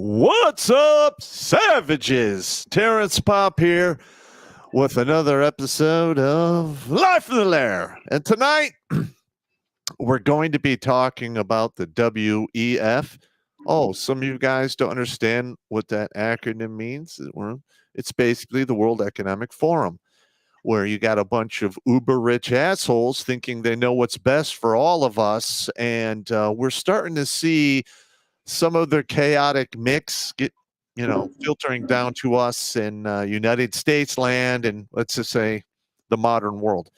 What's up, savages? Terrence Pop here with another episode of Life in the Lair. And tonight, we're going to be talking about the WEF. Oh, some of you guys don't understand what that acronym means. It's basically the World Economic Forum, where you got a bunch of uber-rich assholes thinking they know what's best for all of us. And we're starting to see some of their chaotic mix get, filtering down to us in United States land and, let's just say, the modern world.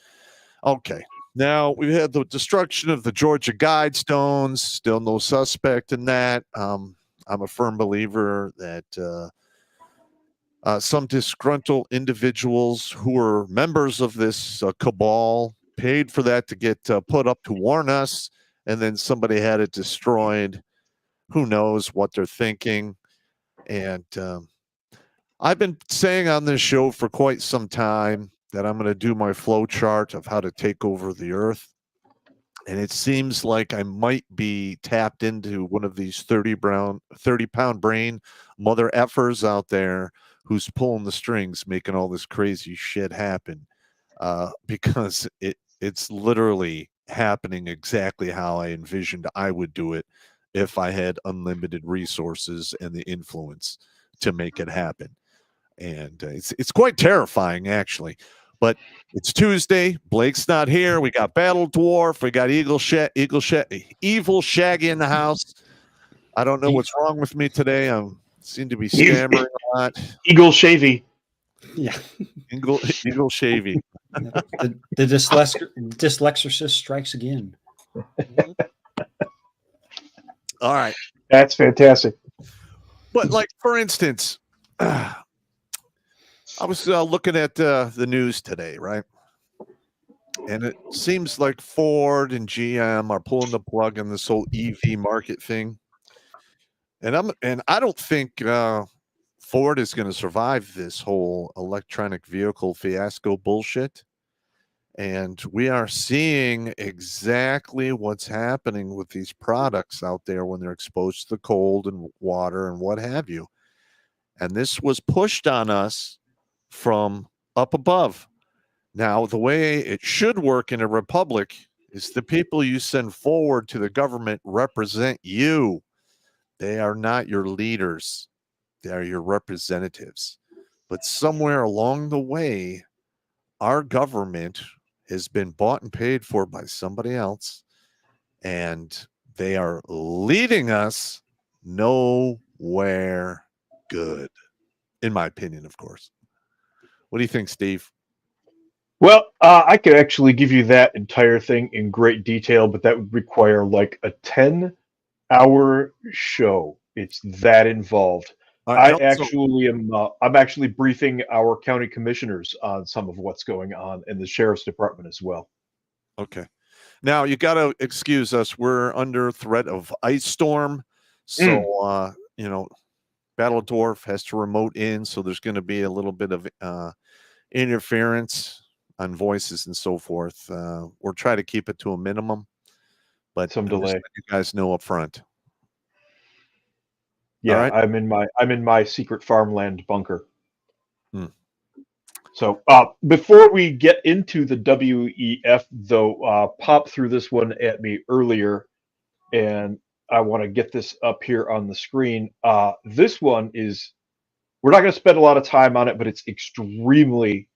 Okay. Now, we've had the destruction of the Georgia Guidestones, still no suspect in that. I'm a firm believer that some disgruntled individuals who are members of this cabal, paid for that to get put up to warn us, and then somebody had it destroyed. Who knows what they're thinking? And I've been saying on this show for quite some time that I'm going to do my flow chart of how to take over the earth. And it seems like I might be tapped into one of these 30-pound brain mother effers out there who's pulling the strings, making all this crazy shit happen. Because it's literally happening exactly how I envisioned I would do it if I had unlimited resources and the influence to make it happen. And it's quite terrifying, actually. But it's Tuesday. Blake's not here. We got Battle Dwarf. We got Evil Shaggy in the house. I don't know what's wrong with me today. I seem to be stammering a lot. Eagle Shavy. Yeah. Eagle Shavy. The dyslexicist strikes again. All right. That's fantastic. But like, for instance, I was looking at the news today, right? And it seems like Ford and GM are pulling the plug on this whole EV market thing. And I don't think Ford is going to survive this whole electronic vehicle fiasco bullshit. And we are seeing exactly what's happening with these products out there when they're exposed to the cold and water and what have you. And this was pushed on us from up above. Now, the way it should work in a republic is the people you send forward to the government represent you. They are not your leaders. They are your representatives. But somewhere along the way, our government has been bought and paid for by somebody else, and they are leading us nowhere good, in my opinion, of course. What do you think, Steve? Well, I could actually give you that entire thing in great detail, but that would require like a 10-hour show. It's that involved. I'm actually briefing our county commissioners on some of what's going on in the sheriff's department as well. Okay. Now, you got to excuse us. We're under threat of ice storm. So, Battle Dwarf has to remote in. So there's going to be a little bit of interference on voices and so forth. We'll try to keep it to a minimum, but some delay. You guys know up front. Yeah, right? I'm in my secret farmland bunker. So before we get into the WEF, though, Pop threw this one at me earlier, and I want to get this up here on the screen. This one is, we're not going to spend a lot of time on it, but it's extremely,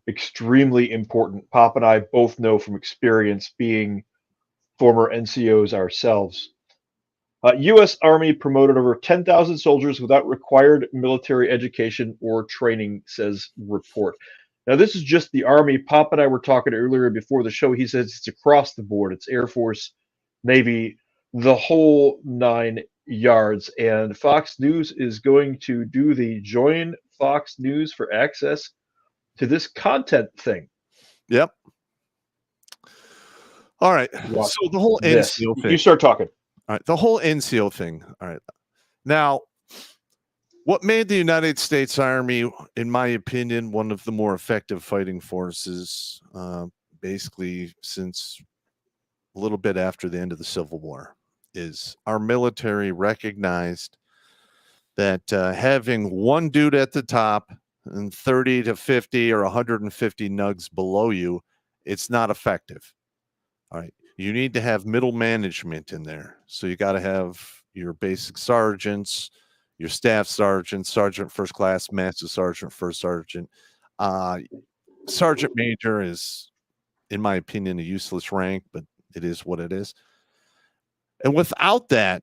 extremely important. Pop and I both know from experience, being former NCOs ourselves. U.S. Army promoted over 10,000 soldiers without required military education or training, says report. Now, this is just the Army. Pop and I were talking earlier before the show. He says it's across the board. It's Air Force, Navy, the whole 9 yards. And Fox News is going to do the join Fox News for access to this content thing. Yep. All right. So the whole NCO thing. You start talking. All right, the whole NCO thing. All right. Now, what made the United States Army, in my opinion, one of the more effective fighting forces, basically since a little bit after the end of the Civil War, is our military recognized that having one dude at the top and 30 to 50 or 150 nugs below you, it's not effective. All right. You need to have middle management in there. So you got to have your basic sergeants, your staff sergeant, sergeant first class, master sergeant, first sergeant. Sergeant major is, in my opinion, a useless rank, but it is what it is. And without that,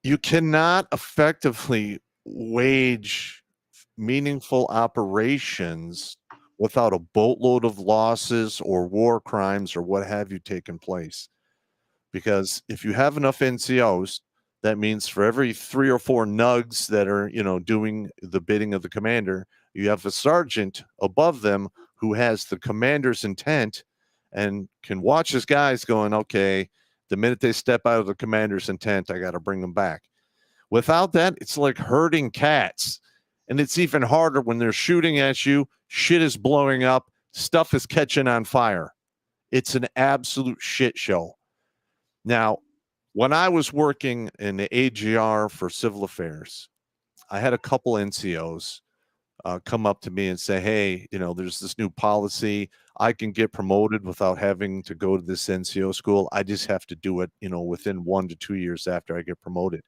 you cannot effectively wage meaningful operations without a boatload of losses or war crimes or what have you taken place. Because if you have enough NCOs, that means for every 3 or 4 nugs that are, doing the bidding of the commander, you have a sergeant above them who has the commander's intent and can watch his guys going, okay, the minute they step out of the commander's intent, I got to bring them back. Without that, it's like herding cats. And it's even harder when they're shooting at you, shit is blowing up, stuff is catching on fire. It's an absolute shit show. Now, when I was working in the AGR for civil affairs, I had a couple NCOs come up to me and say, hey, there's this new policy. I can get promoted without having to go to this NCO school. I just have to do it, within 1 to 2 years after I get promoted.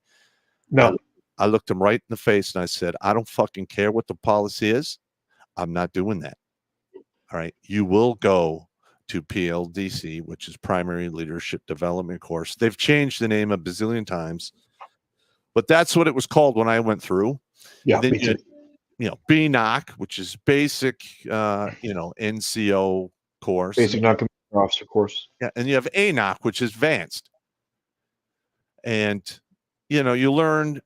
No. I looked him right in the face and I said, I don't fucking care what the policy is. I'm not doing that. All right. You will go to PLDC, which is Primary Leadership Development Course. They've changed the name a bazillion times, but that's what it was called when I went through. Yeah, me too. BNOC, which is basic, NCO course. Basic non-commissioned officer course. Yeah, and you have ANOC, which is advanced. And, you learn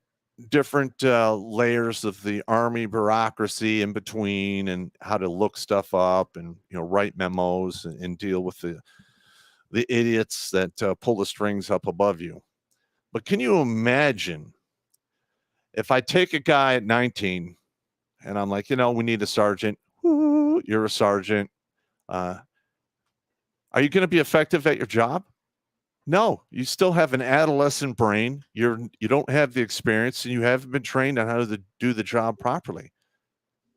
different layers of the Army bureaucracy in between and how to look stuff up and, write memos and deal with the idiots that pull the strings up above you. But can you imagine if I take a guy at 19 and I'm like, we need a sergeant. Ooh, you're a sergeant. Are you going to be effective at your job? No, you still have an adolescent brain. You don't have the experience, and you haven't been trained on how to do the job properly.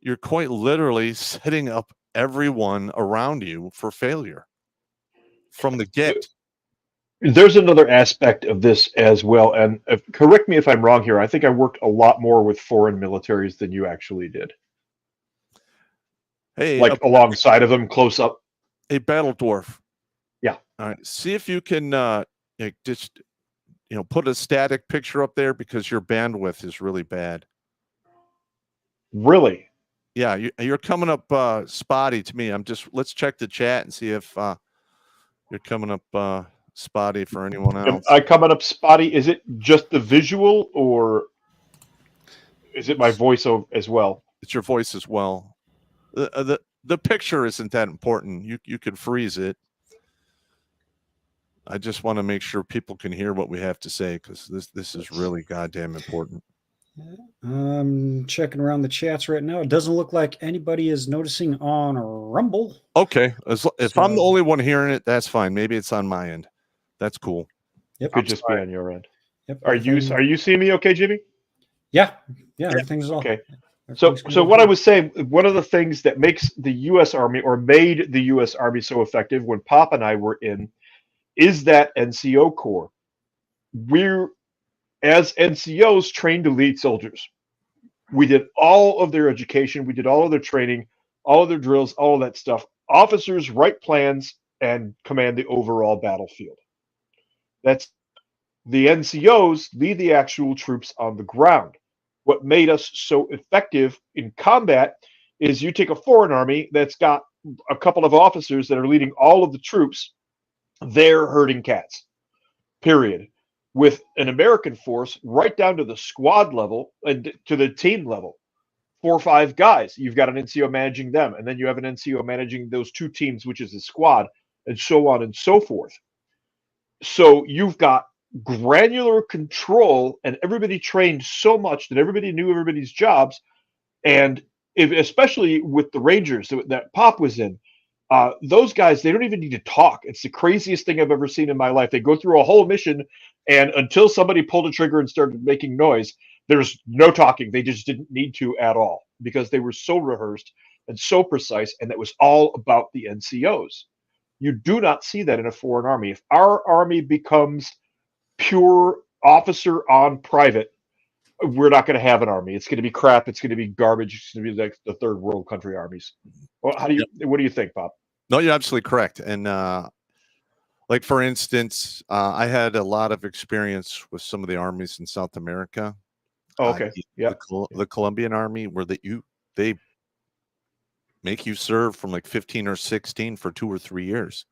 You're quite literally setting up everyone around you for failure from the get. There's another aspect of this as well, and correct me if I'm wrong here. I think I worked a lot more with foreign militaries than you actually did. Hey, like alongside of them, close up. A battle dwarf. Yeah. All right. See if you can just put a static picture up there because your bandwidth is really bad. Really? Yeah, you're coming up spotty to me. Let's check the chat and see if you're coming up spotty for anyone else. Am I coming up spotty? Is it just the visual or is it my voice as well? It's your voice as well. The picture isn't that important. You could freeze it. I just want to make sure people can hear what we have to say because this is really goddamn important. I'm checking around the chats right now. It doesn't look like anybody is noticing on Rumble. Okay. If I'm the only one hearing it, that's fine. Maybe it's on my end. That's cool. Yep. Could just be on your end. Yep. Are you seeing me okay, Jimmy? Yeah. Everything's all okay. So what I was saying, one of the things that makes the U.S. Army or made the U.S. Army so effective when Pop and I were in is that NCO Corps. We're, as NCOs, trained elite soldiers. We did all of their education. We did all of their training, all of their drills, all of that stuff. Officers write plans and command the overall battlefield. That's the NCOs lead the actual troops on the ground. What made us so effective in combat is you take a foreign army that's got a couple of officers that are leading all of the troops. They're herding cats, period. With an American force right down to the squad level and to the team level, 4 or 5 guys, you've got an NCO managing them, and then you have an NCO managing those 2 teams, which is a squad, and so on and so forth. So you've got granular control, and everybody trained so much that everybody knew everybody's jobs. And especially with the Rangers that Pop was in, those guys, they don't even need to talk. It's the craziest thing I've ever seen in my life. They go through a whole mission, and until somebody pulled a trigger and started making noise, there's no talking. They just didn't need to at all because they were so rehearsed and so precise, and that was all about the NCOs. You do not see that in a foreign army. If our army becomes pure officer on private, we're not going to have an army. It's going to be crap. It's going to be garbage. It's going to be like the third world country armies. Well, what do you think, Bob? No, you're absolutely correct. And like, for instance, I had a lot of experience with some of the armies in South America. Oh, okay. Yeah. The Colombian army, where they make you serve from like 15 or 16 for 2 or 3 years.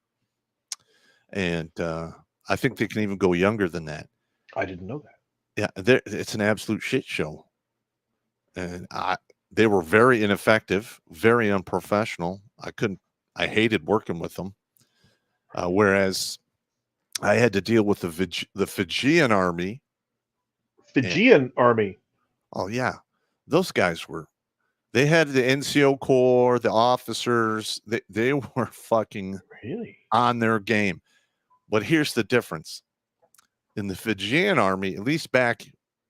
And I think they can even go younger than that. I didn't know that. Yeah, it's an absolute shit show. And they were very ineffective, very unprofessional. I hated working with them. Whereas I had to deal with the Fijian army. Fijian army. Oh yeah, those guys they had the NCO Corps, the officers. They were fucking Really? on their game. But here's the difference. In the Fijian army, at least back,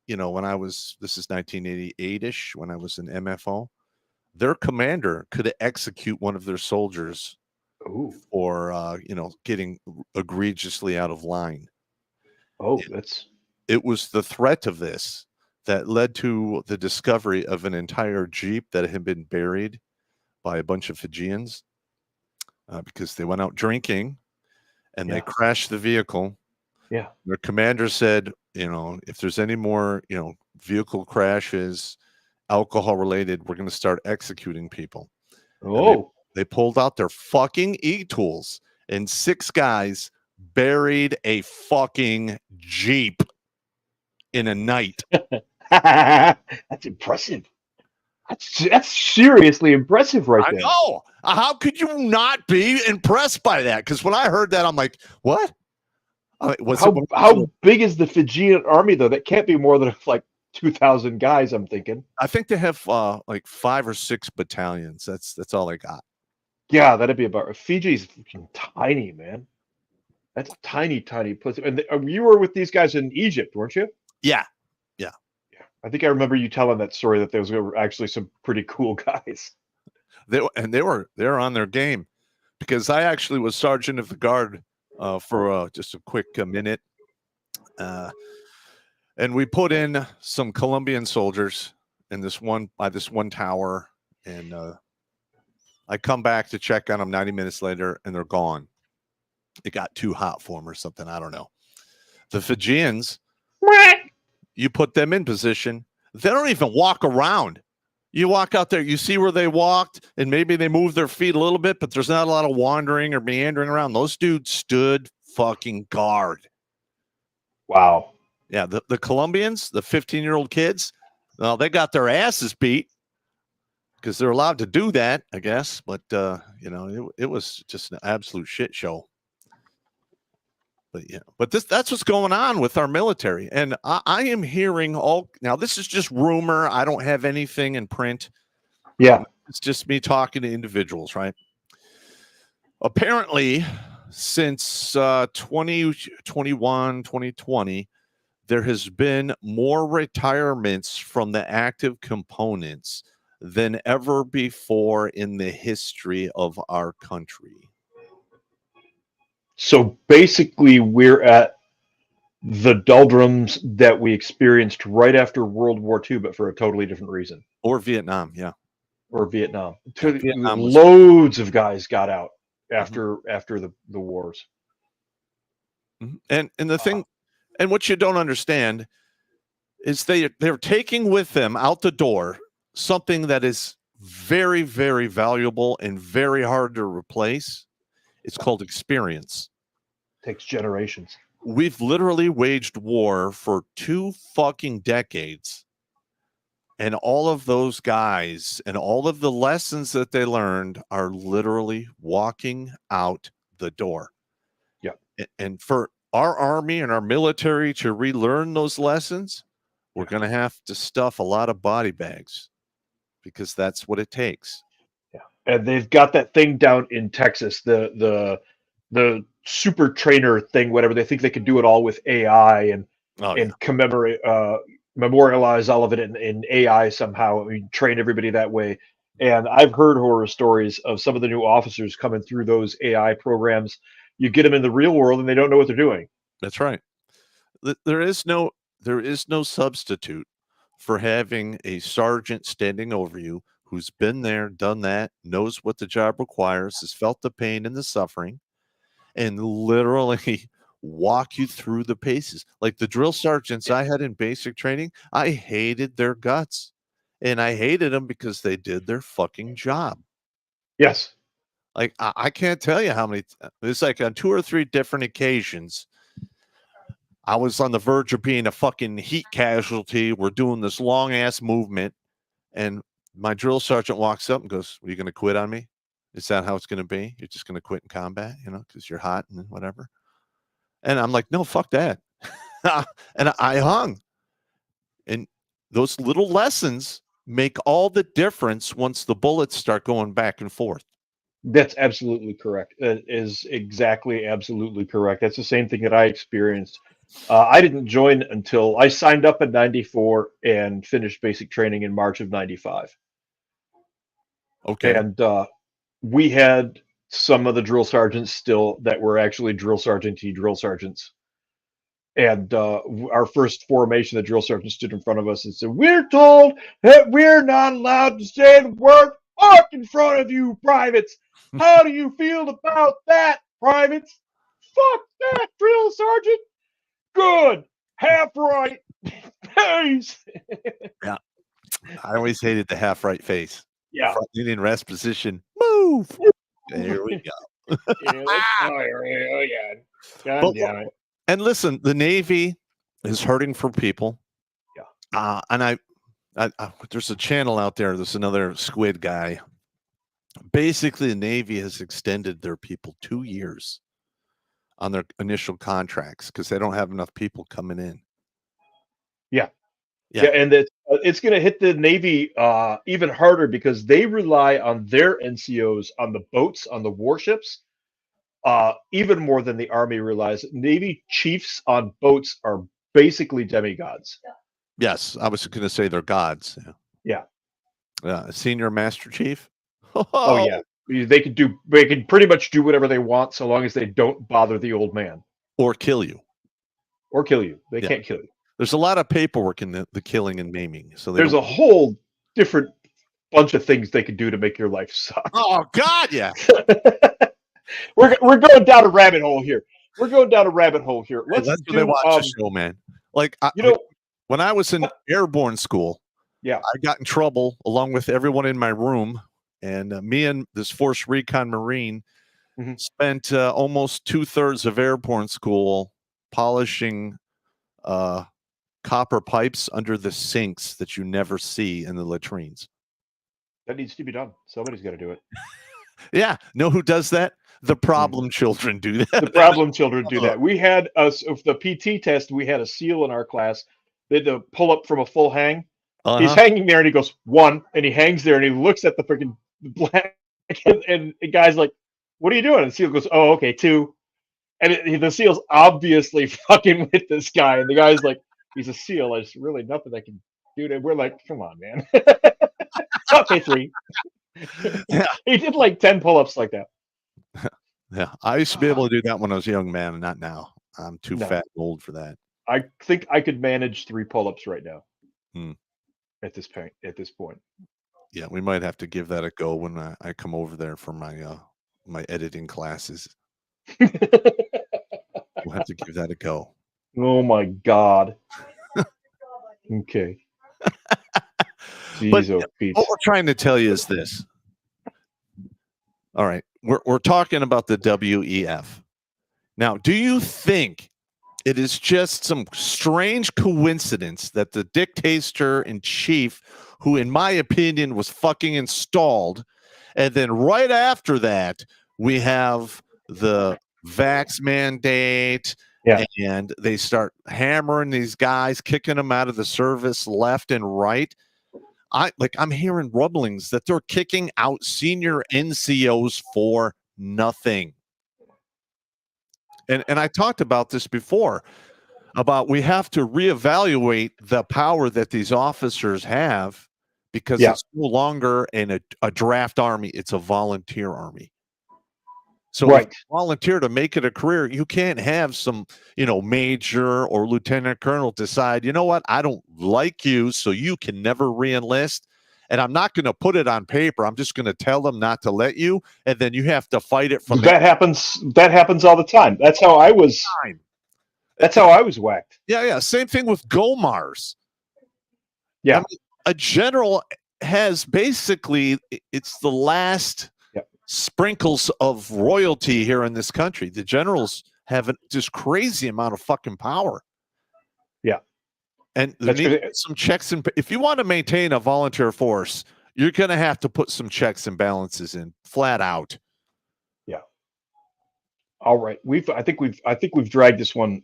when this is 1988-ish, when I was in MFO, their commander could execute one of their soldiers Oh, for, getting egregiously out of line. It was the threat of this that led to the discovery of an entire Jeep that had been buried by a bunch of Fijians because they went out drinking and they crashed the vehicle. Yeah. Their commander said, if there's any more, vehicle crashes, alcohol related, we're going to start executing people. Oh. They pulled out their fucking e-tools and 6 guys buried a fucking Jeep in a night. That's impressive. That's seriously impressive right there. I know. How could you not be impressed by that? Because when I heard that, I'm like, what? How big is the Fijian army, though? That can't be more than like 2,000 guys, I'm thinking. I think they have like 5 or 6 battalions. That's all they got. Yeah, that'd be about. Fiji's fucking tiny, man. That's a tiny place. And you were with these guys in Egypt, weren't you? Yeah. I think I remember you telling that story that those were actually some pretty cool guys. They were on their game, because I actually was sergeant of the guard for just a quick minute, and we put in some Colombian soldiers in this one tower, and I come back to check on them 90 minutes later, and they're gone. It got too hot for them or something. I don't know. The Fijians, you put them in position, they don't even walk around. You walk out there, you see where they walked, and maybe they moved their feet a little bit, but there's not a lot of wandering or meandering around. Those dudes stood fucking guard. Wow. Yeah, the Colombians, the 15-year-old kids, well, they got their asses beat because they're allowed to do that, I guess. But, it was just an absolute shit show. But that's what's going on with our military. And I am hearing now this is just rumor. I don't have anything in print. Yeah. It's just me talking to individuals, right? Apparently, since 2021, 2020, there has been more retirements from the active components than ever before in the history of our country. So basically, we're at the doldrums that we experienced right after World War II, but for a totally different reason. Or Vietnam, yeah. Or Vietnam. Vietnam Loads of guys got out after the wars. And the thing, and what you don't understand is they're taking with them out the door something that is very, very valuable and very hard to replace. It's called experience. Takes generations. We've literally waged war for 2 fucking decades. And all of those guys and all of the lessons that they learned are literally walking out the door. Yeah. And for our army and our military to relearn those lessons, we're going to have to stuff a lot of body bags, because that's what it takes. Yeah. And they've got that thing down in Texas, the super trainer thing, whatever. They think they can do it all with AI and commemorate, memorialize all of it in AI somehow. I mean, train everybody that way. And I've heard horror stories of some of the new officers coming through those AI programs. You get them in the real world and they don't know what they're doing. That's right. There is no substitute for having a sergeant standing over you who's been there, done that, knows what the job requires, has felt the pain and the suffering, and literally walk you through the paces. Like the drill sergeants I had in basic training, I hated their guts. And I hated them because they did their fucking job. Yes. Like, I can't tell you how many, it's like on 2 or 3 different occasions, I was on the verge of being a fucking heat casualty. We're doing this long ass movement, and my drill sergeant walks up and goes, "Are you going to quit on me?" Is that how it's going to be? You're just going to quit in combat, because you're hot and whatever. And I'm like, no, fuck that. And I hung. And those little lessons make all the difference once the bullets start going back and forth. That's absolutely correct. That is exactly absolutely correct. That's the same thing that I experienced. I didn't join until I signed up in '94 and finished basic training in March of '95. Okay. And we had some of the drill sergeants still that were actually drill sergeants. And our first formation, the drill sergeant stood in front of us and said, "We're told that we're not allowed to say the word fuck in front of you, privates. How do you feel about that, privates? Fuck that, drill sergeant. Good. Half right. Peace." Yeah. I always hated the half right face. Yeah. Front leaning rest position. Move. There we go. Yeah. God damn it. And listen, the Navy is hurting for people. Yeah. And I there's a channel out there. There's another squid guy. Basically, the Navy has extended their people 2 years on their initial contracts because they don't have enough people coming in. Yeah, and it's going to hit the Navy even harder because they rely on their NCOs on the boats, on the warships, even more than the Army relies. Navy chiefs on boats are basically demigods. Yes, I was going to say they're gods. Yeah. Senior Master Chief. Oh yeah, they can pretty much do whatever they want so long as they don't bother the old man or kill you. They can't kill you. There's a lot of paperwork in the killing and maiming. So there's a whole different bunch of things they could do to make your life suck. Oh God, yeah. We're going down a rabbit hole here. Let's do watch the show, man. Like when I was in airborne school, yeah, I got in trouble along with everyone in my room, and me and this Force Recon Marine spent almost 2/3 of airborne school polishing copper pipes under the sinks that you never see in the latrines. That needs to be done. Somebody's got to do it. Yeah. Know who does that? The problem children do that. The problem children do that. We had the PT test. We had a SEAL in our class. They had to pull up from a full hang. He's hanging there and he goes 1, and he hangs there and he looks at the freaking black, and the guy's like, "What are you doing?" And the SEAL goes, "Oh, okay, 2." And the SEAL's obviously fucking with this guy, and the guy's like, "He's a SEAL. There's really nothing I can do." And we're like, "Come on, man." Okay, 3. Yeah. He did like 10 pull-ups like that. Yeah, I used to be able to do that when I was a young man, and not now. I'm too fat and old for that. I think I could manage 3 pull-ups right now. At this point. Yeah, we might have to give that a go when I come over there for my editing classes. We'll have to give that a go. Oh my God. Okay. But what we're trying to tell you is this. All right, we're talking about the WEF. Now, do you think it is just some strange coincidence that the dictator in chief, who in my opinion was fucking installed, and then right after that we have the vax mandate, and they start hammering these guys, kicking them out of the service left and right? I'm hearing rumblings that they're kicking out senior NCOs for nothing. And I talked about this before, about we have to reevaluate the power that these officers have, because it's no longer a draft army, it's a volunteer army. So if you volunteer to make it a career, you can't have some, major or lieutenant colonel decide, you know what, I don't like you, so you can never re-enlist. And I'm not going to put it on paper. I'm just going to tell them not to let you, and then you have to fight it from that happens. That happens all the time. That's how I was. That's how I was whacked. Yeah. Same thing with GOMARs. Yeah, a general has basically, it's the last sprinkles of royalty here in this country. The generals have this crazy amount of fucking power. Yeah. And there need some checks and if you want to maintain a volunteer force, you're going to have to put some checks and balances in, flat out. Yeah. All right. I think we've dragged this one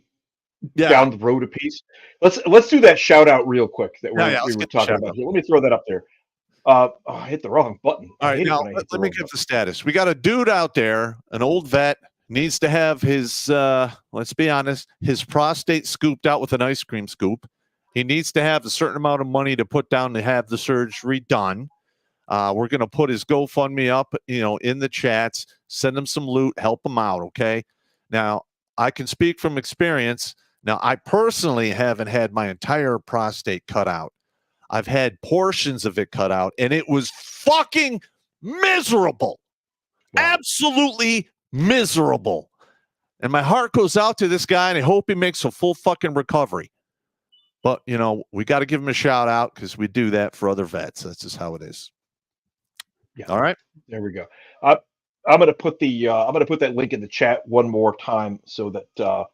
Yeah. down the road a piece. Let's do that shout out real quick that we let's were get the talking shout about out. here. Let me throw that up there. I hit the wrong button. All right, now let me give the status. We got a dude out there, an old vet, needs to have his, let's be honest, his prostate scooped out with an ice cream scoop. He needs to have a certain amount of money to put down to have the surgery done. We're going to put his GoFundMe up, in the chats, send him some loot, help him out, okay? Now, I can speak from experience. Now, I personally haven't had my entire prostate cut out. I've had portions of it cut out, and it was fucking miserable. Wow. Absolutely miserable. And my heart goes out to this guy, and I hope he makes a full fucking recovery. But, we got to give him a shout out because we do that for other vets. That's just how it is. Yeah. All right. There we go. I'm going to put that link in the chat one more time so that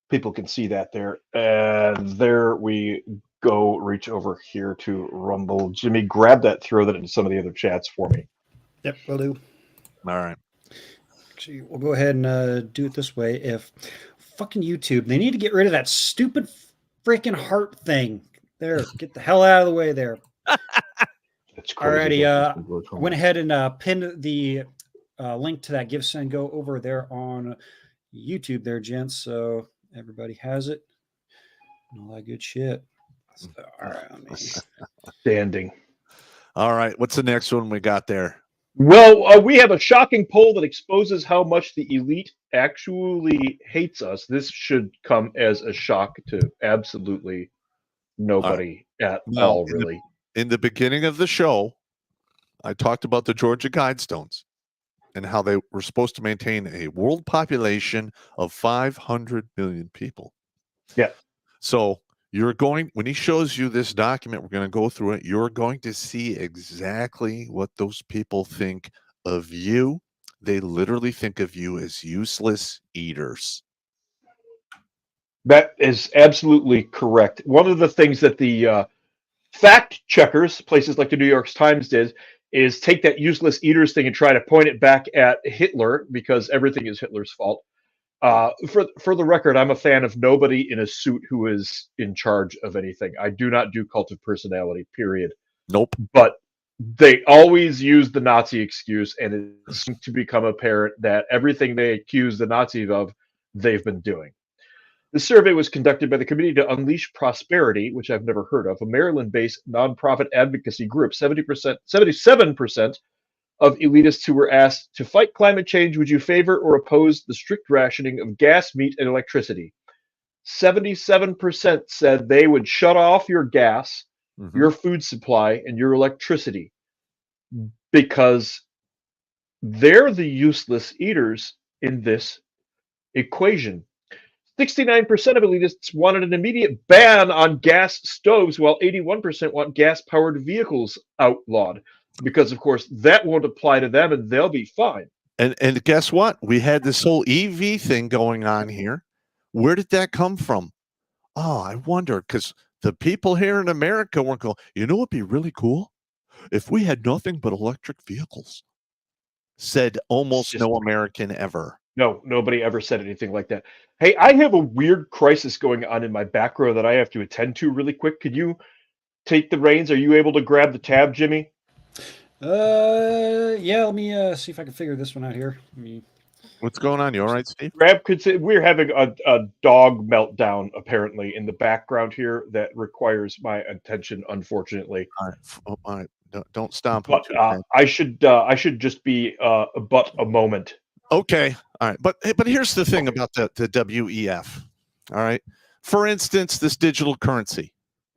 people can see that there. And there we go. Reach over here to Rumble. Jimmy, grab that, throw that into some of the other chats for me. Yep, will do. All right. Actually, we'll go ahead and do it this way. If fucking YouTube, they need to get rid of that stupid freaking heart thing. There, get the hell out of the way there. That's crazy. Alrighty, went ahead and pinned the link to that Give, Send, Go over there on YouTube there, gents. So everybody has it. And all that good shit. So, all right. Standing. All right. What's the next one we got there? Well, we have a shocking poll that exposes how much the elite actually hates us. This should come as a shock to absolutely nobody at all, really. In the beginning of the show, I talked about the Georgia Guidestones and how they were supposed to maintain a world population of 500 million people. Yeah. So when he shows you this document, we're going to go through it. You're going to see exactly what those people think of you. They literally think of you as useless eaters. That is absolutely correct. One of the things that the fact checkers, places like the New York Times did, is take that useless eaters thing and try to point it back at Hitler because everything is Hitler's fault. For the record, I'm a fan of nobody in a suit who is in charge of anything. I do not do cult of personality, period. Nope. But they always use the Nazi excuse, and it seems to become apparent that everything they accuse the Nazis of, they've been doing. The survey was conducted by the Committee to Unleash Prosperity, which I've never heard of, a Maryland-based nonprofit advocacy group. 77% of elitists who were asked to fight climate change, would you favor or oppose the strict rationing of gas, meat, and electricity? 77% said they would shut off your gas, your food supply, and your electricity because they're the useless eaters in this equation. 69% of elitists wanted an immediate ban on gas stoves, while 81% want gas-powered vehicles outlawed. Because, of course, that won't apply to them, and they'll be fine. And guess what? We had this whole EV thing going on here. Where did that come from? Oh, I wonder, because the people here in America weren't going, what would be really cool? If we had nothing but electric vehicles. Said almost no American ever. No, nobody ever said anything like that. Hey, I have a weird crisis going on in my back row that I have to attend to really quick. Could you take the reins? Are you able to grab the tab, Jimmy? Yeah, let me see if I can figure this one out here. What's going on? You all right, Steve? We're having a dog meltdown apparently in the background here that requires my attention, unfortunately. All right. Don't stomp. But I should just be but a moment. Okay. All right. But here's the thing about the WEF. All right. For instance, this digital currency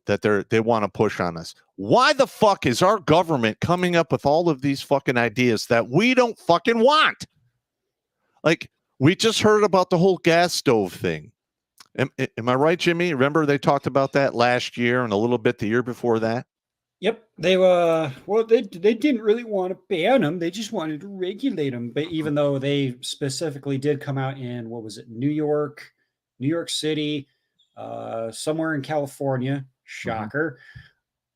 that they want to push on us. Why the fuck is our government coming up with all of these fucking ideas that we don't fucking want? Like, we just heard about the whole gas stove thing. Am I right, Jimmy? Remember they talked about that last year and a little bit the year before that? Yep. They they didn't really want to ban them. They just wanted to regulate them. But even though they specifically did come out in, what was it, New York City, somewhere in California, shocker,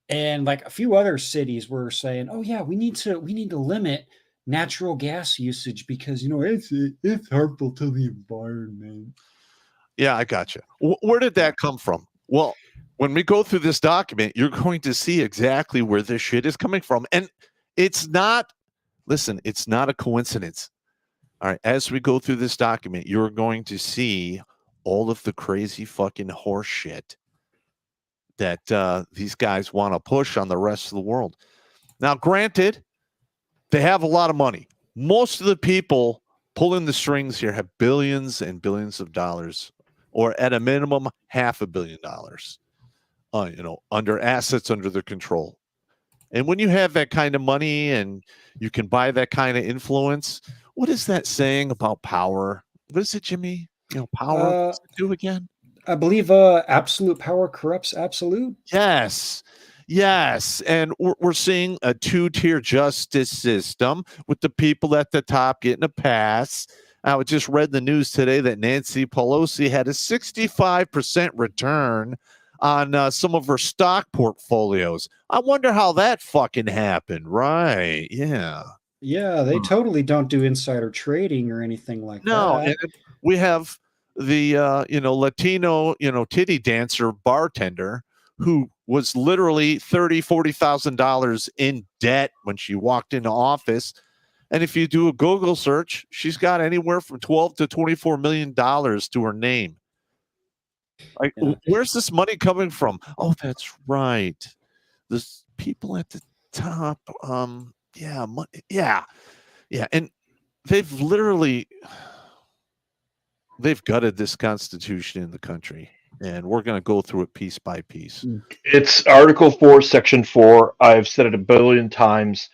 And like a few other cities were saying, "Oh yeah, we need to limit natural gas usage because it's harmful to the environment." Yeah, I got you. Where did that come from? Well, when we go through this document, you're going to see exactly where this shit is coming from. And it's not, listen, it's not a coincidence. All right. As we go through this document, you're going to see all of the crazy fucking horse shit that these guys want to push on the rest of the world. Now, granted, they have a lot of money. Most of the people pulling the strings here have billions and billions of dollars, or at a minimum, $500 million, under assets under their control. And when you have that kind of money and you can buy that kind of influence, what is that saying about power? What is it, Jimmy? Power. What does it do again? I believe absolute power corrupts absolute. Yes. And we're seeing a two-tier justice system with the people at the top getting a pass. I just read the news today that Nancy Pelosi had a 65% return on some of her stock portfolios. I wonder how that fucking happened. Right. Yeah. Yeah, they totally don't do insider trading or anything like No, that. and we have the Latino, titty dancer bartender who was literally $40,000 in debt when she walked into office. And if you do a Google search, she's got anywhere from $12 to $24 million to her name. Like, Yeah. where's this money coming from? Oh, that's right. There's people at the top. Yeah. And they've gutted this Constitution in the country, and we're going to go through it piece by piece. It's Article 4, Section 4. I've said it a billion times.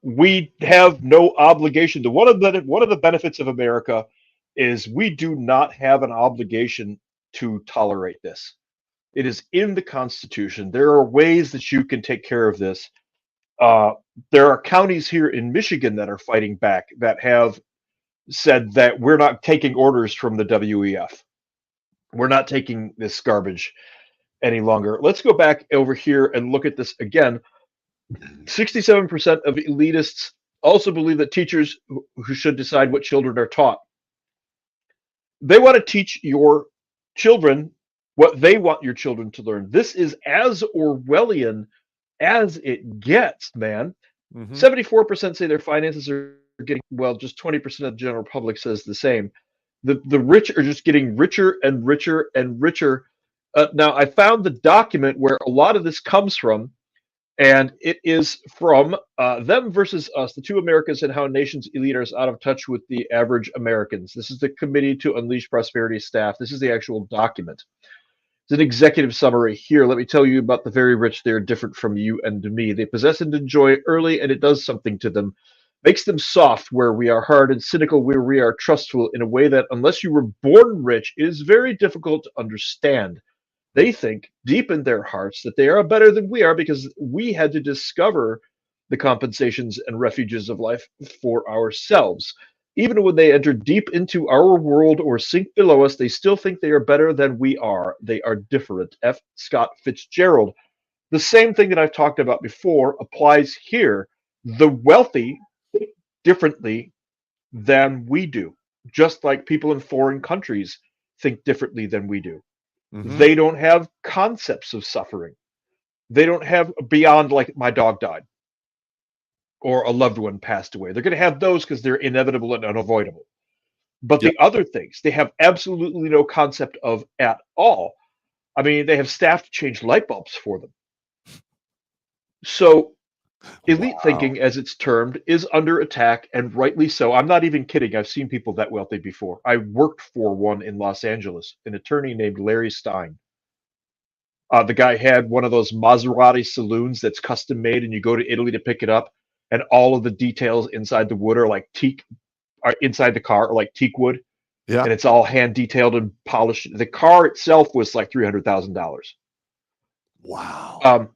We have no obligation to one of the benefits of America is we do not have an obligation to tolerate this. It is in the Constitution. There are ways that you can take care of this. There are counties here in Michigan that are fighting back that have said that we're not taking orders from the WEF. We're not taking this garbage any longer. Let's go back over here and look at this again. 67% of elitists also believe that teachers who should decide what children are taught. They want to teach your children what they want your children to learn. This is as Orwellian as it gets, man. 74% say their finances are getting, well, just 20% of the general public says the same. The rich are just getting richer and richer and richer. Now, I found the document where a lot of this comes from, and it is from Them Versus Us, the Two Americas and How a Nation's Elite Are Out of Touch with the Average Americans. This is the Committee to Unleash Prosperity staff. This is the actual document. It's an executive summary. Here, let me tell you about the very rich. They're different from you and me. They possess and enjoy early, and it does something to them. Makes them soft where we are hard and cynical where we are trustful in a way that, unless you were born rich, is very difficult to understand. They think deep in their hearts that they are better than we are because we had to discover the compensations and refuges of life for ourselves. Even when they enter deep into our world or sink below us, they still think they are better than we are. They are different. F. Scott Fitzgerald. The same thing that I've talked about before applies here. The wealthy think differently than we do, just like people in foreign countries think differently than we do. They don't have concepts of suffering. They don't have beyond, like, my dog died or a loved one passed away. They're going to have those because they're inevitable and unavoidable. But the other things, they have absolutely no concept of at all. I mean, they have staff to change light bulbs for them. So elite thinking, as it's termed, is under attack, and rightly so. I'm not even kidding. I've seen people that wealthy before. I worked for one in Los Angeles, an attorney named Larry Stein. The guy had one of those Maserati saloons that's custom made, and you go to Italy to pick it up, and all of the details inside the wood are like teak, inside the car are like teak wood, Yeah. and it's all hand detailed and polished. The car itself was like $300,000. Wow.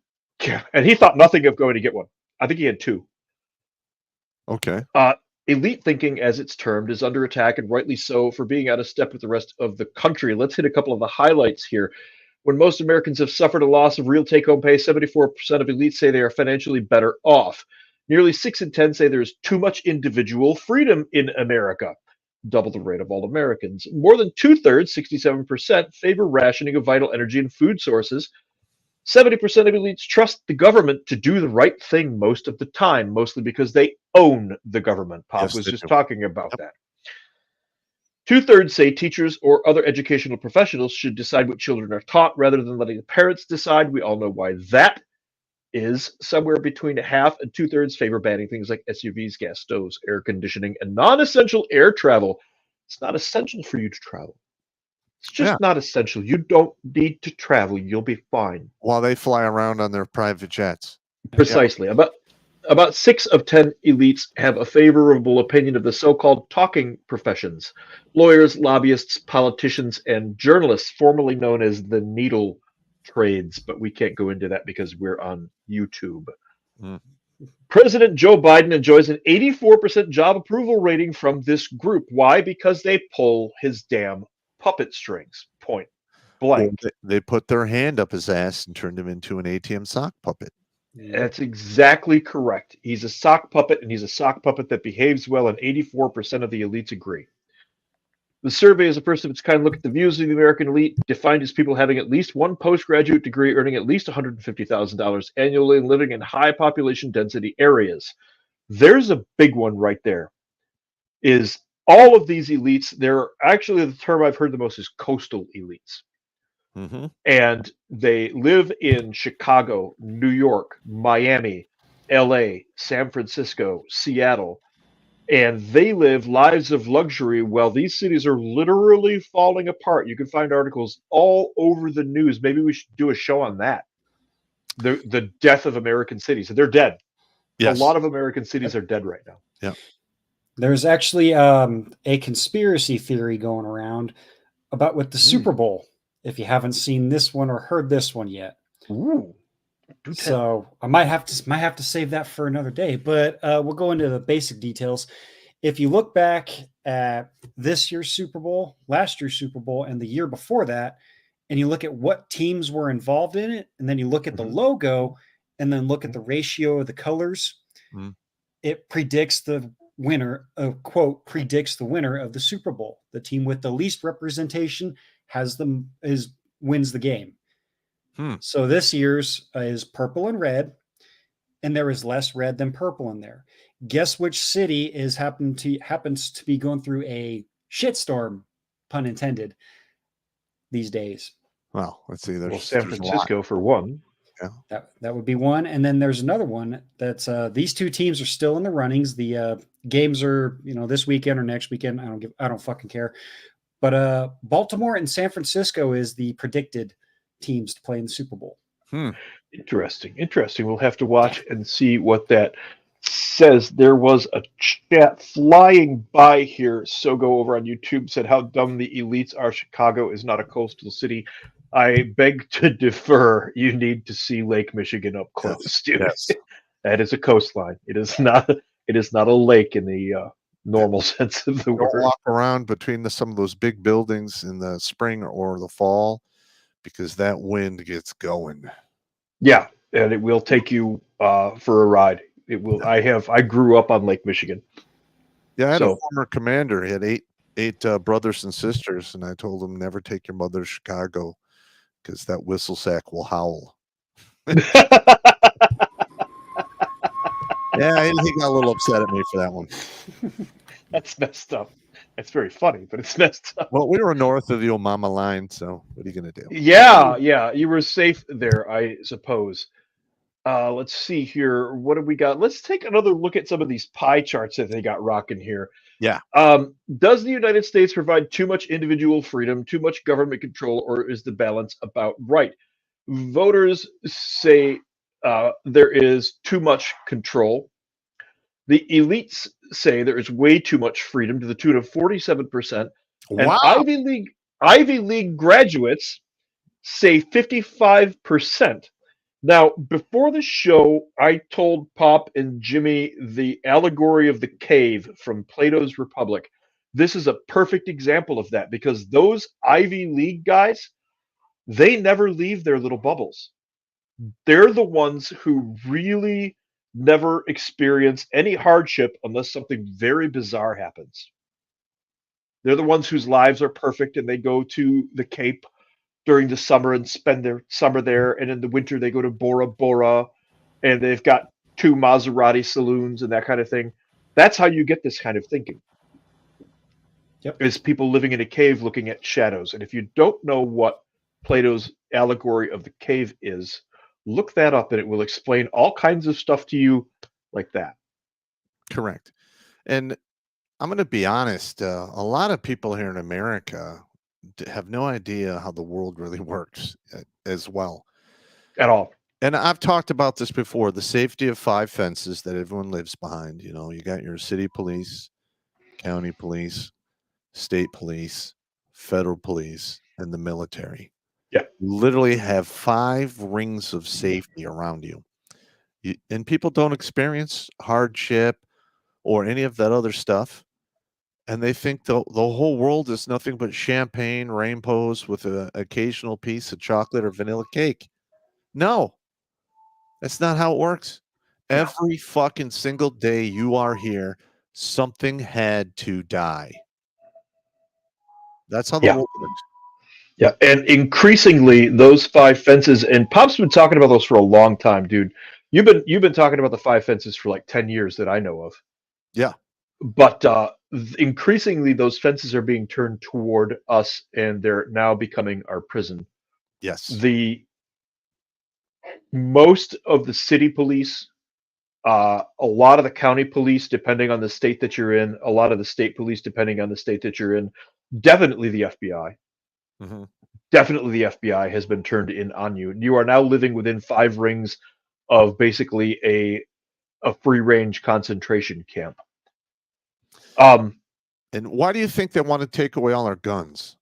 And he thought nothing of going to get one. I think he had two. Okay. Elite thinking, as it's termed, is under attack, and rightly so, for being out of step with the rest of the country. Let's hit a couple of the highlights here. When most Americans have suffered a loss of real take-home pay, 74% of elites say they are financially better off. Nearly 6 in 10 say there's too much individual freedom in America, double the rate of all Americans. More than two-thirds, 67%, favor rationing of vital energy and food sources. 70% of elites trust the government to do the right thing most of the time, mostly because they own the government. Pop Yes, was they just do. talking about that. Two-thirds say teachers or other educational professionals should decide what children are taught rather than letting the parents decide. We all know why that is. Somewhere between half and two-thirds favor banning things like SUVs, gas stoves, air conditioning, and non-essential air travel. It's not essential for you to travel. It's just Yeah. not essential. You don't need to travel. You'll be fine. While they fly around on their private jets. Precisely. About 6 of 10 elites have a favorable opinion of the so-called talking professions: lawyers, lobbyists, politicians, and journalists, formerly known as the needle trades. But we can't go into that because we're on YouTube. Mm. President Joe Biden enjoys an 84% job approval rating from this group. Why? Because they pull his damn puppet strings. Point blank. Well, they put their hand up his ass and turned him into an ATM sock puppet. That's exactly correct. He's a sock puppet, and he's a sock puppet that behaves well, and 84% of the elites agree. The survey is a first of its kind look at the views of the American elite, defined as people having at least one postgraduate degree, earning at least $150,000 annually, and living in high population density areas. There's a big one right there. Is all of these elites, they're actually, the term I've heard the most is coastal elites. Mm-hmm. And they live in Chicago, New York, Miami, LA, San Francisco, Seattle, and they live lives of luxury while these cities are literally falling apart. You can find articles all over the news. Maybe we should do a show on that. The death of American cities. They're dead. Yes. A lot of American cities are dead right now. Yeah. There's actually a conspiracy theory going around about with the Super Bowl. If you haven't seen this one or heard this one yet. Ooh. So I might have to save that for another day, but we'll go into the basic details. If you look back at this year's Super Bowl, last year's Super Bowl, and the year before that, and you look at what teams were involved in it, and then you look at the logo, and then look at the ratio of the colors, it predicts the winner of predicts the winner of the Super Bowl. The team with the least representation wins the game. So this year's is purple and red, and there is less red than purple in there. Guess which city happens to be going through a shitstorm, pun intended, these days? Well, let's see. Well, San Francisco for one. Yeah, that would be one, and then there's another one that's these two teams are still in the runnings. The games are this weekend or next weekend. I don't fucking care. But Baltimore and San Francisco is the predicted teams to play in the Super Bowl. Interesting. We'll have to watch and see what that says. There was a chat flying by here. So go over on YouTube, said how dumb the elites are. Chicago is not a coastal city. I beg to defer. You need to see Lake Michigan up close, dude. Yes. That is a coastline. It is not a lake in the normal sense of the word. Don't walk around between some of those big buildings in the spring or the fall, because that wind gets going. Yeah, and it will take you for a ride. It will. I grew up on Lake Michigan. Yeah, I had a former commander. He had eight brothers and sisters, and I told him never take your mother to Chicago because that whistle sack will howl. Yeah, he got a little upset at me for that one. That's messed up. That's very funny, but it's messed up. Well, we were north of the Omama line, so what are you going to do? Yeah, you were safe there, I suppose. Let's see here. What have we got? Let's take another look at some of these pie charts that they got rocking here. Yeah. Does the United States provide too much individual freedom, too much government control, or is the balance about right? Voters say there is too much control. The elites say there is way too much freedom, to the tune of 47%. And Wow. Ivy League graduates say 55%. Now, before the show, I told Pop and Jimmy the allegory of the cave from Plato's Republic. This is a perfect example of that, because those Ivy League guys they never leave their little bubbles. They're the ones who really never experience any hardship unless something very bizarre happens. They're the ones whose lives are perfect and they go to the Cape during the summer and spend their summer there. And in the winter, they go to Bora Bora and they've got 2 Maserati saloons and that kind of thing. That's how you get this kind of thinking. Yep. Is people living in a cave looking at shadows. And if you don't know what Plato's allegory of the cave is, look that up and it will explain all kinds of stuff to you like that. Correct. And I'm going to be honest, a lot of people here in America have no idea how the world really works as well. At all. And I've talked about this before, the safety of 5 fences that everyone lives behind. You know, you got your city police, county police, state police, federal police, and the military. Yeah. You literally have 5 rings of safety around you. And people don't experience hardship or any of that other stuff. And they think the whole world is nothing but champagne, rainbows with an occasional piece of chocolate or vanilla cake. No, that's not how it works. No. Every fucking single day you are here, something had to die. That's how the world works. Yeah, and increasingly those 5 fences, and Pop's been talking about those for a long time, dude. You've been talking about the 5 fences for like 10 years that I know of. Yeah. But increasingly those fences are being turned toward us and they're now becoming our prison. Yes. Most of the city police, a lot of the county police, depending on the state that you're in, a lot of the state police, depending on the state that you're in, definitely the FBI. Mm-hmm. Definitely the FBI has been turned in on you. You are now living within 5 rings of basically a free range concentration camp. And why do you think they want to take away all our guns?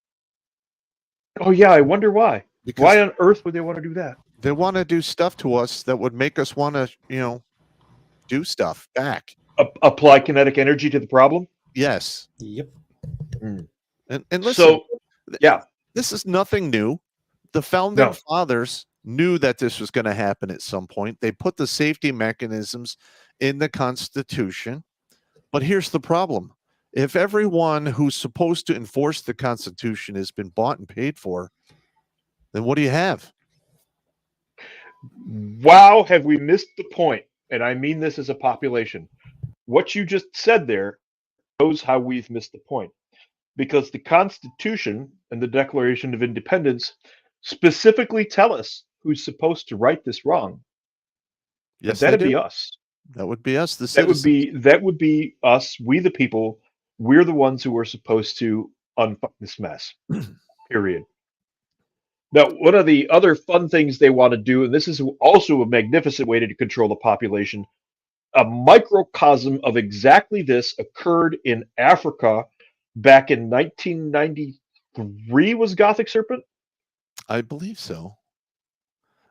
Oh yeah, I wonder why. Because why on earth would they want to do that? They want to do stuff to us that would make us want to, do stuff back. Apply kinetic energy to the problem? Yes. Yep. And listen, so, yeah. This is nothing new. The founding fathers knew that this was going to happen at some point. They put the safety mechanisms in the Constitution. But here's the problem. If everyone who's supposed to enforce the Constitution has been bought and paid for, then what do you have? Wow, have we missed the point? And I mean this as a population. What you just said there shows how we've missed the point. Because the Constitution and the Declaration of Independence specifically tell us who's supposed to right this wrong. Yes, that'd be us. That would be us, the citizens. That would be us, we the people. We're the ones who are supposed to unfuck this mess. Period. Now, one of the other fun things they want to do, and this is also a magnificent way to control the population, a microcosm of exactly this occurred in Africa back in 1993. Was Gothic Serpent? I believe so.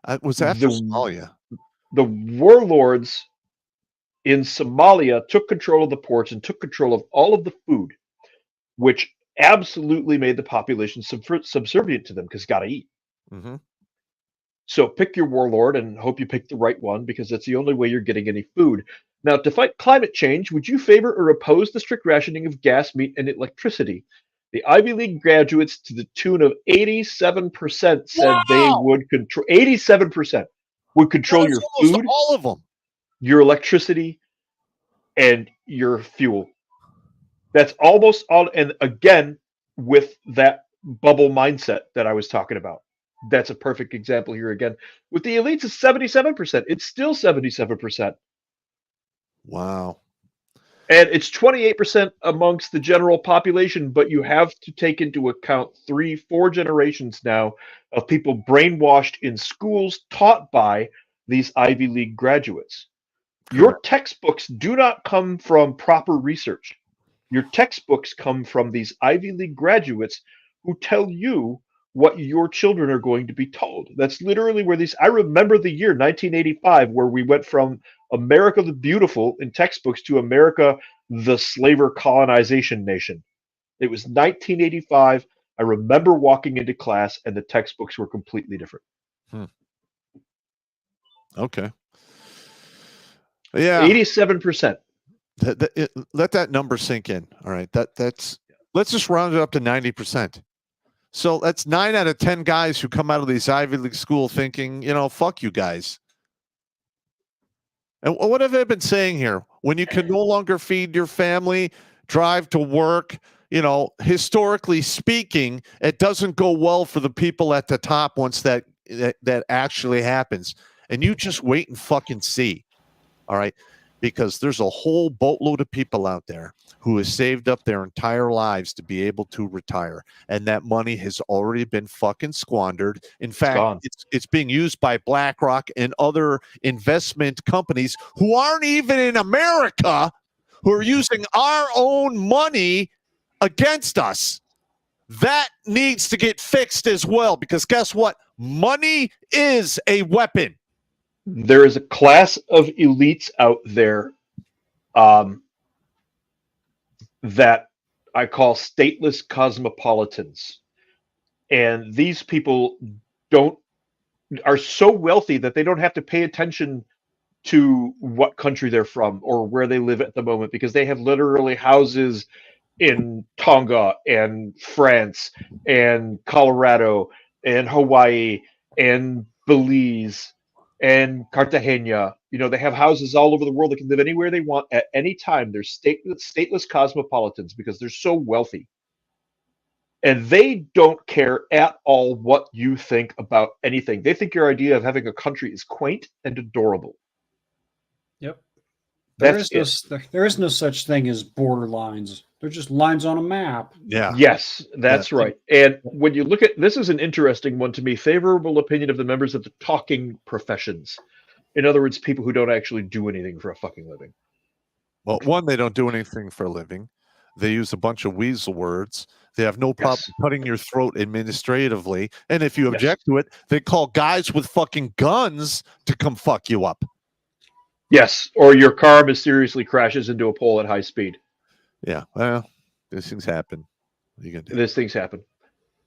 It was after Somalia. The warlords in Somalia took control of the ports and took control of all of the food, which absolutely made the population subservient to them because got to eat. Mm-hmm. So pick your warlord and hope you pick the right one because that's the only way you're getting any food. Now, to fight climate change, would you favor or oppose the strict rationing of gas, meat, and electricity? The Ivy League graduates, to the tune of 87%, said they would control. 87% would control your food, all of them, your electricity, and your fuel. That's almost all. And again, with that bubble mindset that I was talking about. That's a perfect example here again. With the elites, it's 77%. It's still 77%. Wow. And it's 28% amongst the general population, but you have to take into account 3-4 generations now of people brainwashed in schools taught by these Ivy League graduates. Your textbooks do not come from proper research. Your textbooks come from these Ivy League graduates who tell you what your children are going to be told. That's literally where these. I remember the year 1985, where we went from America the Beautiful in textbooks to America the slaver colonization nation. It was 1985. I remember walking into class and the textbooks were completely different. Okay. Yeah. 87%. Let that number sink in. All right. Let's just round it up to 90%. So that's 9 out of 10 guys who come out of these Ivy League school thinking, fuck you guys. And what have I been saying here? When you can no longer feed your family, drive to work, historically speaking, it doesn't go well for the people at the top once that actually happens. And you just wait and fucking see. All right. Because there's a whole boatload of people out there who has saved up their entire lives to be able to retire. And that money has already been fucking squandered. In fact, it's being used by BlackRock and other investment companies who aren't even in America, who are using our own money against us. That needs to get fixed as well, because guess what? Money is a weapon. There is a class of elites out there that I call stateless cosmopolitans. And these people are so wealthy that they don't have to pay attention to what country they're from or where they live at the moment, because they have literally houses in Tonga and France and Colorado and Hawaii and Belize and Cartagena. They have houses all over the world. They can live anywhere they want at any time. They're stateless cosmopolitans because they're so wealthy. And they don't care at all what you think about anything. They think your idea of having a country is quaint and adorable. Yep. There is no such thing as border lines. They're just lines on a map. Yeah. Yes, that's right. And when you look at this, is an interesting one to me. Favorable opinion of the members of the talking professions. In other words, people who don't actually do anything for a fucking living. Well, one, they don't do anything for a living. They use a bunch of weasel words. They have no problem cutting your throat administratively. And if you object to it, they call guys with fucking guns to come fuck you up. Yes, or your car mysteriously crashes into a pole at high speed. Yeah, well, these things happen. What are you gonna do? These things happen.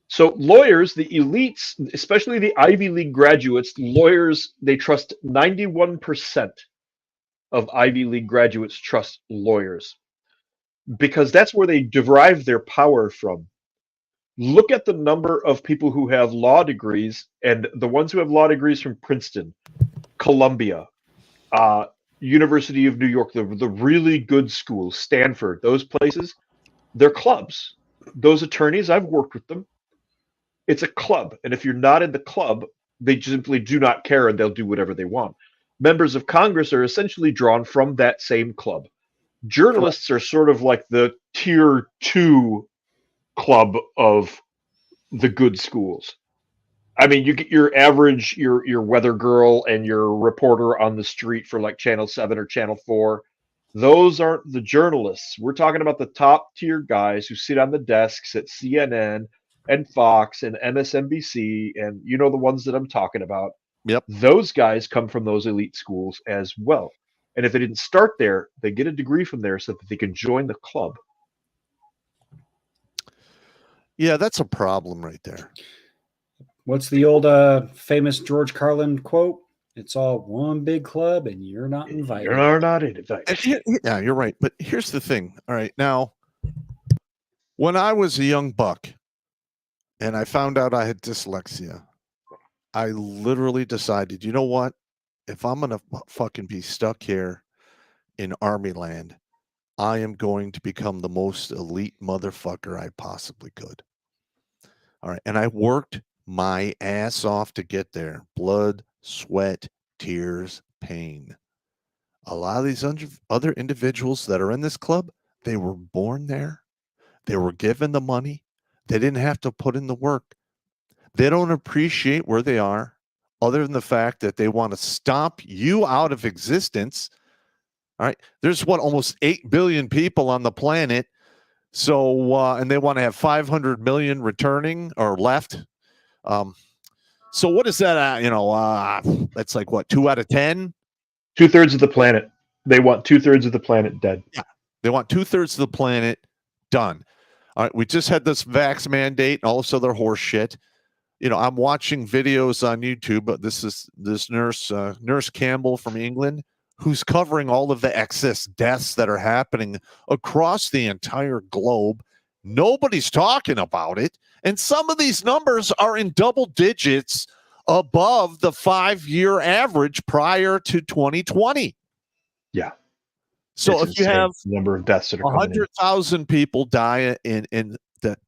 So lawyers, the elites, especially the Ivy League graduates, lawyers, they trust 91% of Ivy League graduates trust lawyers, because that's where they derive their power from. Look at the number of people who have law degrees, and the ones who have law degrees from Princeton, Columbia, University of New York, the really good schools, Stanford, those places, they're clubs. Those attorneys, I've worked with them. It's a club. And if you're not in the club, they simply do not care and they'll do whatever they want. Members of Congress are essentially drawn from that same club. Journalists are sort of like the tier 2 club of the good schools. I mean, you get your average, your weather girl and your reporter on the street for like Channel 7 or Channel 4. Those aren't the journalists. We're talking about the top tier guys who sit on the desks at CNN and Fox and MSNBC, and the ones that I'm talking about. Yep. Those guys come from those elite schools as well. And if they didn't start there, they get a degree from there so that they can join the club. Yeah, that's a problem right there. What's the old famous George Carlin quote? It's all one big club and you're not invited. You're not invited. Yeah, you're right. But here's the thing. All right. Now, when I was a young buck and I found out I had dyslexia, I literally decided, you know what? If I'm going to fucking be stuck here in Army land, I am going to become the most elite motherfucker I possibly could. All right. And I worked my ass off to get there. Blood, sweat, tears, pain. A lot of these other individuals that are in this club, they were born there. They were given the money. They didn't have to put in the work. They don't appreciate where they are, other than the fact that they want to stomp you out of existence. All right. There's almost 8 billion people on the planet. So, and they want to have 500 million returning or left. So what is that? That's like what, 2 out of 10? 2/3 of the planet. They want 2/3 of the planet dead. Yeah. They want 2/3 of the planet done. All right, we just had this vax mandate and all this other horse shit. You know, I'm watching videos on YouTube, but this is this nurse Campbell from England, who's covering all of the excess deaths that are happening across the entire globe. Nobody's talking about it. And some of these numbers are in double digits above the 5-year average prior to 2020. Yeah. So It's if you insane, have the number of deaths that are coming in. 100,000 people die in that,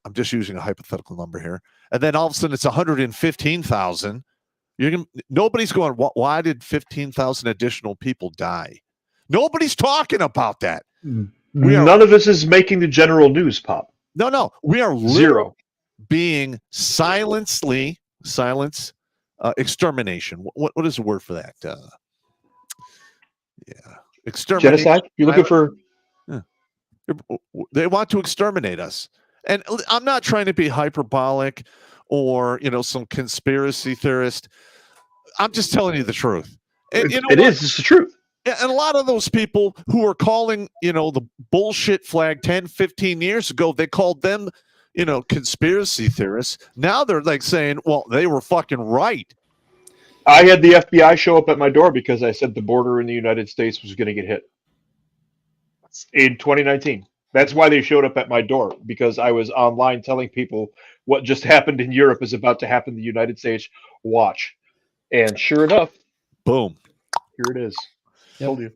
I'm just using a hypothetical number here, and then all of a sudden it's 115,000. Nobody's going, why did 15,000 additional people die? Nobody's talking about that. None of this is making the general news, Pop. No. We are Zero. being extermination. What is the word for that? Extermination. Genocide? You're looking for... Yeah. They want to exterminate us. And I'm not trying to be hyperbolic or, some conspiracy theorist. I'm just telling you the truth. And, it's the truth. And a lot of those people who are calling, the bullshit flag 10, 15 years ago, they called them, conspiracy theorists. Now they're like saying, well, they were fucking right. I had the FBI show up at my door because I said the border in the United States was going to get hit in 2019. That's why they showed up at my door, because I was online telling people what just happened in Europe is about to happen in the United States. Watch. And sure enough, boom, here it is. Told you.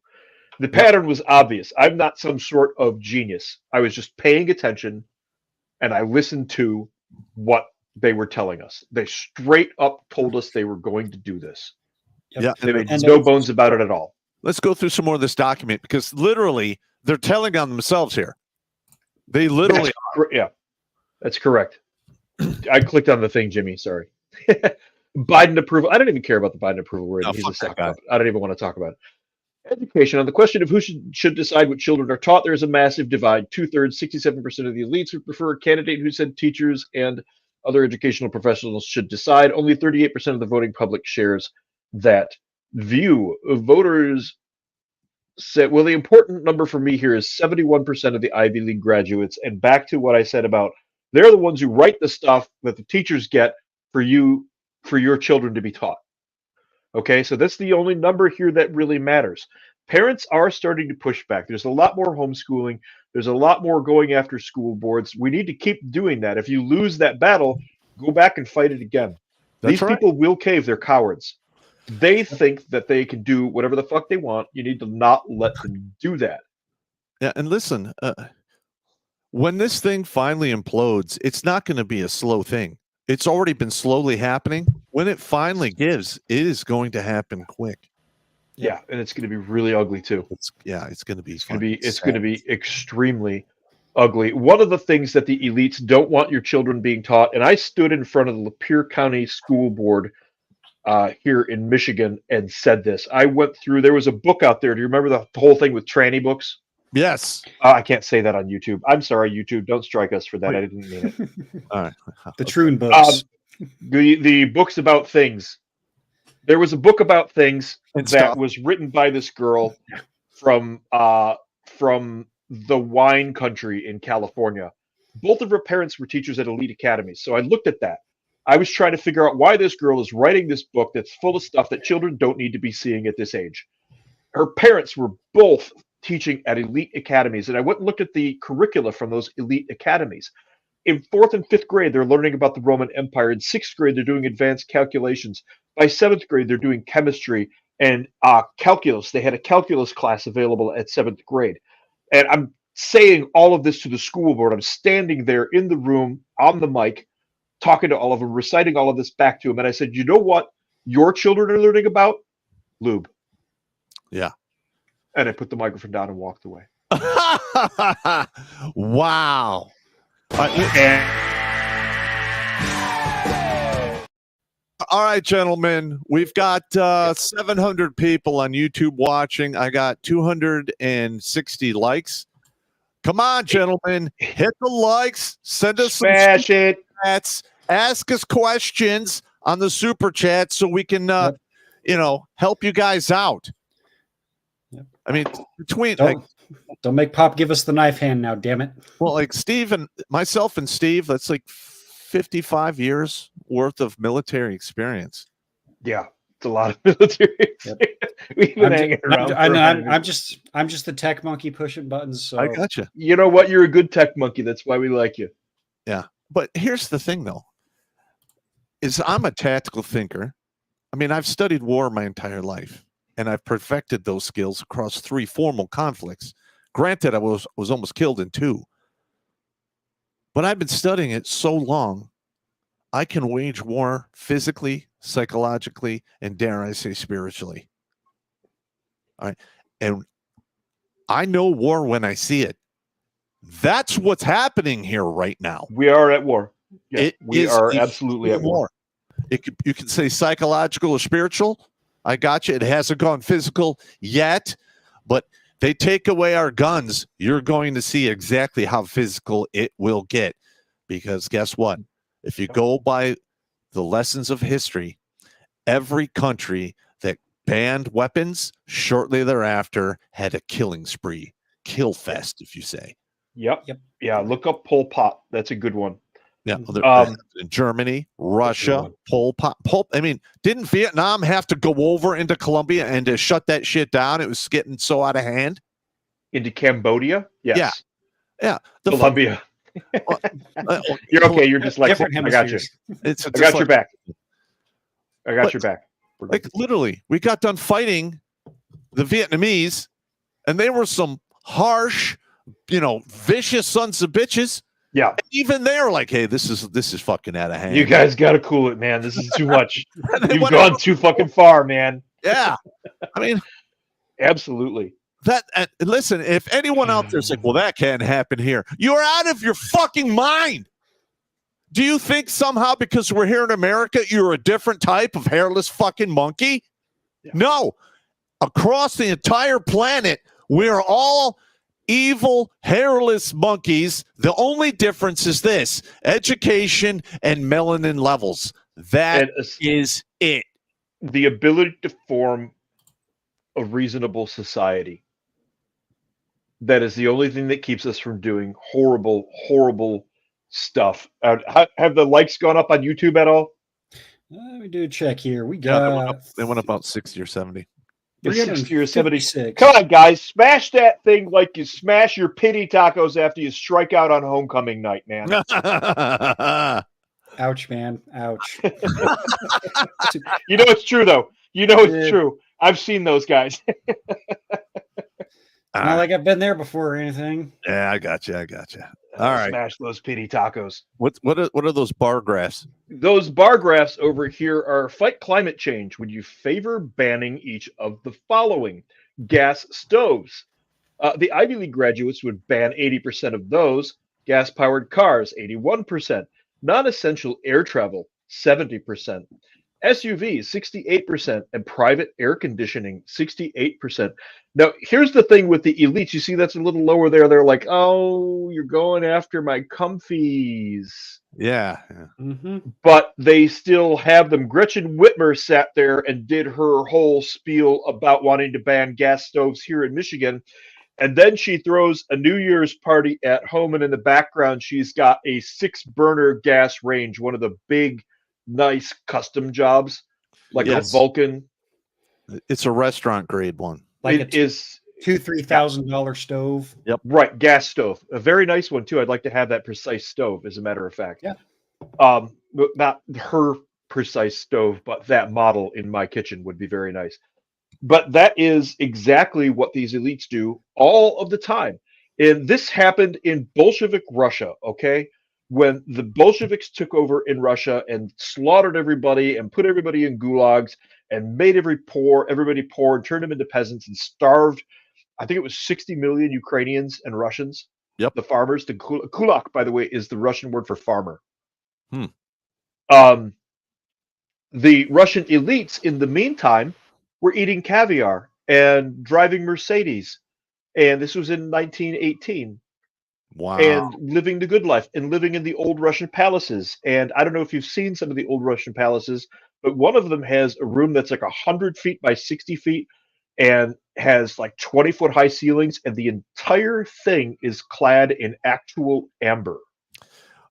The pattern was obvious. I'm not some sort of genius. I was just paying attention, and I listened to what they were telling us. They straight up told us they were going to do this. Yeah, they made no bones about it at all. Let's go through some more of this document, because literally they're telling on themselves here. They literally yeah, that's correct. I clicked on the thing, Jimmy. Sorry. Biden approval. I don't even care about the Biden approval rating. He's a second guy. I don't even want to talk about it. Education. On the question of who should decide what children are taught, there is a massive divide. 2/3, 67% of the elites would prefer a candidate who said teachers and other educational professionals should decide. Only 38% of the voting public shares that view. Voters said, well, the important number for me here is 71% of the Ivy League graduates. And back to what I said about they're the ones who write the stuff that the teachers get for your children to be taught. Okay, so that's the only number here that really matters. Parents are starting to push back. There's a lot more homeschooling. There's a lot more going after school boards. We need to keep doing that. If you lose that battle, go back and fight it again. These people will cave. They're cowards. They think that they can do whatever the fuck they want. You need to not let them do that. Yeah, and listen, when this thing finally implodes, it's not going to be a slow thing. It's already been slowly happening. When it finally gives, it is going to happen quick. Yeah, and it's going to be really ugly too. It's going to be. It's going to be extremely ugly. One of the things that the elites don't want your children being taught, and I stood in front of the Lapeer County School Board here in Michigan and said this. I went through. There was a book out there. Do you remember the whole thing with tranny books? Yes. I can't say that on YouTube. I'm sorry, YouTube. Don't strike us for that. Wait. I didn't mean it. All right. The Troon books. The books about things. There was a book about things that was written by this girl from the wine country in California. Both of her parents were teachers at elite academies. So I looked at that. I was trying to figure out why this girl is writing this book that's full of stuff that children don't need to be seeing at this age. Her parents were both teaching at elite academies, and I went and looked at the curricula from those elite academies. In 4th and 5th grade, they're learning about the Roman Empire. In 6th grade, they're doing advanced calculations. By 7th grade, they're doing chemistry and calculus. They had a calculus class available at 7th grade. And I'm saying all of this to the school board. I'm standing there in the room on the mic, talking to all of them, reciting all of this back to them. And I said, you know what your children are learning about? Lube. Yeah. And I put the microphone down and walked away. Wow. All right, gentlemen, we've got 700 people on YouTube watching. I got 260 likes. Come on, gentlemen, hit the likes, send us Smash some it. chats, ask us questions on the super chat so we can, help you guys out. Yep. I mean, between Don't make Pop give us the knife hand now, damn it. Well, like Steve and myself and Steve, that's like 55 years worth of military experience. Yeah, it's a lot of military. Yep. We've been hanging around. I'm just the tech monkey pushing buttons. So I gotcha. You know what? You're a good tech monkey. That's why we like you. Yeah. But here's the thing, though, is I'm a tactical thinker. I mean, I've studied war my entire life, and I've perfected those skills across 3 formal conflicts. Granted, I was almost killed in 2. But I've been studying it so long, I can wage war physically, psychologically, and dare I say spiritually. All right. And I know war when I see it. That's what's happening here right now. We are at war. Yeah, we are absolutely at war. You can say psychological or spiritual. I got you. It hasn't gone physical yet, but they take away our guns. You're going to see exactly how physical it will get. Because guess what? If you go by the lessons of history, every country that banned weapons shortly thereafter had a killing spree. Kill fest, if you say. Yep. Yeah, look up Pol Pot. That's a good one. Yeah, Germany, Russia, Pol Pot. I mean, didn't Vietnam have to go over into Colombia and to shut that shit down? It was getting so out of hand. Into Cambodia? Yes. Yeah. Colombia. You're okay. You're just like, I got you. I got your back. I got your back. Like literally, we got done fighting the Vietnamese, and they were some harsh, vicious sons of bitches. Yeah. And even they're like, hey, this is fucking out of hand. You guys got to cool it, man. This is too much. You've gone too fucking far, man. Yeah. I mean, absolutely. Listen, if anyone out there's like, well, that can't happen here. You're out of your fucking mind. Do you think somehow because we're here in America, you're a different type of hairless fucking monkey? Yeah. No. Across the entire planet, we're all evil, hairless monkeys. The only difference is this: education and melanin levels. That is it. The ability to form a reasonable society. That is the only thing that keeps us from doing horrible, horrible stuff. Have the likes gone up on YouTube at all? Let me do a check here. We got they went up about 60 or 70. 60 or 70. Come on, guys. Smash that thing like you smash your pity tacos after you strike out on homecoming night, man. Ouch, man. Ouch. You know it's true, though. You know it's true. I've seen those guys. Not like I've been there before or anything. Yeah, I got you. All right. Smash those pity tacos. What are those bar graphs? Those bar graphs over here are fight climate change. Would you favor banning each of the following? Gas stoves. The Ivy League graduates would ban 80% of those. Gas-powered cars, 81%. Non-essential air travel, 70%. SUVs, 68%, and private air conditioning, 68%. Now, here's the thing with the elites. You see that's a little lower there. They're like, oh, you're going after my comfies. Yeah. Mm-hmm. But they still have them. Gretchen Whitmer sat there and did her whole spiel about wanting to ban gas stoves here in Michigan. And then she throws a New Year's party at home, and in the background, she's got a 6-burner gas range, one of the big, nice custom jobs, like a Vulcan. It's a restaurant grade one. Like it is $2,000-$3,000 stove. Yep. Right, gas stove. A very nice one too. I'd like to have that precise stove, as a matter of fact. Yeah. Not her precise stove, but that model in my kitchen would be very nice. But that is exactly what these elites do all of the time. And this happened in Bolshevik Russia, okay? When the Bolsheviks took over in Russia and slaughtered everybody and put everybody in gulags and made everybody poor and turned them into peasants and starved, I think it was 60 million Ukrainians and Russians. Yep. The farmers. The kulak, by the way, is the Russian word for farmer. Hmm. The Russian elites, in the meantime, were eating caviar and driving Mercedes. And this was in 1918. Wow. And living the good life and living in the old Russian palaces. And I don't know if you've seen some of the old Russian palaces, but one of them has a room that's like 100 feet by 60 feet. And has like 20-foot high ceilings, and the entire thing is clad in actual amber.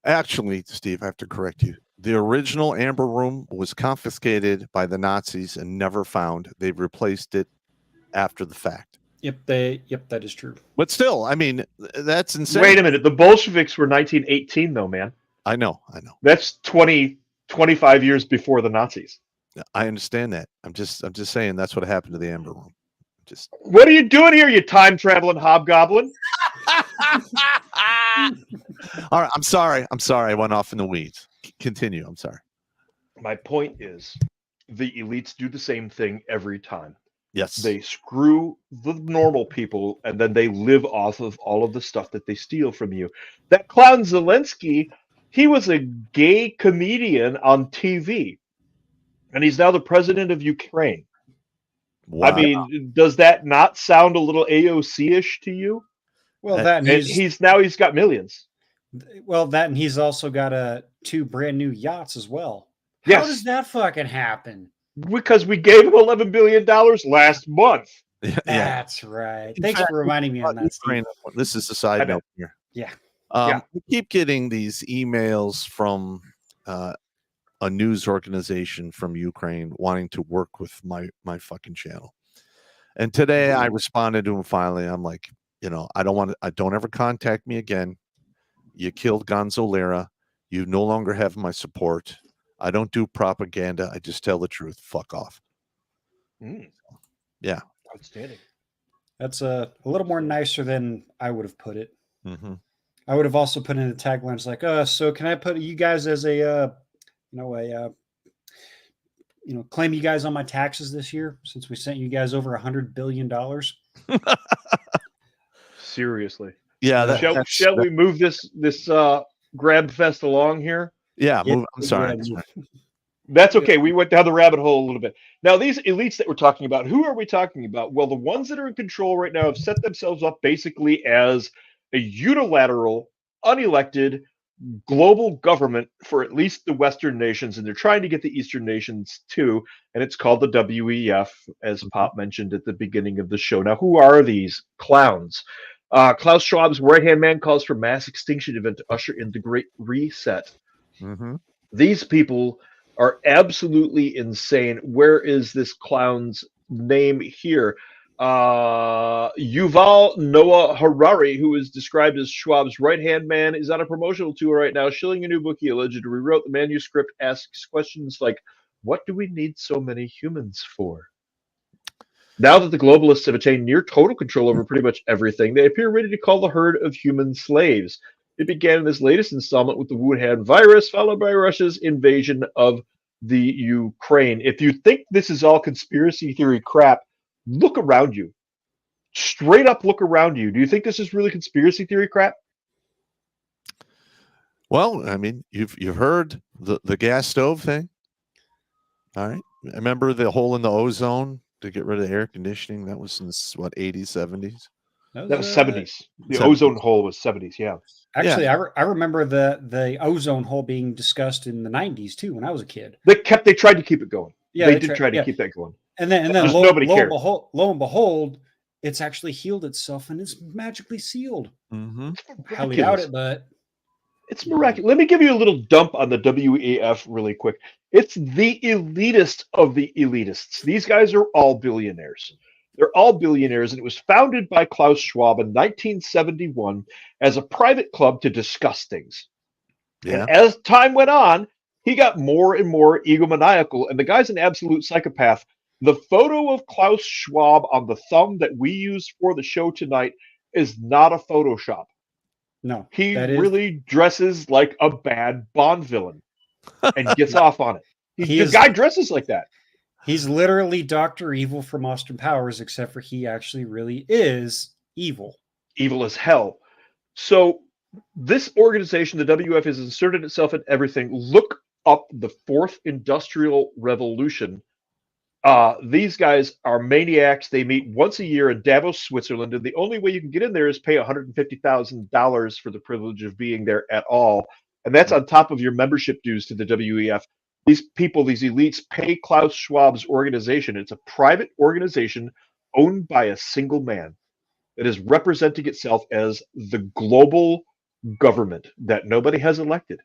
Actually, Steve, I have to correct you. The original amber room was confiscated by the Nazis and never found. They've replaced it after the fact. Yep, that is true. But still, I mean, that's insane. Wait a minute. The Bolsheviks were 1918, though, man. I know. That's 25 years before the Nazis. I understand that. I'm just saying that's what happened to the amber room. What are you doing here, you time-traveling hobgoblin? All right, I'm sorry. I went off in the weeds. Continue. I'm sorry. My point is, the elites do the same thing every time. Yes. They screw the normal people, and then they live off of all of the stuff that they steal from you. That clown Zelensky, he was a gay comedian on TV, and he's now the president of Ukraine. Wow. I mean, does that not sound a little AOC-ish to you? Well, that and he's got millions. Well, that and he's also got 2 brand new yachts as well. Yes. How does that fucking happen? Because we gave him $11 billion last month. Yeah. That's right. Thanks for reminding me on that, Steve. This is the side note here. Yeah. We keep getting these emails from a news organization from Ukraine wanting to work with my fucking channel. And today I responded to him finally. I'm like, don't ever contact me again. You killed Gonzo Lira. You no longer have my support. I don't do propaganda. I just tell the truth. Fuck off. Yeah. Outstanding. That's a little more nicer than I would have put it. Mm-hmm. I would have also put in the taglines like, so can I put you guys as claim you guys on my taxes this year since we sent you guys over $100 billion? Seriously. Yeah. Shall we move this grab fest along here? Yeah. I'm sorry. That's okay. We went down the rabbit hole a little bit. Now, these elites that we're talking about, who are we talking about? Well, the ones that are in control right now have set themselves up basically as a unilateral, unelected global government for at least the Western nations, and they're trying to get the Eastern nations too, and it's called the WEF, as Pop mentioned at the beginning of the show. Now, who are these clowns? Klaus Schwab's right-hand man calls for mass extinction event to usher in the Great Reset. Mm-hmm. These people are absolutely insane. Where is this clown's name here? Yuval Noah Harari, who is described as Schwab's right-hand man, is on a promotional tour right now, shilling a new book he allegedly rewrote. The manuscript asks questions like, what do we need so many humans for? Now that the globalists have attained near total control over pretty much everything, they appear ready to call the herd of human slaves. It began in this latest installment with the Wuhan virus, followed by Russia's invasion of the Ukraine. If you think this is all conspiracy theory crap, look around you. Straight up look around you. Do you think this is really conspiracy theory crap? Well, I mean, you've heard the gas stove thing. All right. Remember the hole in the ozone to get rid of air conditioning? That was in the 80s, 70s? That was 70s. The 70s. Ozone hole was 70s, yeah. Actually, yeah. I remember the ozone hole being discussed in the 90s too when I was a kid. They tried to keep it going. Yeah, they did try to keep that going. And then lo and behold, it's actually healed itself and it's magically sealed. Mm-hmm. Highly doubt it, but it's miraculous. Let me give you a little dump on the WEF really quick. It's the elitist of the elitists. These guys are all billionaires. They're all billionaires, and it was founded by Klaus Schwab in 1971 as a private club to discuss things. Yeah. And as time went on, he got more and more egomaniacal, and the guy's an absolute psychopath. The photo of Klaus Schwab on the thumb that we used for the show tonight is not a Photoshop. No. He really dresses like a bad Bond villain and gets off on it. The guy dresses like that. He's literally Dr. Evil from Austin Powers, except for he actually really is evil. Evil as hell. So this organization, the WF, has inserted itself in everything. Look up the Fourth Industrial Revolution. These guys are maniacs. They meet once a year in Davos, Switzerland, and the only way you can get in there is pay $150,000 for the privilege of being there at all. And that's on top of your membership dues to the WEF. These people, these elites, pay Klaus Schwab's organization. It's a private organization owned by a single man. It is representing itself as the global government that nobody has elected.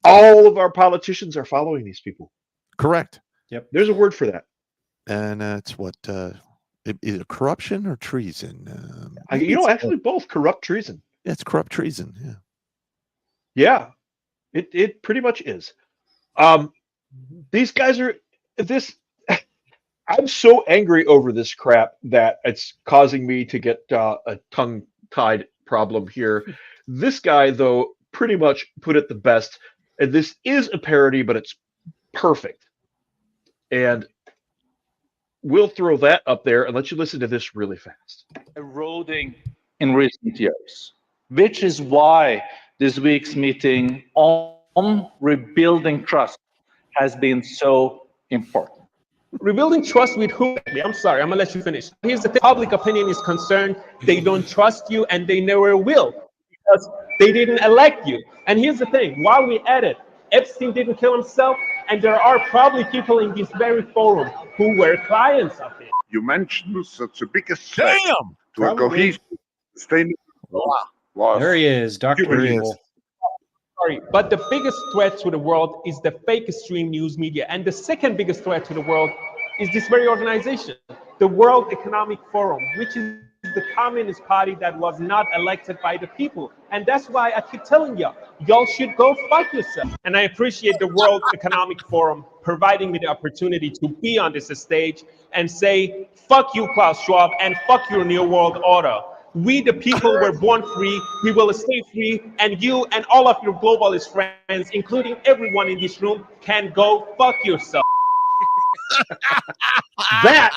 All of our politicians are following these people. Correct. Yep. There's a word for that. And it's what is it corruption or treason? Actually, both corrupt treason. Yeah, it's corrupt treason. Yeah. Yeah, it pretty much is. These guys are this. I'm so angry over this crap that it's causing me to get a tongue-tied problem here. This guy, though, pretty much put it the best. And this is a parody, but it's perfect. And we'll throw that up there and let you listen to this really fast. Eroding in recent years, which is why this week's meeting on rebuilding trust has been so important. Rebuilding trust with who? I'm sorry, I'm gonna let you finish. Here's the thing. Public opinion is concerned. They don't trust you and they never will because they didn't elect you. And here's the thing, while we're at it, Epstein didn't kill himself, and there are probably people in this very forum who were clients of him. You mentioned such a biggest threat to a Probably. cohesive, sustainable was There he is, Dr. There he is. Evil. Sorry, but the biggest threat to the world is the fake stream news media. And the second biggest threat to the world is this very organization, the World Economic Forum, which is the Communist Party that was not elected by the people. And that's why I keep telling y'all should go fuck yourself. And I appreciate the World Economic Forum providing me the opportunity to be on this stage and say, fuck you, Klaus Schwab, and fuck your New World Order. We, the people, were born free. We will stay free. And you and all of your globalist friends, including everyone in this room, can go fuck yourself. That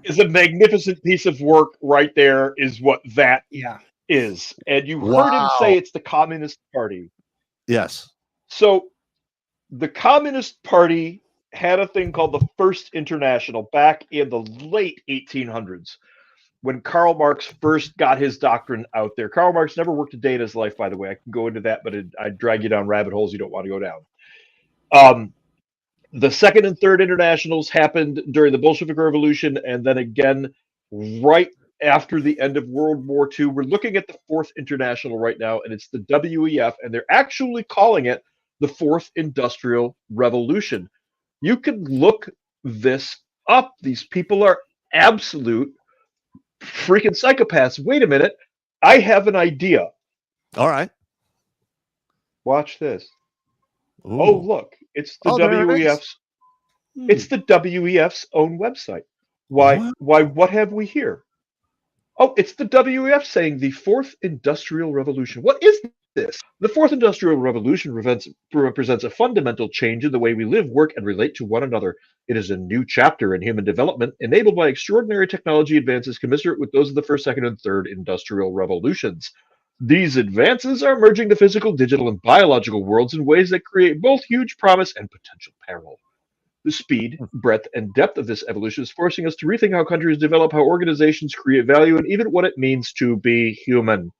is a magnificent piece of work right there, is what that Yeah. is. And you heard him say it's the Communist Party. Yes. So the Communist Party had a thing called the First International back in the late 1800s when Karl Marx first got his doctrine out there. Karl Marx never worked a day in his life, by the way. I can go into that, but I'd drag you down rabbit holes you don't want to go down. The Second and Third Internationals happened during the Bolshevik Revolution, and then again right after the end of World War II. We're looking at the Fourth International right now, and it's the WEF, and they're actually calling it the Fourth Industrial Revolution. You can look this up. These people are absolute freaking psychopaths. Wait a minute. I have an idea. All right. Watch this. Ooh. Oh, look. It's the there it is. WEF's. It's the WEF's own website. Why? What have we here? Oh, it's the WEF saying the Fourth Industrial Revolution. What is this? The Fourth Industrial Revolution represents a fundamental change in the way we live, work, and relate to one another. It is a new chapter in human development, enabled by extraordinary technology advances commensurate with those of the First, Second, and Third Industrial Revolutions. These advances are merging the physical, digital, and biological worlds in ways that create both huge promise and potential peril. The speed, breadth, and depth of this evolution is forcing us to rethink how countries develop, how organizations create value, and even what it means to be human.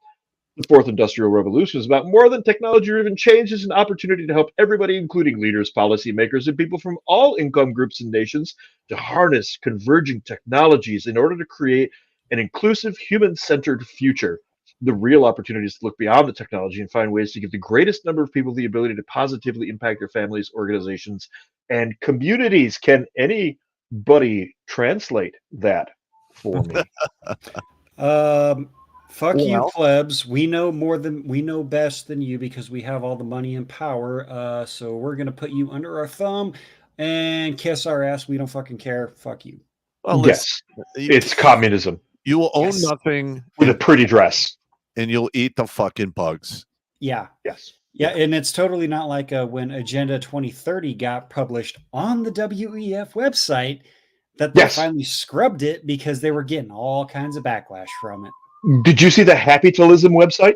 The Fourth Industrial Revolution is about more than technology-driven change. It's an opportunity to help everybody, including leaders, policymakers, and people from all income groups and nations, to harness converging technologies in order to create an inclusive, human-centered future. The real opportunity is to look beyond the technology and find ways to give the greatest number of people the ability to positively impact their families, organizations, and communities. Can anybody translate that for me? Fuck you, Well. plebs. We know best than you because we have all the money and power. So we're gonna put you under our thumb and kiss our ass. We don't fucking care. Fuck you. Well, Yes, it's communism you will own Yes. nothing with a pretty dress. and you'll eat the fucking bugs. Yeah. Yes. Yeah, and it's totally not like when Agenda 2030 got published on the WEF website that they Yes. finally scrubbed it because they were getting all kinds of backlash from it. Did you see the Happytalism website?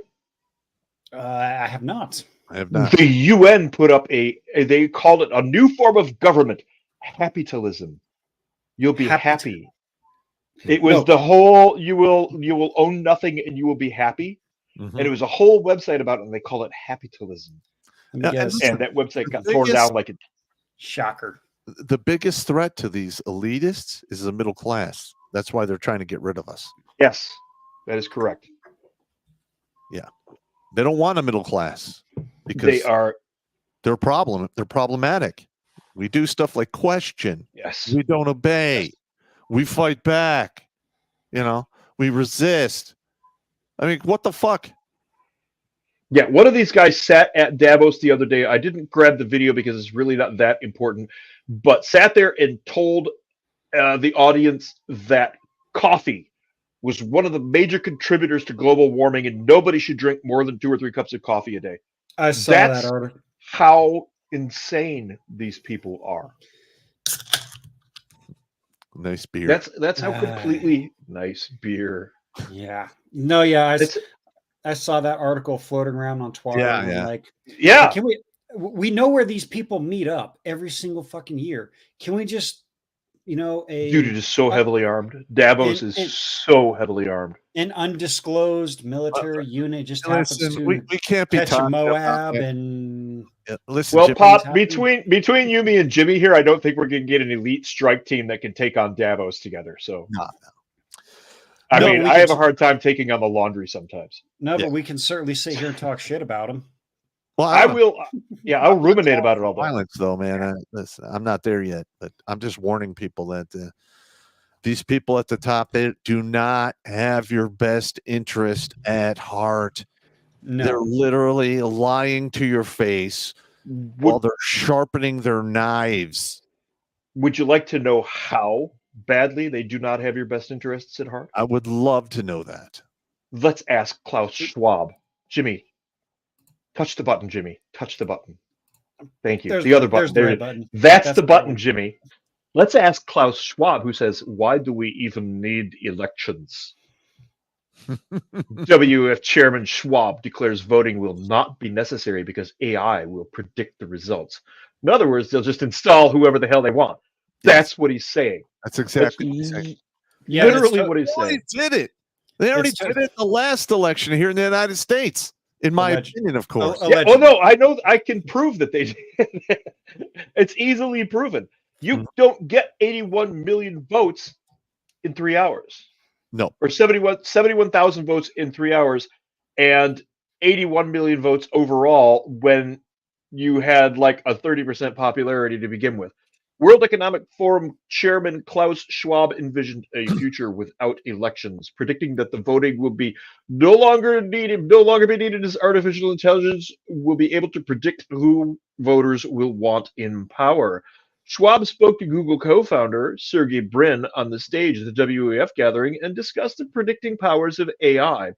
I have not. I have not. The UN put up they called it a new form of government, Happytalism. You'll be happy. It was the whole you will own nothing and you will be happy. Mhm. And it was a whole website about it, and they call it Happytalism. Let me Yeah, guess. And that website got The torn thing down is- like it. Shocker. The biggest threat to these elitists is the middle class. That's why they're trying to get rid of us. Yes, that is correct. They don't want a middle class because They are. they're problematic. We do stuff like question. Yes. We don't obey. Yes. We fight back. You know, we resist. I mean, what the fuck? Yeah, one of these guys sat at Davos the other day. I didn't grab the video because it's really not that important, but sat there and told the audience that coffee was one of the major contributors to global warming, and nobody should drink more than 2 or 3 cups of coffee a day. I saw That's that article. how insane these people are. Nice beer. That's how completely nice beer. Yeah. No, yeah. It's, I saw that article floating around on Twitter. Yeah, and I'm yeah. like, yeah. can we know where these people meet up every single fucking year. Can we just, Dude, it is so heavily armed. Davos is so heavily armed. An undisclosed military unit just happens to we can't be catch a talking Moab about and listen. Well, Jimmy, Pop, between you, me, and Jimmy here, I don't think we're going to get an elite strike team that can take on Davos together. So, No. I No, mean, we I can- have a hard time taking on the laundry sometimes. no, Yeah. but we can certainly sit here and talk shit about them. well, I don't- will, yeah, I'll ruminate about it all day. violence, though, man. Listen, I'm not there yet, but I'm just warning people that these people at the top, they do not have your best interest at heart. They're No. literally lying to your face while Would, they're sharpening their knives. would you like to know how badly they do not have your best interests at heart? I would love to know that. Let's ask Klaus Schwab. Jimmy, touch the button, Jimmy. Touch the button. Thank you. There's The other button. the There, red button. that's the the button, one. Jimmy. Let's ask Klaus Schwab, who says, why do we even need elections? WEF Chairman Schwab declares voting will not be necessary because AI will predict the results. In other words, they'll just install whoever the hell they want. That's what he's saying. That's exactly what he's saying. Yeah, Literally that's what he's They already saying. did it. They already It's did it in the last election here in the United States, in my Alleged- opinion, of course. Yeah, oh no, I know. I can prove that they did. It's easily proven. You don't get 81 million votes in 3 hours. No. Or 71,000 votes in 3 hours and 81 million votes overall when you had like a 30% popularity to begin with. World Economic Forum Chairman Klaus Schwab envisioned a future without elections, predicting that the voting will be no longer be needed as artificial intelligence will be able to predict who voters will want in power. Schwab spoke to Google co-founder Sergey Brin on the stage at the WEF gathering and discussed the predicting powers of AI.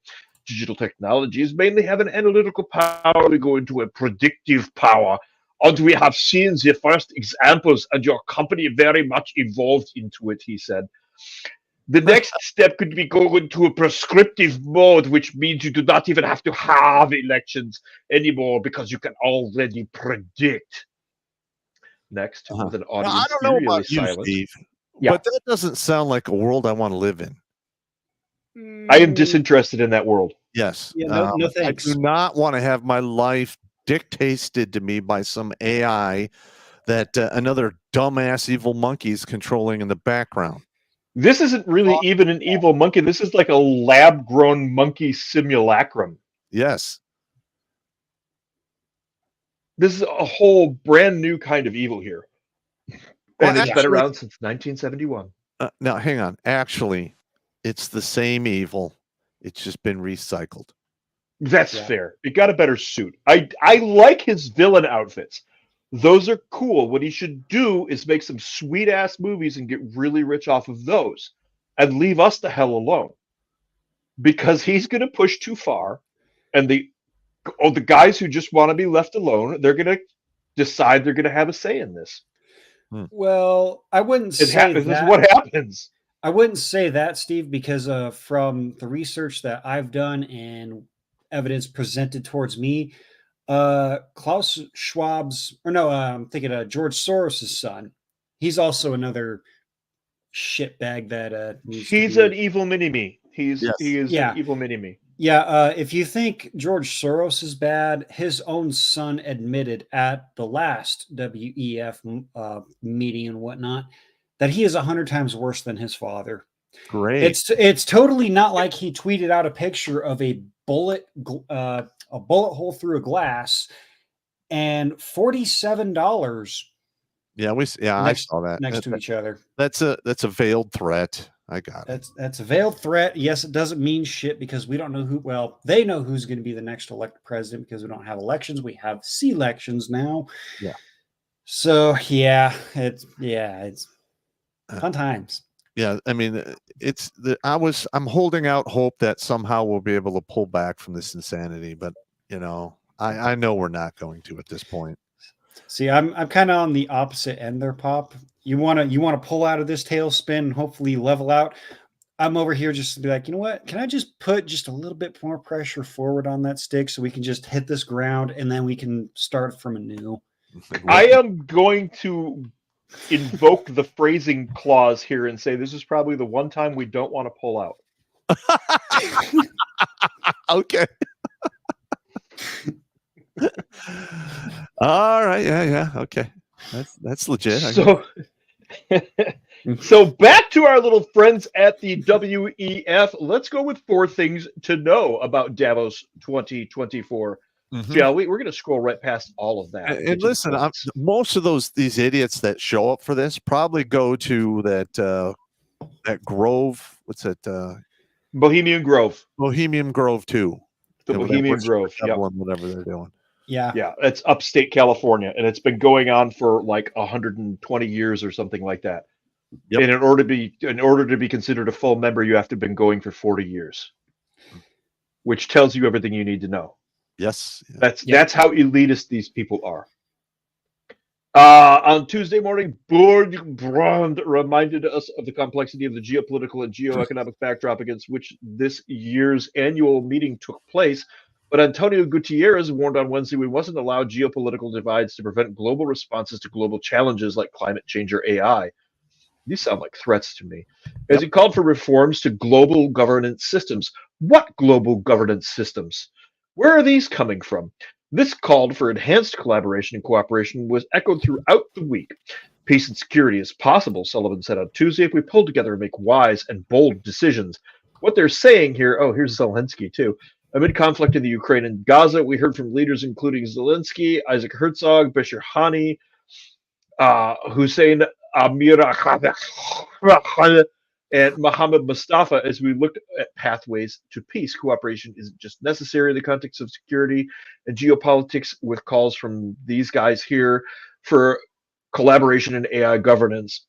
Digital technologies mainly have an analytical power. We go into a predictive power. And we have seen the first examples, and your company very much evolved into it, he said. The next step could be going to a prescriptive mode, which means you do not even have to have elections anymore because you can already predict. Next, with an Now, audience I don't know eerily about you, silent. Steve, Yeah. but that doesn't sound like a world I want to live in. I am disinterested in that world. Yes. Yeah, no thanks. I do not want to have my life dictated to me by some AI that another dumbass evil monkey is controlling in the background. This isn't really even an evil monkey. This is like a lab-grown monkey simulacrum. Yes. This is a whole brand new kind of evil here. Well, And it's been actually- around since 1971. Now, hang on. Actually, it's the same evil. It's just been recycled. That's Yeah. fair. It got a better suit. I like his villain outfits. Those are cool. What he should do is make some sweet ass movies and get really rich off of those and leave us the hell alone. Because he's going to push too far, and the guys who just want to be left alone, they're going to decide they're going to have a say in this. Well, I wouldn't It say happens. This that. is what happens. I wouldn't say that, Steve, because from the research that I've done and evidence presented towards me, Klaus Schwab's, or no, I'm thinking George Soros's son. He's also another shitbag that needs to He's be- an evil mini-me. He is Yeah. an evil mini-me. Yeah, if you think George Soros is bad, his own son admitted at the last WEF meeting and whatnot that he is 100 times worse than his father. Great. It's totally not like he tweeted out a picture of a bullet hole through a glass and $47 Yeah, I saw that. next to each other. That's a veiled threat. I got it. That's a veiled threat. Yes, it doesn't mean shit because we don't know who. Well, they know who's going to be the next elected president because we don't have elections. We have C-elections now. Yeah. So it's fun times. Yeah, I mean, I'm holding out hope that somehow we'll be able to pull back from this insanity, but I know we're not going to at this point. See, I'm kind of on the opposite end there, Pop. You want to pull out of this tailspin and hopefully level out. I'm over here just to be like, you know what? Can I just put just a little bit more pressure forward on that stick so we can just hit this ground and then we can start from anew? I am going to invoke the phrasing clause here and say this is probably the one time we don't want to pull out. Okay. All right. Yeah. Okay. That's legit. So back to our little friends at the WEF. Let's go with 4 things to know about Davos 2024. Shall we? We're going to scroll right past all of that. And listen, most of these idiots that show up for this probably go to that Grove. What's it? Bohemian Grove. Bohemian Grove too. The Bohemian Grove. Yep. Whatever they're doing. Yeah. It's upstate California, and it's been going on for like 120 years or something like that. Yep. And in order to be considered a full member, you have to have been going for 40 years, which tells you everything you need to know. Yes. That's how elitist these people are. On Tuesday morning, Grunt reminded us of the complexity of the geopolitical and geoeconomic backdrop against which this year's annual meeting took place. But Antonio Gutierrez warned on Wednesday we mustn't allow geopolitical divides to prevent global responses to global challenges like climate change or AI. These sound like threats to me. As he called for reforms to global governance systems. What global governance systems? Where are these coming from? This call for enhanced collaboration and cooperation was echoed throughout the week. Peace and security is possible, Sullivan said on Tuesday, if we pull together and make wise and bold decisions. What they're saying here, here's Zelensky too. Amid conflict in the Ukraine and Gaza, we heard from leaders including Zelensky, Isaac Herzog, Bashir Hani, Hussein Amir and Mohammed Mustafa as we looked at pathways to peace. Cooperation isn't just necessary in the context of security and geopolitics, with calls from these guys here for collaboration in AI governance.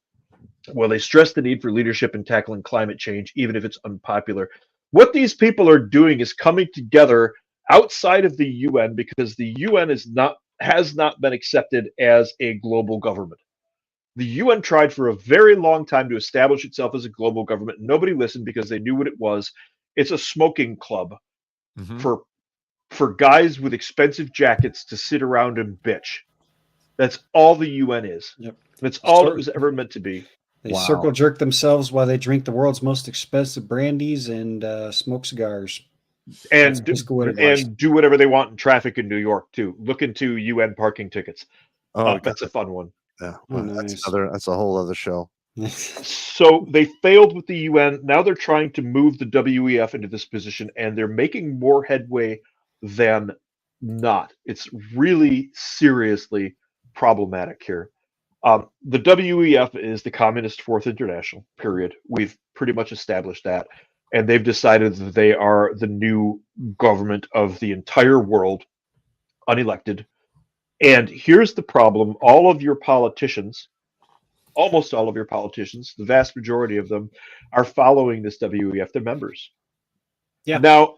Well, they stress the need for leadership in tackling climate change, even if it's unpopular. What these people are doing is coming together outside of the UN because the UN has not been accepted as a global government. The UN tried for a very long time to establish itself as a global government. Nobody listened because they knew what it was. It's a smoking club for guys with expensive jackets to sit around and bitch. That's all the UN is. Yep. That's all it was ever meant to be. They circle jerk themselves while they drink the world's most expensive brandies and smoke cigars. And do whatever they want in traffic in New York too. Look into UN parking tickets. That's a fun one. Yeah, that's a whole other show. So they failed with the UN. Now they're trying to move the WEF into this position, and they're making more headway than not. It's really seriously problematic here. The WEF is the Communist Fourth International, period. We've pretty much established that. And they've decided that they are the new government of the entire world, unelected. And here's the problem. All of your politicians, almost all of your politicians, the vast majority of them, are following this WEF. They're members. Yeah. Now,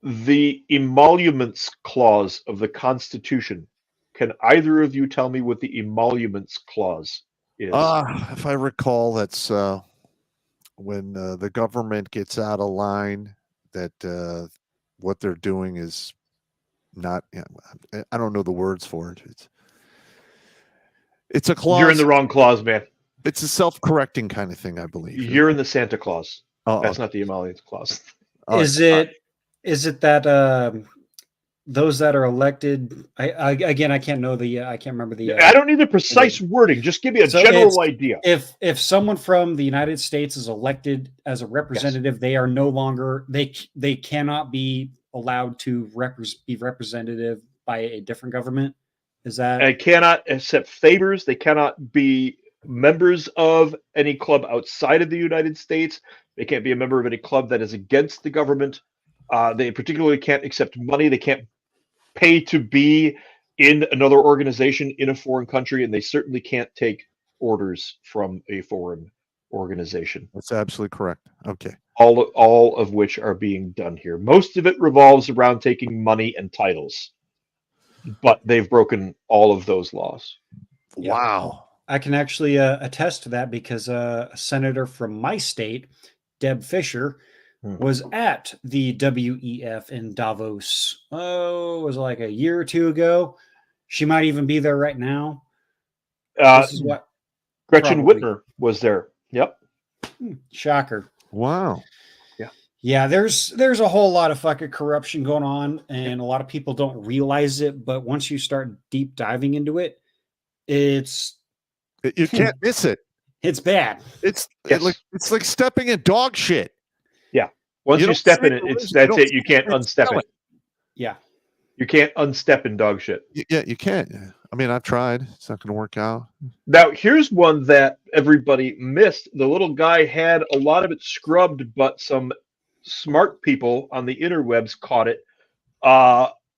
the emoluments clause of the Constitution, can either of you tell me what the emoluments clause is? If I recall, that's when the government gets out of line, that what they're doing is not. I don't know the words for it. It's a clause. You're in the wrong clause, man. It's a self-correcting kind of thing, I believe. You're in the Santa Claus. That's not the emoluments clause. Is it that those that are elected, again, I can't know the, I can't remember the. I don't need the precise wording. Just give me a So general idea. If someone from the United States is elected as a representative, they are no longer, they cannot be allowed to be representative by a different government. Is that? They cannot accept favors. They cannot be members of any club outside of the United States. They can't be a member of any club that is against the government. They particularly can't accept money. They can't pay to be in another organization in a foreign country, and they certainly can't take orders from a foreign organization. That's absolutely correct. Okay. All of which are being done here. Most of it revolves around taking money and titles, but they've broken all of those laws. Yeah. Wow. I can actually attest to that because a senator from my state, Deb Fisher, was at the WEF in Davos. Oh, it was like a year or two ago. She might even be there right now. This is what Gretchen Whitmer was there. Yep. Shocker. Wow. Yeah, there's a whole lot of fucking corruption going on, and a lot of people don't realize it. But once you start deep diving into it, you can't miss it. It's bad. It's like stepping in dog shit. Yeah. Once you step in it, that's it. You can't unstep it. Yeah. You can't unstep in dog shit. Yeah, you can't. I mean, I've tried. It's not going to work out. Now, here's one that everybody missed. The little guy had a lot of it scrubbed, but some smart people on the interwebs caught it.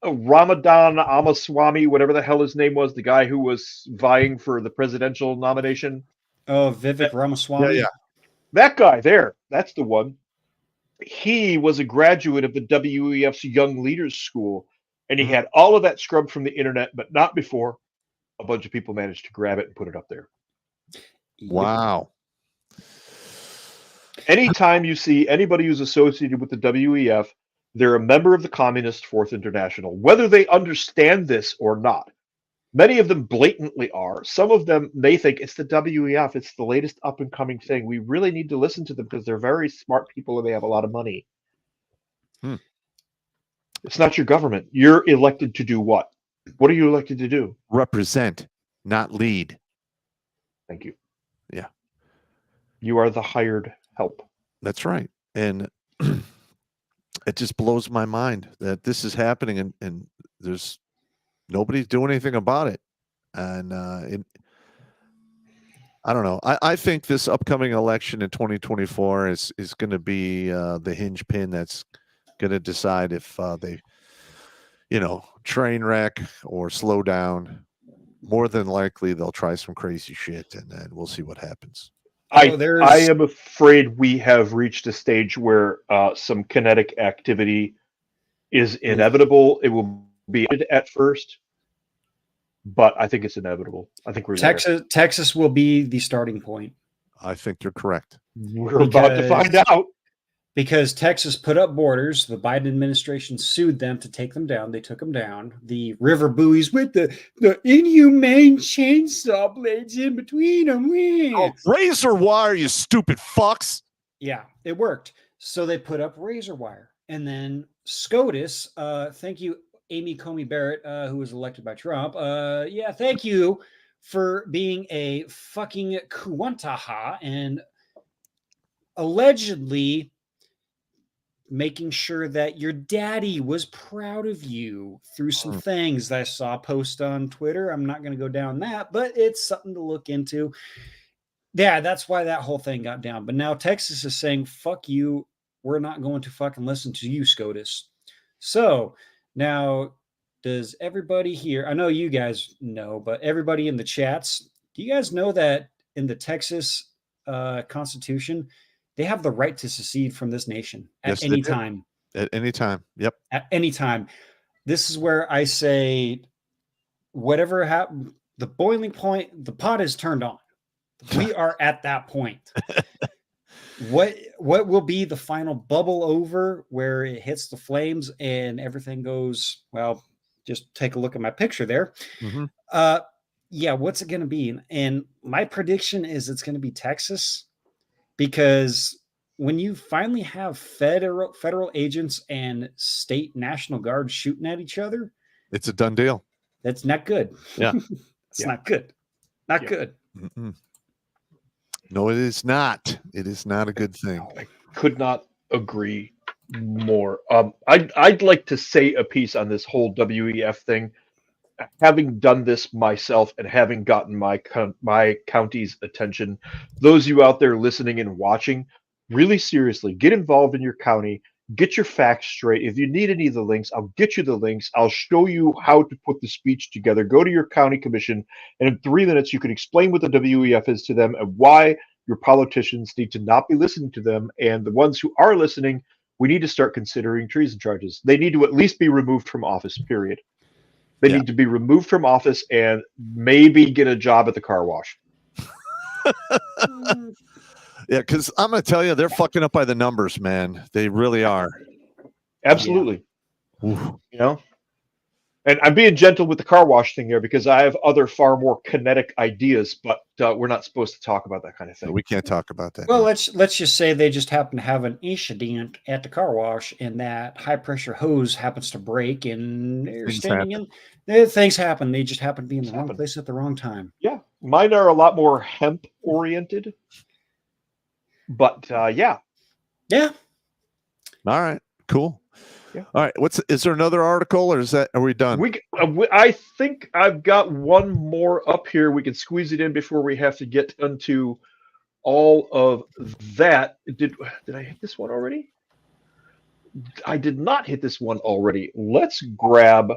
Ramadan Amaswamy, whatever the hell his name was, the guy who was vying for the presidential nomination. Oh, Vivek Ramaswamy. Yeah. That guy there, that's the one. He was a graduate of the WEF's Young Leaders School, and he had all of that scrubbed from the internet, but not before a bunch of people managed to grab it and put it up there. Wow. Anytime you see anybody who's associated with the WEF, they're a member of the Communist Fourth International, whether they understand this or not. Many of them blatantly are. Some of them, they think it's the WEF. It's the latest up-and-coming thing. We really need to listen to them because they're very smart people and they have a lot of money. It's not your government. You're elected to do what? What are you elected to do? Represent, not lead. Thank you. Yeah. You are the hired help. That's right. And it just blows my mind that this is happening and there's nobody's doing anything about it. And I don't know. I think this upcoming election in 2024 is going to be the hinge pin that's going to decide if they, train wreck or slow down. More than likely, they'll try some crazy shit, and then we'll see what happens. I am afraid we have reached a stage where some kinetic activity is inevitable. It will be at first, but I think it's inevitable. I think we're there. Texas will be the starting point. I think you're correct. We're about to find out. Because Texas put up borders, the Biden administration sued them to take them down. They took them down. The river buoys with the inhumane chainsaw blades in between them. Oh, razor wire, you stupid fucks. Yeah, it worked. So they put up razor wire. And then SCOTUS, thank you, Amy Coney Barrett, who was elected by Trump. Thank you for being a fucking kuantaha and allegedly making sure that your daddy was proud of you through some things that I saw post on Twitter. I'm not going to go down that, but it's something to look into. Yeah, that's why that whole thing got down. But now Texas is saying, fuck you. We're not going to fucking listen to you, SCOTUS. So now, does everybody here, I know you guys know, but everybody in the chats, do you guys know that in the Texas Constitution, they have the right to secede from this nation at any time. At any time. Yep. At any time. This is where I say, whatever happened, the boiling point, the pot is turned on. We are at that point. What will be the final bubble over where it hits the flames and everything goes, well, just take a look at my picture there. What's it going to be? And my prediction is it's going to be Texas. Because when you finally have federal agents and state National Guard shooting at each other, It's a done deal. that's not good. Yeah. It's not good. Not Yeah. good. Mm-mm. No, it is not. It is not a good thing. I could not agree more. I'd like to say a piece on this whole WEF thing. Having done this myself and having gotten my county's attention, those of you out there listening and watching, really seriously, get involved in your county. Get your facts straight. If you need any of the links, I'll get you the links. I'll show you how to put the speech together. Go to your county commission, and in 3 minutes, you can explain what the WEF is to them and why your politicians need to not be listening to them. And the ones who are listening, we need to start considering treason charges. They need to at least be removed from office, period. They need to be removed from office and maybe get a job at the car wash. Yeah, because I'm going to tell you, they're fucking up by the numbers, man. They really are. Absolutely. Yeah. You know? And I'm being gentle with the car wash thing there because I have other far more kinetic ideas, but we're not supposed to talk about that kind of thing. We can't talk about that. Well, let's just say they just happen to have an incident at the car wash, and that high pressure hose happens to break, and they're Things standing things happen. They just happen to be in the wrong place at the wrong time. Yeah, mine are a lot more hemp oriented, but yeah. Yeah. All right, cool. Yeah. All right, is there another article, or are we done? I think I've got one more up here. We can squeeze it in before we have to get into all of that. Did I hit this one already? I did not hit this one already. Let's grab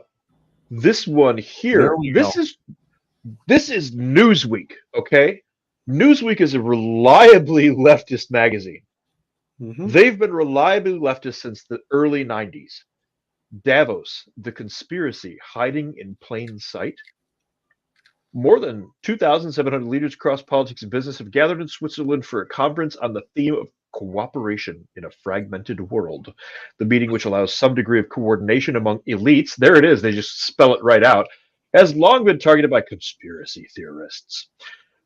this one here. This is Newsweek, okay? Newsweek is a reliably leftist magazine. Mm-hmm. They've been reliably leftist since the early 90s. Davos, the conspiracy hiding in plain sight. More than 2,700 leaders across politics and business have gathered in Switzerland for a conference on the theme of cooperation in a fragmented world. The meeting, which allows some degree of coordination among elites, there it is, they just spell it right out, has long been targeted by conspiracy theorists.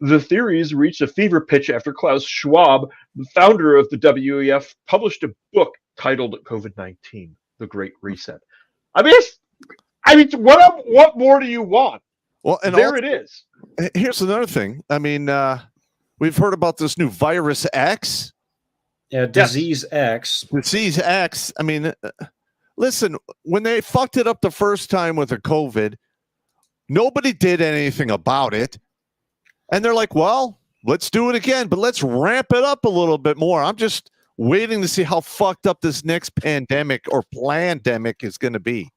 The theories reached a fever pitch after Klaus Schwab, the founder of the WEF, published a book titled COVID-19, The Great Reset. I mean, what more do you want? Well, and there it is. Here's another thing. I mean, we've heard about this new virus X. Yeah, Disease X. Disease X. I mean, listen, when they fucked it up the first time with the COVID, nobody did anything about it. And they're like, well, let's do it again, but let's ramp it up a little bit more. I'm just waiting to see how fucked up this next pandemic or plandemic is going to be.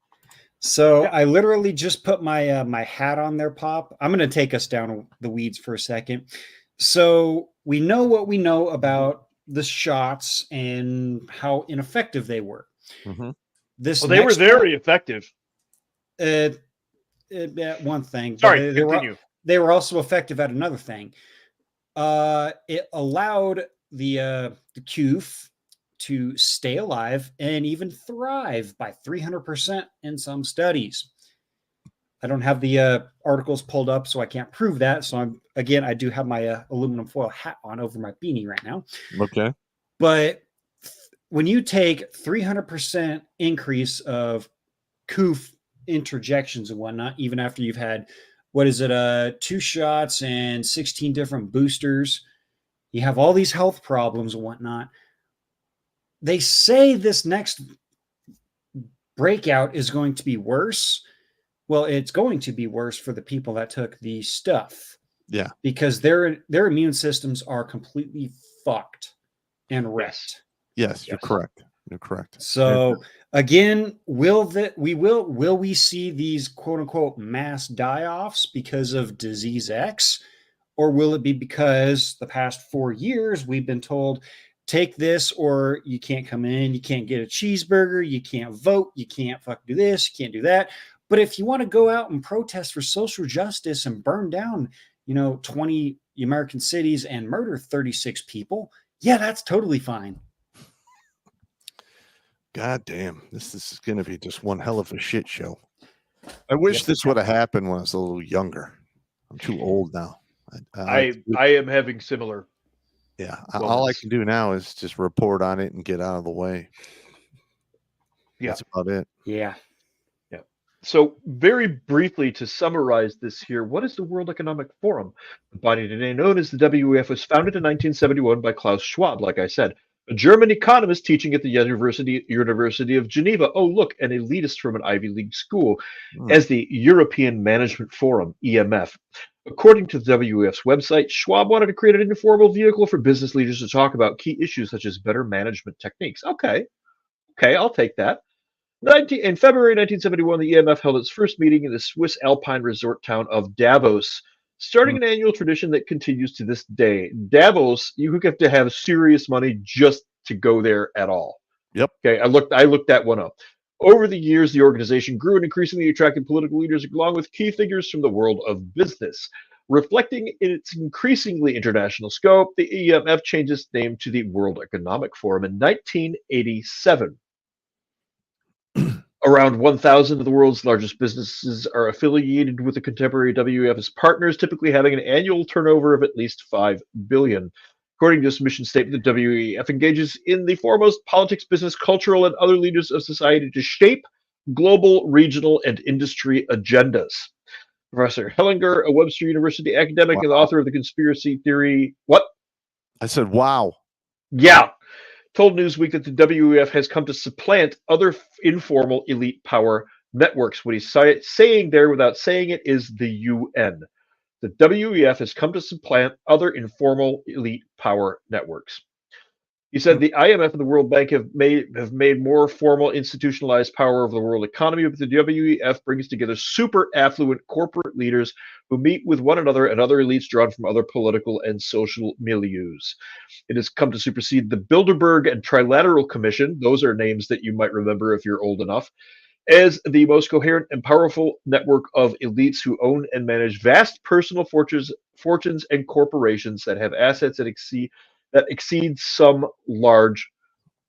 So I literally just put my my hat on there, Pop. I'm going to take us down the weeds for a second. So we know what we know about the shots and how ineffective they were. Mm-hmm. They were very effective. One thing. Sorry, continue. They were also effective at another thing. It allowed the CUF to stay alive and even thrive by 300% in some studies. I don't have the articles pulled up, so I can't prove that. So I do have my aluminum foil hat on over my beanie right now. Okay. But when you take 300% increase of CUF interjections and whatnot, even after you've had 2 shots and 16 different boosters, you have all these health problems and whatnot. They say this next breakout is going to be worse. Well, it's going to be worse for the people that took the stuff. Yeah. Because their immune systems are completely fucked and wrecked. Yes, you're correct. You're correct. So again, will we see these quote unquote mass die-offs because of Disease X? Or will it be because the past 4 years we've been told, take this or you can't come in, you can't get a cheeseburger, you can't vote, you can't fucking do this, you can't do that. But if you want to go out and protest for social justice and burn down, 20 American cities and murder 36 people, yeah, that's totally fine. God damn, this is going to be just one hell of a shit show. I wish this would have happened when I was a little younger. I'm too old now. I am having similar Yeah. Well, All I that's- can do now is just report on it and get out of the way. Yeah. That's about it. Yeah. So, very briefly to summarize this here, what is the World Economic Forum? The body today known as the WEF was founded in 1971 by Klaus Schwab, like I said, a German economist teaching at the University of Geneva. Oh, look, an elitist from an Ivy League school, as the European Management Forum, EMF. According to the WEF's website, Schwab wanted to create an informal vehicle for business leaders to talk about key issues such as better management techniques. Okay, I'll take that. In February 1971, the EMF held its first meeting in the Swiss alpine resort town of Davos, starting an annual tradition that continues to this day. Davos, you have to have serious money just to go there at all. Yep. Okay, I looked that one up. Over the years, the organization grew and increasingly attracted political leaders along with key figures from the world of business. Reflecting its increasingly international scope, the EMF changed its name to the World Economic Forum in 1987. Around 1,000 of the world's largest businesses are affiliated with the contemporary WEF as partners, typically having an annual turnover of at least $5 billion. According to this mission statement, the WEF engages in the foremost politics, business, cultural, and other leaders of society to shape global, regional, and industry agendas. Professor Hellinger, a Webster University academic and author of the conspiracy theory. What? I said, wow. Yeah. Told Newsweek that the WEF has come to supplant other informal elite power networks. What he's saying there without saying it is the UN. The WEF has come to supplant other informal elite power networks. He said the IMF and the World Bank have made more formal institutionalized power over the world economy, but the WEF brings together super affluent corporate leaders who meet with one another and other elites drawn from other political and social milieus. It has come to supersede the Bilderberg and Trilateral Commission, those are names that you might remember if you're old enough, as the most coherent and powerful network of elites who own and manage vast personal fortunes and corporations that have assets that exceed some large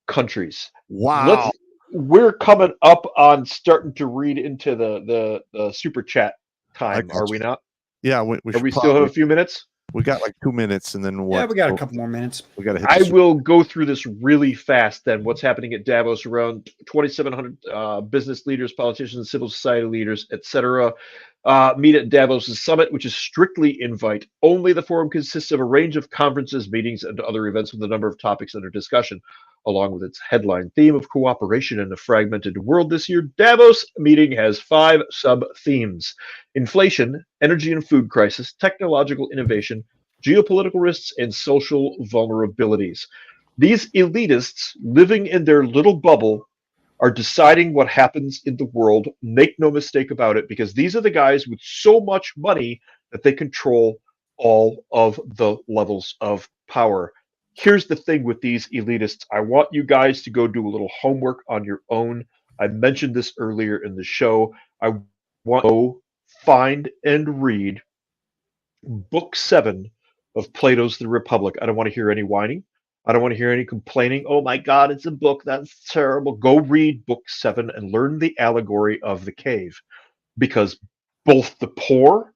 countries. Wow. We're coming up on starting to read into the super chat time, are we not? Yeah, we still have a few minutes? We got like 2 minutes, and then what? Yeah, we got a couple more minutes. We got to hit. I will go through this really fast. Then, what's happening at Davos? Around 2,700 business leaders, politicians, civil society leaders, etc. Meet at Davos' summit, which is strictly invite only. The forum consists of a range of conferences, meetings, and other events with a number of topics under discussion, along with its headline theme of cooperation in a fragmented world. This year, Davos meeting has 5 sub-themes: inflation, energy and food crisis, technological innovation, geopolitical risks, and social vulnerabilities. These elitists living in their little bubble are deciding what happens in the world. Make no mistake about it, because these are the guys with so much money that they control all of the levels of power. Here's the thing with these elitists. I want you guys to go do a little homework on your own. I mentioned this earlier in the show. I want to go find and read Book 7 of Plato's The Republic. I don't want to hear any whining. I don't want to hear any complaining. Oh my God, it's a book. That's terrible. Go read Book 7 and learn the allegory of the cave, because both the poor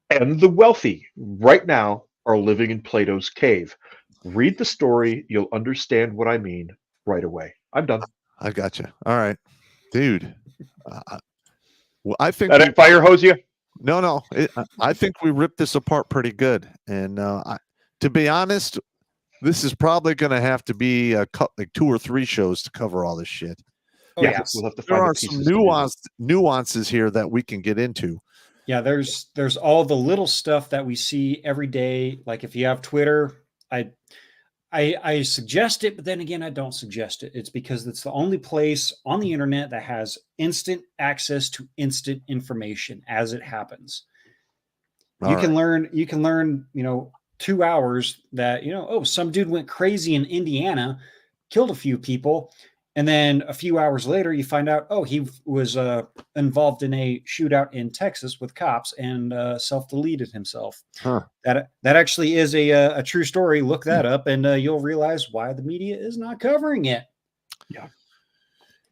and the wealthy right now are living in Plato's cave. Read the story. You'll understand what I mean right away. I'm done. I got you. All right, dude. Well, I think That fire hose you? No. I think we ripped this apart pretty good. And to be honest, this is probably going to have to be like 2 or 3 shows to cover all this shit. Oh, yeah. We'll have to There find are the some pieces nuances here that we can get into. Yeah, there's all the little stuff that we see every day. Like if you have Twitter, I suggest it, but then again, I don't suggest it. It's because it's the only place on the internet that has instant access to instant information as it happens. You can learn, 2 hours that, some dude went crazy in Indiana, killed a few people. And then a few hours later, you find out, he was involved in a shootout in Texas with cops and self-deleted himself. Huh. That actually is a true story. Look that up, and you'll realize why the media is not covering it.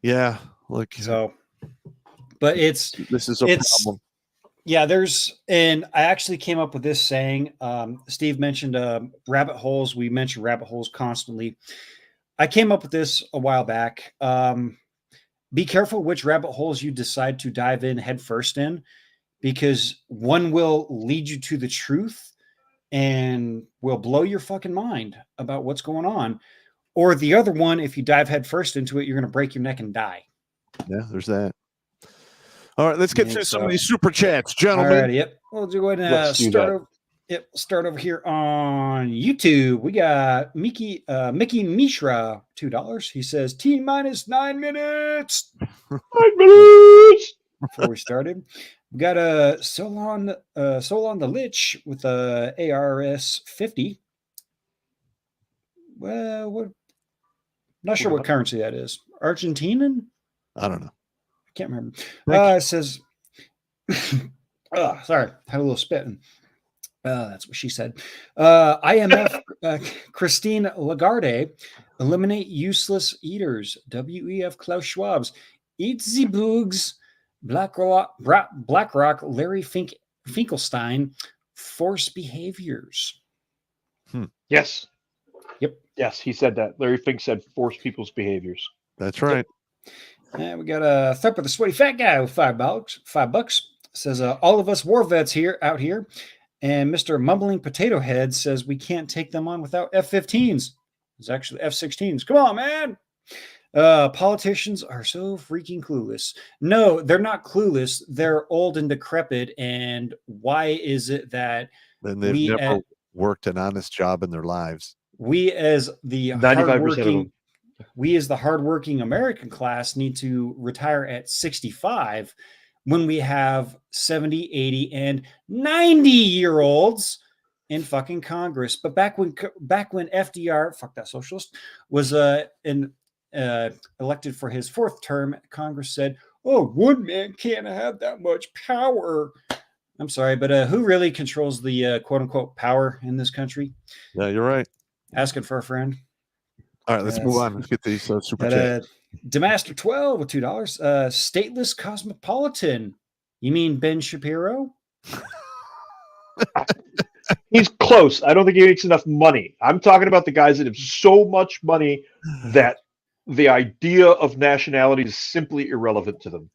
Yeah. Look. So, but this is a problem. Yeah, and I actually came up with this saying. Steve mentioned rabbit holes. We mention rabbit holes constantly. I came up with this a while back. Be careful which rabbit holes you decide to dive in head first in, because one will lead you to the truth and will blow your fucking mind about what's going on. Or the other one, if you dive head first into it, you're going to break your neck and die. Yeah, there's that. All right, let's get through some of these super chats, All gentlemen. right, yep. We'll go ahead and start over here on YouTube. We got Mickey Mishra, $2. He says T-minus 9 minutes. 9 minutes before we started. We got Solon the Lich with a ARS 50. Well, what? Not sure what currency that is. Argentinian? I don't know. I can't remember. It says, sorry, had a little spitting. That's what she said. IMF Christine Lagarde, eliminate useless eaters. WEF Klaus Schwab's eat the bugs. BlackRock Larry Finkelstein, force behaviors. Yes. Yep. Yes, he said that. Larry Fink said force people's behaviors. That's right. Yep. And we got a Thumper the Sweaty Fat Guy with $5. Says all of us war vets out here. And Mr. Mumbling Potato Head says we can't take them on without F-15s. It's actually F-16s. Come on, man. Politicians are so freaking clueless. No, they're not clueless. They're old and decrepit. And why is it that they've never worked an honest job in their lives? We as the 95% we as the hardworking American class need to retire at 65 when we have 70, 80, and 90-year-olds in fucking Congress. But back when FDR, fuck that socialist, was elected for his 4th term, Congress said, "Oh, one man can't have that much power." I'm sorry, but who really controls the quote unquote power in this country? Yeah, you're right. Asking for a friend. All right, let's move on. Let's get these super chats. Demaster 12 with $2. Stateless Cosmopolitan. You mean Ben Shapiro? He's close. I don't think he makes enough money. I'm talking about the guys that have so much money that the idea of nationality is simply irrelevant to them.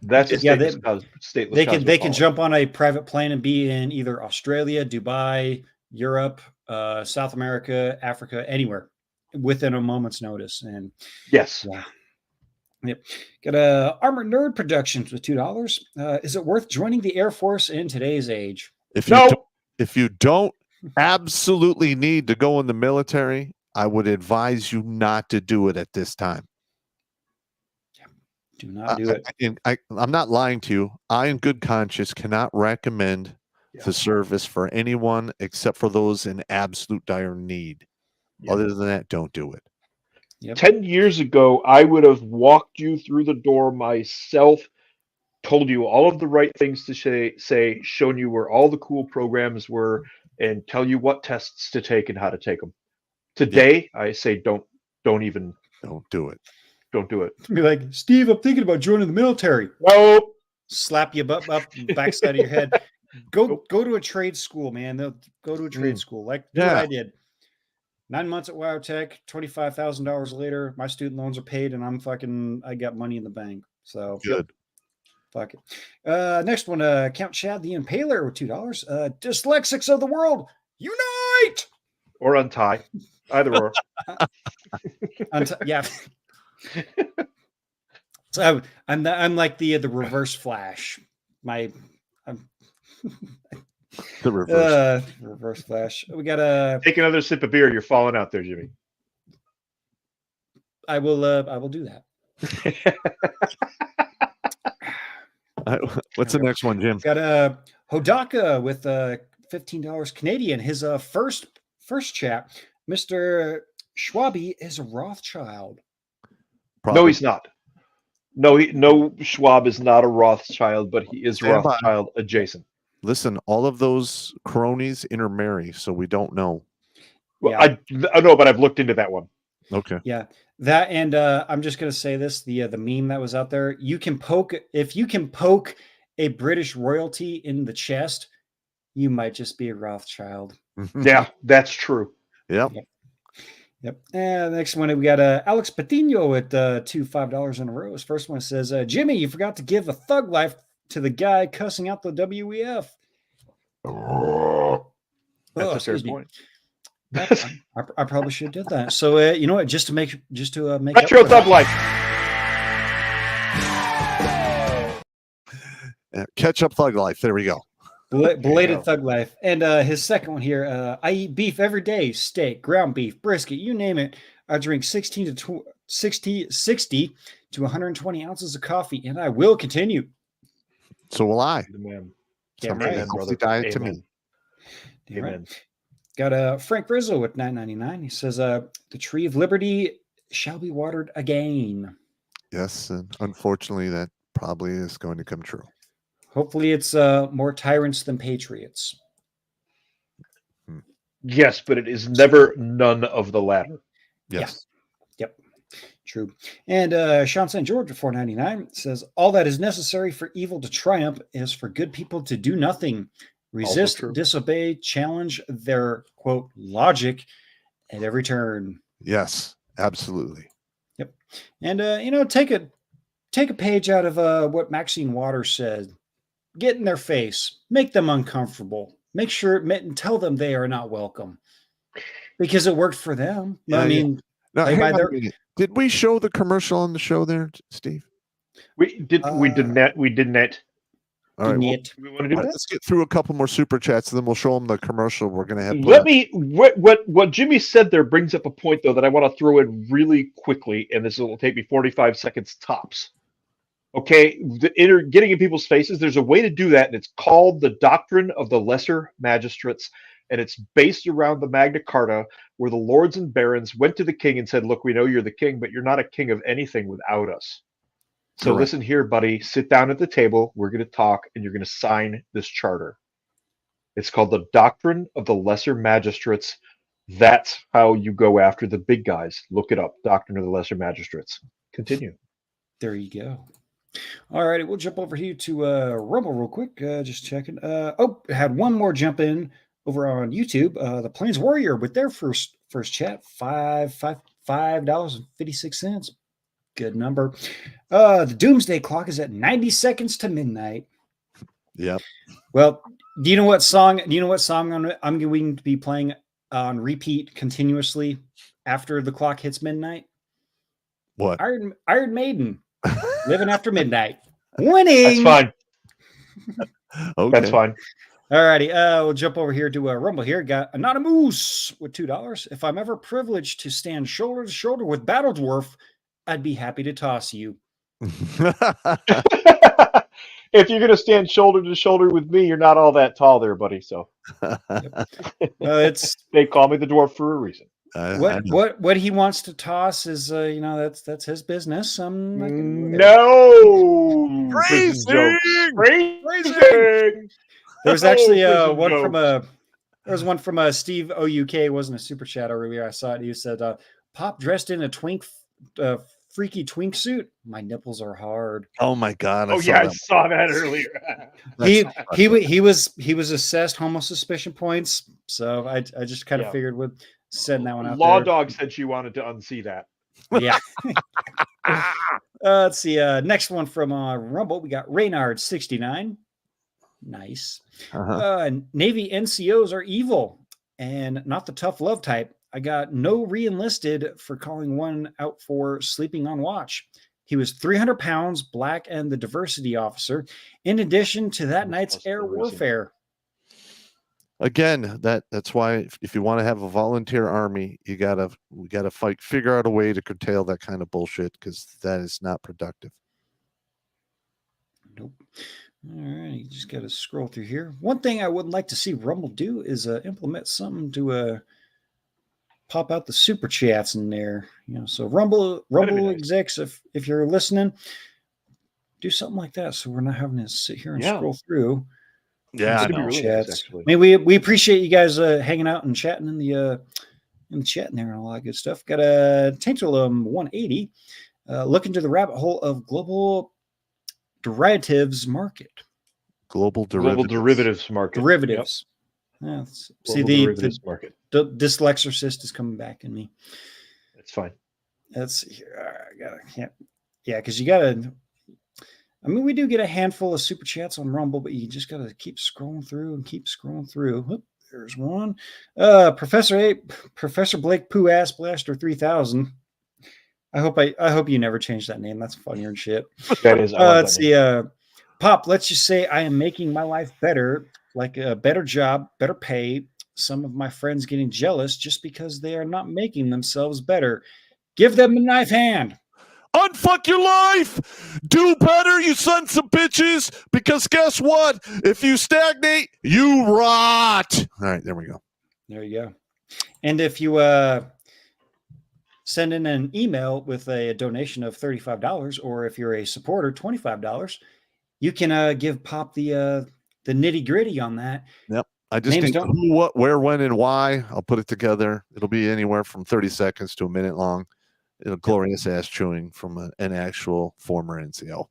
That's stateless. They can jump on a private plane and be in either Australia, Dubai, Europe, South America, Africa, anywhere within a moment's notice. And yes, yeah. Yep. Got a Armored Nerd Productions with $2. Is it worth joining the Air Force in today's age? If you don't absolutely need to go in the military, I would advise you not to do it at this time. Do not do it. I'm not lying to you. I, in good conscience, cannot recommend the service for anyone except for those in absolute dire need. Other than that, don't do it. Yep. 10 years ago, I would have walked you through the door myself, told you all of the right things to say, shown you where all the cool programs were, and tell you what tests to take and how to take them. Today, I say don't do it. Don't do it. Be like, Steve, I'm thinking about joining the military. Nope. Slap you up backside of your head. Go to a trade school, man. They'll go to a trade school. Like what I did. 9 months at WyoTech, $25,000 later, my student loans are paid, and I got money in the bank. So good. Fuck it. Next one, Count Chad the Impaler with $2. Dyslexics of the world, unite! Or untie. Either or. Yeah. So I'm like the reverse Flash. The reverse Flash. We got take another sip of beer. You're falling out there, Jimmy. I will do that. What's the next one, Jim? Got a Hodaka with $15 Canadian. His first chat. Mr. Schwabi is a Rothschild. Probably. No, he's not. No, Schwab is not a Rothschild, but he is Rothschild adjacent. Listen, all of those cronies intermarry, so we don't know. Well, I know, but I've looked into that one. Okay. Yeah, that, and I'm just gonna say this: the meme that was out there. If you can poke a British royalty in the chest, you might just be a Rothschild. Yeah, that's true. Yep. Yep. And the next one, we got Alex Patino with two $5 in a row. His first one says, Jimmy, you forgot to give a thug life to the guy cussing out the WEF. That's a fair excuse me. point. I probably should have did that. So you know what? Just to make Retro thug life. Ketchup thug life. There we go. Belated thug life. And his second one here, I eat beef every day, steak, ground beef, brisket, you name it. I drink 60 to 120 ounces of coffee, and I will continue. So will I. Amen. Damn Somebody right. healthy diet to me. Damn Amen. right. Got Frank Rizzo with $9.99. He says, the tree of liberty shall be watered again. Yes, and unfortunately, that probably is going to come true. Hopefully it's more tyrants than patriots. Yes, but it is never none of the latter. Yes. Yep. True. And Sean St. George at $4.99 says, all that is necessary for evil to triumph is for good people to do nothing. Resist, disobey, challenge their, quote, logic at every turn. Yes, absolutely. Yep. And, take a page out of what Maxine Waters said. Get in their face. Make them uncomfortable. Make sure, and tell them they are not welcome. Because it worked for them. Yeah, I mean, now, hang on a minute. Did we show the commercial on the show there, Steve? We did not. All right. Well, we want to do that? let's get through a couple more super chats, and then we'll show them the commercial we're going to have. What Jimmy said there brings up a point, though, that I want to throw in really quickly, and this will take me 45 seconds tops. Okay, getting in people's faces, there's a way to do that, and it's called the doctrine of the lesser magistrates, and it's based around the Magna Carta, where the lords and barons went to the king and said, look, we know you're the king, but you're not a king of anything without us. So Correct. Listen here, buddy, sit down at the table, we're going to talk, and you're going to sign this charter. It's called the doctrine of the lesser magistrates. That's how you go after the big guys. Look it up, doctrine of the lesser magistrates. Continue. There you go. All right, we'll jump over here to Rumble real quick. Just checking. Had one more jump in over on YouTube. The Plains Warrior with their first chat, $5.56. Good number. The Doomsday Clock is at 90 seconds to midnight. Yep. Well, do you know what song? I'm going to be playing on repeat continuously after the clock hits midnight? What? Iron Maiden. Living After Midnight. Winning. That's fine. Okay. That's fine. All righty. We'll jump over here to Rumble here. Got Anonymous with $2. If I'm ever privileged to stand shoulder to shoulder with Battle Dwarf, I'd be happy to toss you. If you're going to stand shoulder to shoulder with me, you're not all that tall there, buddy. So they call me the dwarf for a reason. What he wants to toss is that's his business. No Phrasing. There was actually one from Steve OUK. It wasn't a super chat earlier. I saw it. He said, "Pop dressed in a freaky twink suit. My nipples are hard." Oh my God! I saw that earlier. he was assessed homo suspicion points, so I just kind of figured with sending that one out. Law Dog said she wanted to unsee that. Yeah. Let's see. Next one from Rumble. We got Reynard 69. Nice. Navy NCOs are evil and not the tough love type. I got no re-enlisted for calling one out for sleeping on watch. He was 300 pounds, black, and the diversity officer, in addition to that night's air warfare. Again, that's why if you want to have a volunteer army, we gotta figure out a way to curtail that kind of bullshit, because that is not productive. Nope. All right, you just got to scroll through here. One thing I would like to see Rumble do is implement something to pop out the super chats in there. So Rumble execs, if you're listening, do something like that, so we're not having to sit here and scroll through. Yeah, really chats. Nice, I mean, we appreciate you guys hanging out and chatting in the chat in there and all that good stuff. Got a Tantalum 180. Look into the rabbit hole of global derivatives market. Global Global derivatives. derivatives market. Derivatives. Yeah, see, Global the derivatives market. dyslexicist is coming back in me. It's fine. Let's see here. I gotta, yeah, because you gotta. I mean, we do get a handful of super chats on Rumble, but you just gotta keep scrolling through and keep scrolling through. Oop, there's one. Professor Blake Pooh Ass Blaster 3000. I hope you never change that name. That's funnier and shit. That is. I love Let's that name. see. Pop, let's just say I am making my life better, like a better job, better pay. Some of my friends getting jealous just because they are not making themselves better. Give them a knife hand. Unfuck your life. Do better, you sons of bitches. Because guess what? If you stagnate, you rot. All right, there we go. There you go. And if you send in an email with a donation of $35, or if you're a supporter, $25, you can give Pop the nitty gritty on that. Yep. I just Names need who, what, where, when, and why. I'll put it together. It'll be anywhere from 30 seconds to a minute long. It'll glorious ass chewing from an actual former NCO.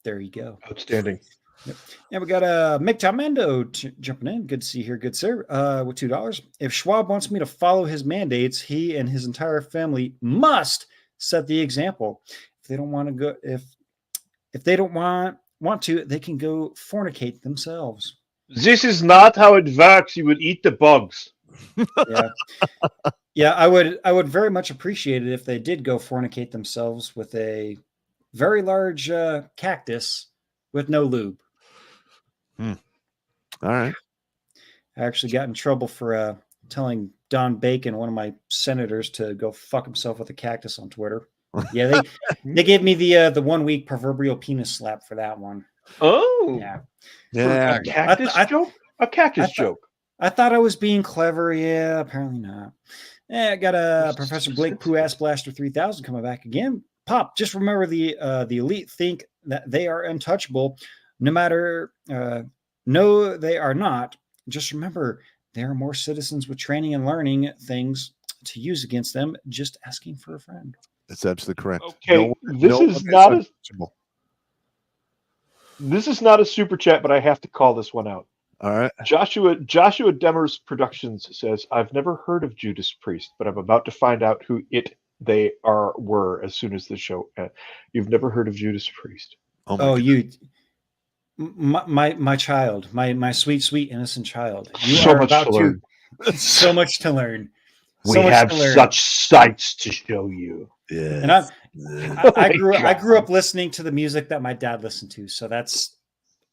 There you go. Outstanding. Yep. And we got Mick Talmendo jumping in. Good to see you here, good sir. With $2. If Schwab wants me to follow his mandates, he and his entire family must set the example. If they don't want to go, if they don't want to, they can go fornicate themselves. This is not how it works. You would eat the bugs. Yeah. Yeah, I would very much appreciate it if they did go fornicate themselves with a very large cactus with no lube. All right. I actually got in trouble for telling Don Bacon, one of my senators, to go fuck himself with a cactus on Twitter. Yeah, they gave me the 1 week proverbial penis slap for that one. Oh, Yeah. A cactus joke. A cactus joke. I thought I was being clever. Yeah, apparently not. Yeah, I got Professor Blake Pooh Ass Blaster 3000 coming back again. Pop, just remember the elite think that they are untouchable. No matter, no, they are not. Just remember, there are more citizens with training and learning things to use against them. Just asking for a friend. That's absolutely correct. Okay, this is not a super chat, but I have to call this one out. All right. Joshua Demers Productions says, "I've never heard of Judas Priest, but I'm about to find out who they were as soon as the show ends." You've never heard of Judas Priest? Oh, you, my child, my sweet innocent child. You So are much about to learn. so much to learn. We have such sights to show you. Yeah. And I grew up listening to the music that my dad listened to, so that's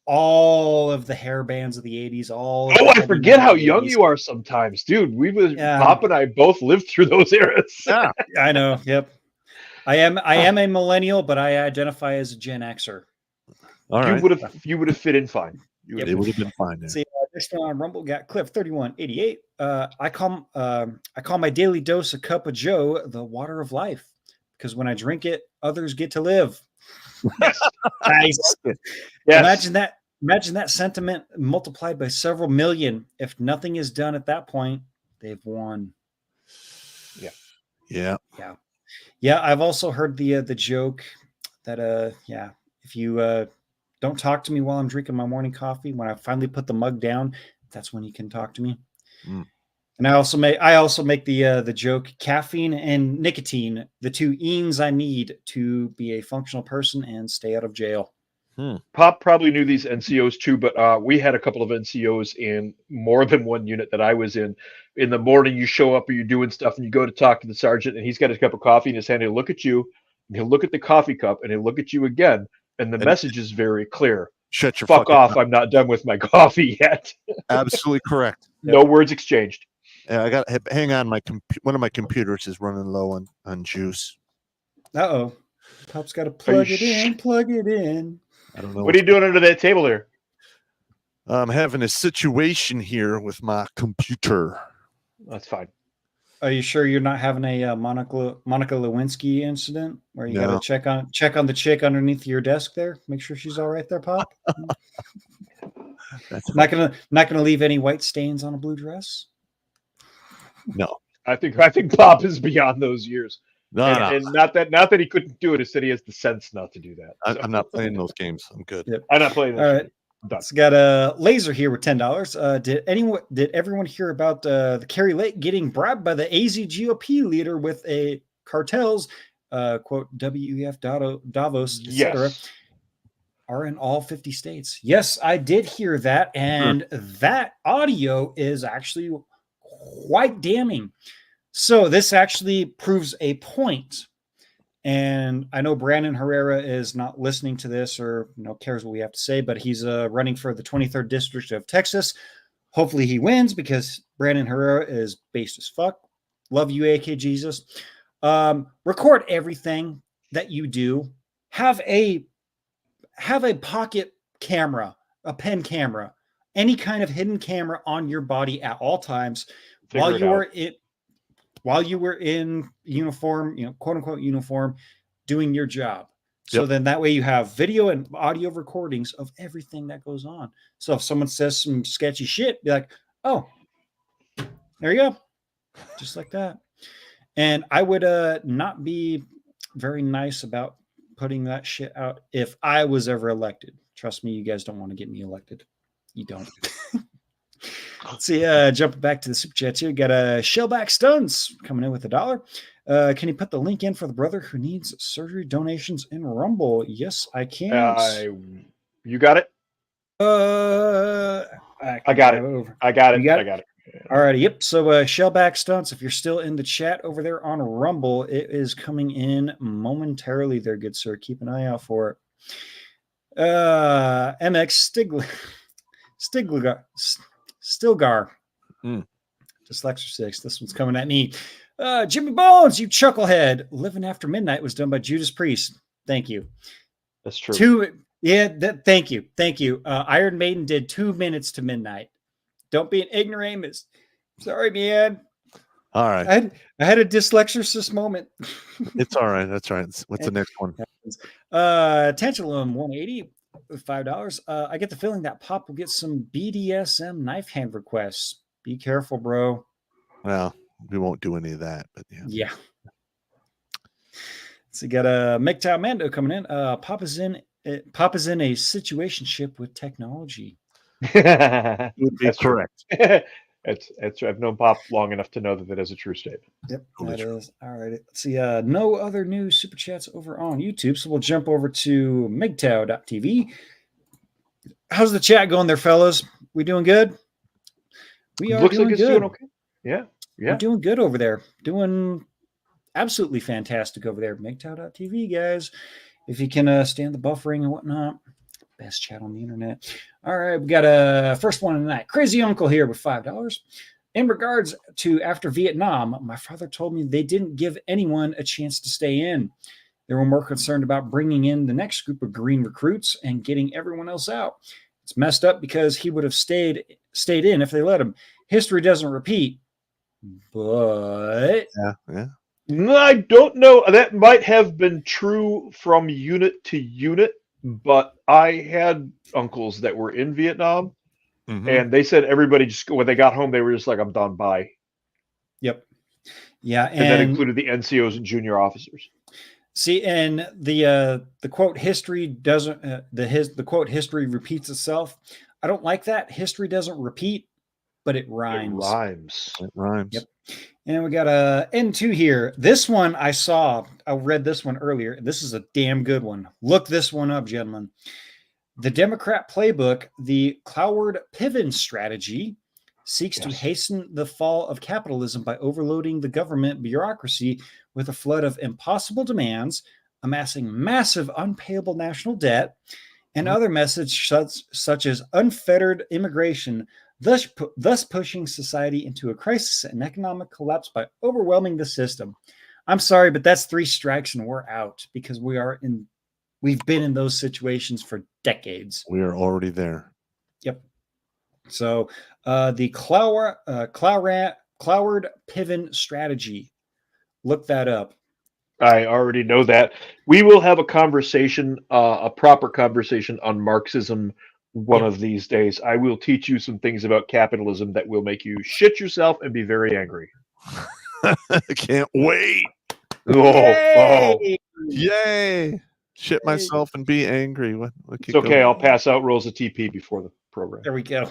all of the hair bands of the 80s. I forget how young you are sometimes, dude. Pop and I both lived through those eras. Yeah. I know. Yep. I am a millennial, but I identify as a Gen Xer. All right. You would have fit in fine. It would have been fine. There. See, next one on Rumble got Cliff 3188. I call my daily dose a cup of Joe the water of life, because when I drink it, others get to live. Nice. Yes. Imagine that sentiment multiplied by several million. If nothing is done at that point, they've won. Yeah. I've also heard the joke that if you don't talk to me while I'm drinking my morning coffee, when I finally put the mug down, that's when you can talk to me. And I also make the joke: caffeine and nicotine, the two eens I need to be a functional person and stay out of jail. Pop probably knew these NCOs too, but we had a couple of NCOs in more than one unit that I was in. In the morning, you show up or you're doing stuff, and you go to talk to the sergeant, and he's got his cup of coffee in his hand. He'll look at you, and he'll look at the coffee cup, and he'll look at you again, and the message is very clear: shut your fuck off! mouth. I'm not done with my coffee yet. Absolutely correct. No words exchanged. I got. Hang on, one of my computers is running low on juice. Uh-oh. Pop's got to plug it in. I don't know. What are you doing under that table there? I'm having a situation here with my computer. That's fine. Are you sure you're not having a Monica Lewinsky incident where you got to check on the chick underneath your desk there? Make sure she's all right there, Pop. That's not gonna leave any white stains on a blue dress. No. I think Pop is beyond those years. No. And not that he couldn't do it. It's that he has the sense not to do that. I'm not playing those games. I'm good. Yep. I'm not playing those. All right. Done. It's got a laser here with $10. Did everyone hear about the Kerry Lake getting bribed by the AZ GOP leader with a cartels, quote, WEF Davos, etc., Yes. are in all 50 states? Yes, I did hear that. And that audio is actually quite damning. So this actually proves a point. And I know Brandon Herrera is not listening to this or cares what we have to say, but he's running for the 23rd District of Texas. Hopefully he wins because Brandon Herrera is based as fuck. Love you, AK Jesus. Record everything that you do. Have a pocket camera, a pen camera, any kind of hidden camera on your body at all times while you were in uniform, quote unquote uniform, doing your job. So then that way you have video and audio recordings of everything that goes on. So if someone says some sketchy shit, be like, oh, there you go. Just like that. And I would not be very nice about putting that shit out if I was ever elected. Trust me, you guys don't want to get me elected. You don't. Let's see, jumping back to the super chats here. Got a Shellback Stunts coming in with $1. Can you put the link in for the brother who needs surgery donations in Rumble? Yes, I can. You got it? I got it. I got it. All right. Yep. So Shellback Stunts, if you're still in the chat over there on Rumble, it is coming in momentarily there, good sir. Keep an eye out for it. MX Stilgar. Dyslexia 6. This one's coming at me. Jimmy Bones, you chucklehead. Living After Midnight was done by Judas Priest. Thank you. That's true. Thank you. Iron Maiden did 2 minutes to midnight. Don't be an ignoramus. Sorry, man. All right. I had a dyslexia moment. It's all right. That's right. What's the next one? Tantalum 180 with $5. I get the feeling that Pop will get some BDSM knife hand requests. Be careful, bro. Well, we won't do any of that, but yeah. So you got a MGTOW Mando coming in. Pop is in a situationship with technology. Would be correct. I've known Pop long enough to know that is a true statement. Yep, that is. All right. Let's see. No other new super chats over on YouTube, so we'll jump over to MGTOW.tv. How's the chat going there, fellas? We doing good? We are. Looks doing like it's good. doing okay. Yeah. We're doing good over there. Doing absolutely fantastic over there. MGTOW.tv, guys. If you can stand the buffering and whatnot. Best chat on the internet. All right, we got a first one tonight. Crazy Uncle here with $5. In regards to after Vietnam, my father told me they didn't give anyone a chance to stay in. They were more concerned about bringing in the next group of green recruits and getting everyone else out. It's messed up because he would have stayed in if they let him. History doesn't repeat, but yeah. I don't know. That might have been true from unit to unit, but I had uncles that were in Vietnam, and they said everybody just when they got home, they were just like, "I'm done, bye." Yep. Yeah, and that included the NCOs and junior officers. See, and the quote history doesn't the quote history repeats itself. I don't like that. History doesn't repeat, but it rhymes. It rhymes. Yep. And we got a N2 here. This one I saw. I read this one earlier. This is a damn good one. Look this one up, gentlemen. The Democrat playbook, the Cloward-Piven strategy, seeks to hasten the fall of capitalism by overloading the government bureaucracy with a flood of impossible demands, amassing massive unpayable national debt, and other messages such as unfettered immigration, thus pushing society into a crisis and economic collapse by overwhelming the system. I'm sorry, but that's 3 strikes and we're out because we've been in those situations for decades. We are already there. Yep. So the Cloward-Piven strategy, look that up. I already know that. We will have a conversation, a proper conversation on Marxism one of these days. I will teach you some things about capitalism that will make you shit yourself and be very angry. I can't wait. Yay! Yay. shit myself and be angry. What It's okay. I'll pass out rolls of TP before the program. There we go.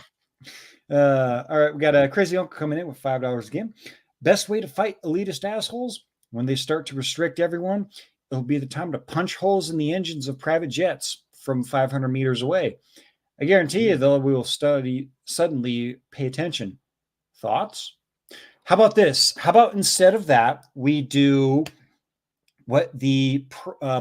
All right, we got a Crazy Uncle coming in with $5 again. Best way to fight elitist assholes when they start to restrict everyone, it'll be the time to punch holes in the engines of private jets from 500 meters away. I guarantee you, though, we will suddenly pay attention. Thoughts? How about this? How about instead of that, we do what the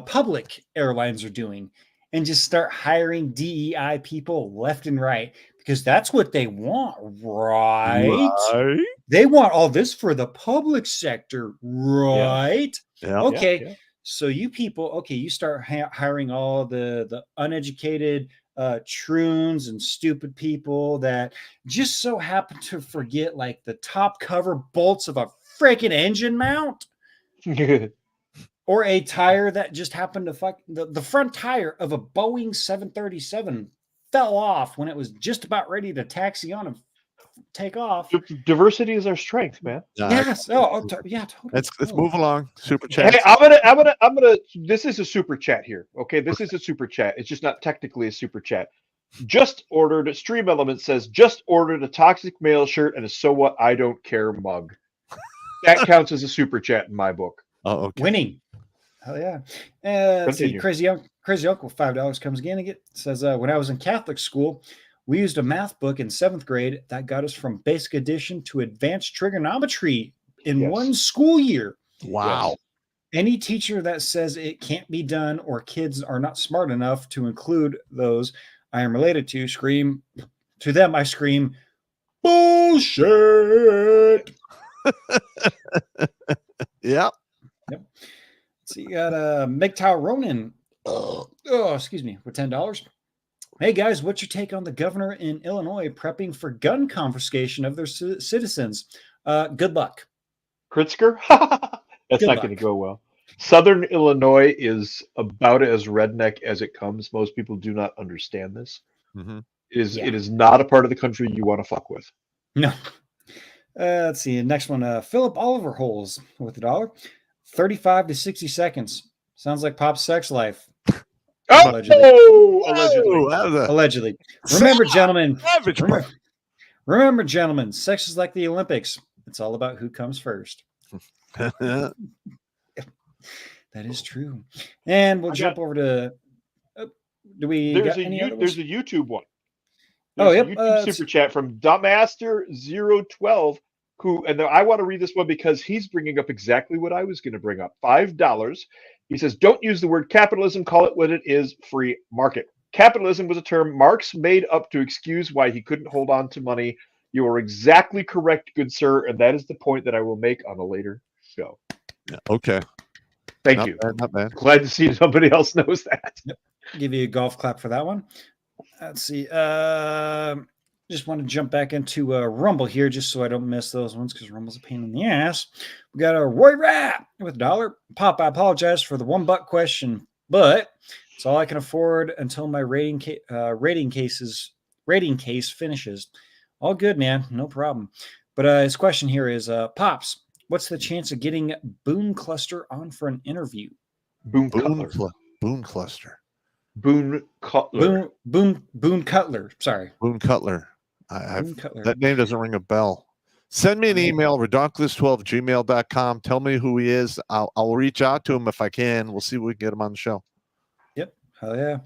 public airlines are doing and just start hiring DEI people left and right, because that's what they want, right? They want all this for the public sector, right? Yeah. Okay. Yeah. So you people, okay, you start hiring all the uneducated troons and stupid people that just so happen to forget like the top cover bolts of a freaking engine mount. Or a tire that just happened to fuck the front tire of a Boeing 737 fell off when it was just about ready to taxi on and take off. Diversity is our strength, man. Yes. Yeah. Totally. Let's move along. Super chat. Hey, I'm gonna. This is a super chat here. Okay, this is a super chat. It's just not technically a super chat. Just ordered. Stream Element says just ordered a Toxic Male shirt and a So What I Don't Care mug. That counts as a super chat in my book. Oh, okay. Winning. Hell yeah. Let's see. Crazy Uncle $5 comes again. It says, when I was in Catholic school, we used a math book in 7th grade that got us from basic addition to advanced trigonometry in one school year. Wow. Yes. Any teacher that says it can't be done or kids are not smart enough to include those I am related to, I scream, bullshit. Yep. So you got MGTOW Ronan. Excuse me, with $10. Hey guys, what's your take on the governor in Illinois prepping for gun confiscation of their citizens? Good luck. Pritzker? That's not going to go well. Southern Illinois is about as redneck as it comes. Most people do not understand this. Mm-hmm. It is not a part of the country you want to fuck with. No. Let's see. Next one. Philip Oliver Holes with $1. 35 to 60 seconds. Sounds like Pop's sex life. Allegedly. Remember, gentlemen, sex is like the Olympics. It's all about who comes first. That is true. And we'll jump over to. There's a YouTube one. YouTube super chat from Dumbmaster012. And I want to read this one because he's bringing up exactly what I was going to bring up. $5. He says, don't use the word capitalism. Call it what it is, free market. Capitalism was a term Marx made up to excuse why he couldn't hold on to money. You are exactly correct, good sir. And that is the point that I will make on a later show. Yeah, okay. Thank you. Not bad. Glad to see somebody else knows that. Yep. Give you a golf clap for that one. Let's see. Just want to jump back into Rumble here just so I don't miss those ones because Rumble's a pain in the ass. We got a Roy Rapp with $1. Pop, I apologize for the $1 question, but it's all I can afford until my rating case finishes. All good, man. No problem. But his question here is, Pops, what's the chance of getting Boone Cluster on for an interview? Boone Cutler. Boone Cutler. Sorry. Boone Cutler. That name doesn't ring a bell. Send me an email, redonkulas12@gmail.com. Tell me who he is. I'll reach out to him if I can. We'll see if we can get him on the show. Yep. Hell yeah.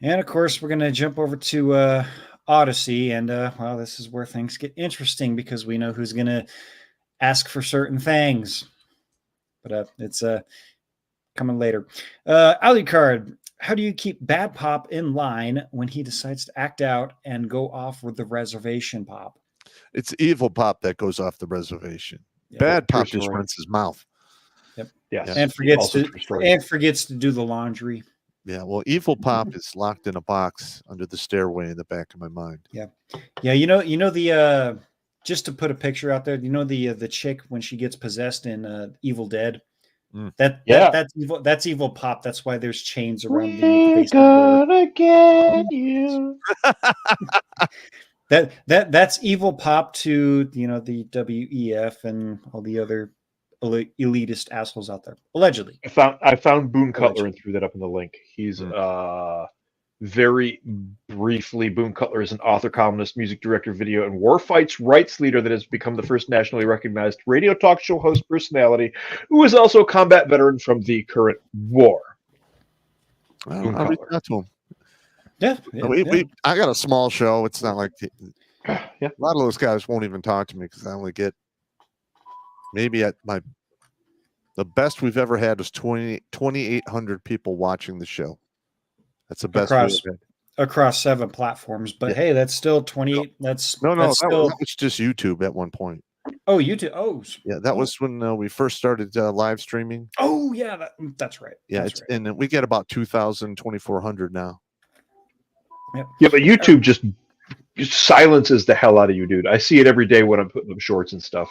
And of course, we're going to jump over to Odyssey. And well, this is where things get interesting because we know who's going to ask for certain things. But it's coming later. Alucard. How do you keep Bad Pop in line when he decides to act out and go off with the reservation Pop? It's Evil Pop that goes off the reservation. Yep. Bad Pop just runs his mouth. Yep. Yes. And forgets to do the laundry. Yeah. Well, Evil Pop is locked in a box under the stairway in the back of my mind. Yeah. Yeah. You know the just to put a picture out there. You know the chick when she gets possessed in Evil Dead. That's Evil Pop. That's why there's chains around the gonna get you. That's Evil Pop to the WEF and all the other elitist assholes out there. Allegedly. I found Boone Cutler and threw that up in the link. He's very briefly, Boone Cutler is an author, columnist, music director, video, and war fights rights leader that has become the first nationally recognized radio talk show host personality who is also a combat veteran from the current war. I'll reach out to him. Yeah. I got a small show. It's not like Yeah. a lot of those guys won't even talk to me because I only get maybe the best we've ever had was 2,800 people watching the show. That's the best we've had. Across 7 platforms, but hey, that's still 28. That's that still was just YouTube at one point. Oh, YouTube. Oh, yeah, that was when we first started live streaming. Oh, yeah, that's right. Yeah, that's right. And we get about 2,400 now. Yep. Yeah, but YouTube just silences the hell out of you, dude. I see it every day when I'm putting up shorts and stuff.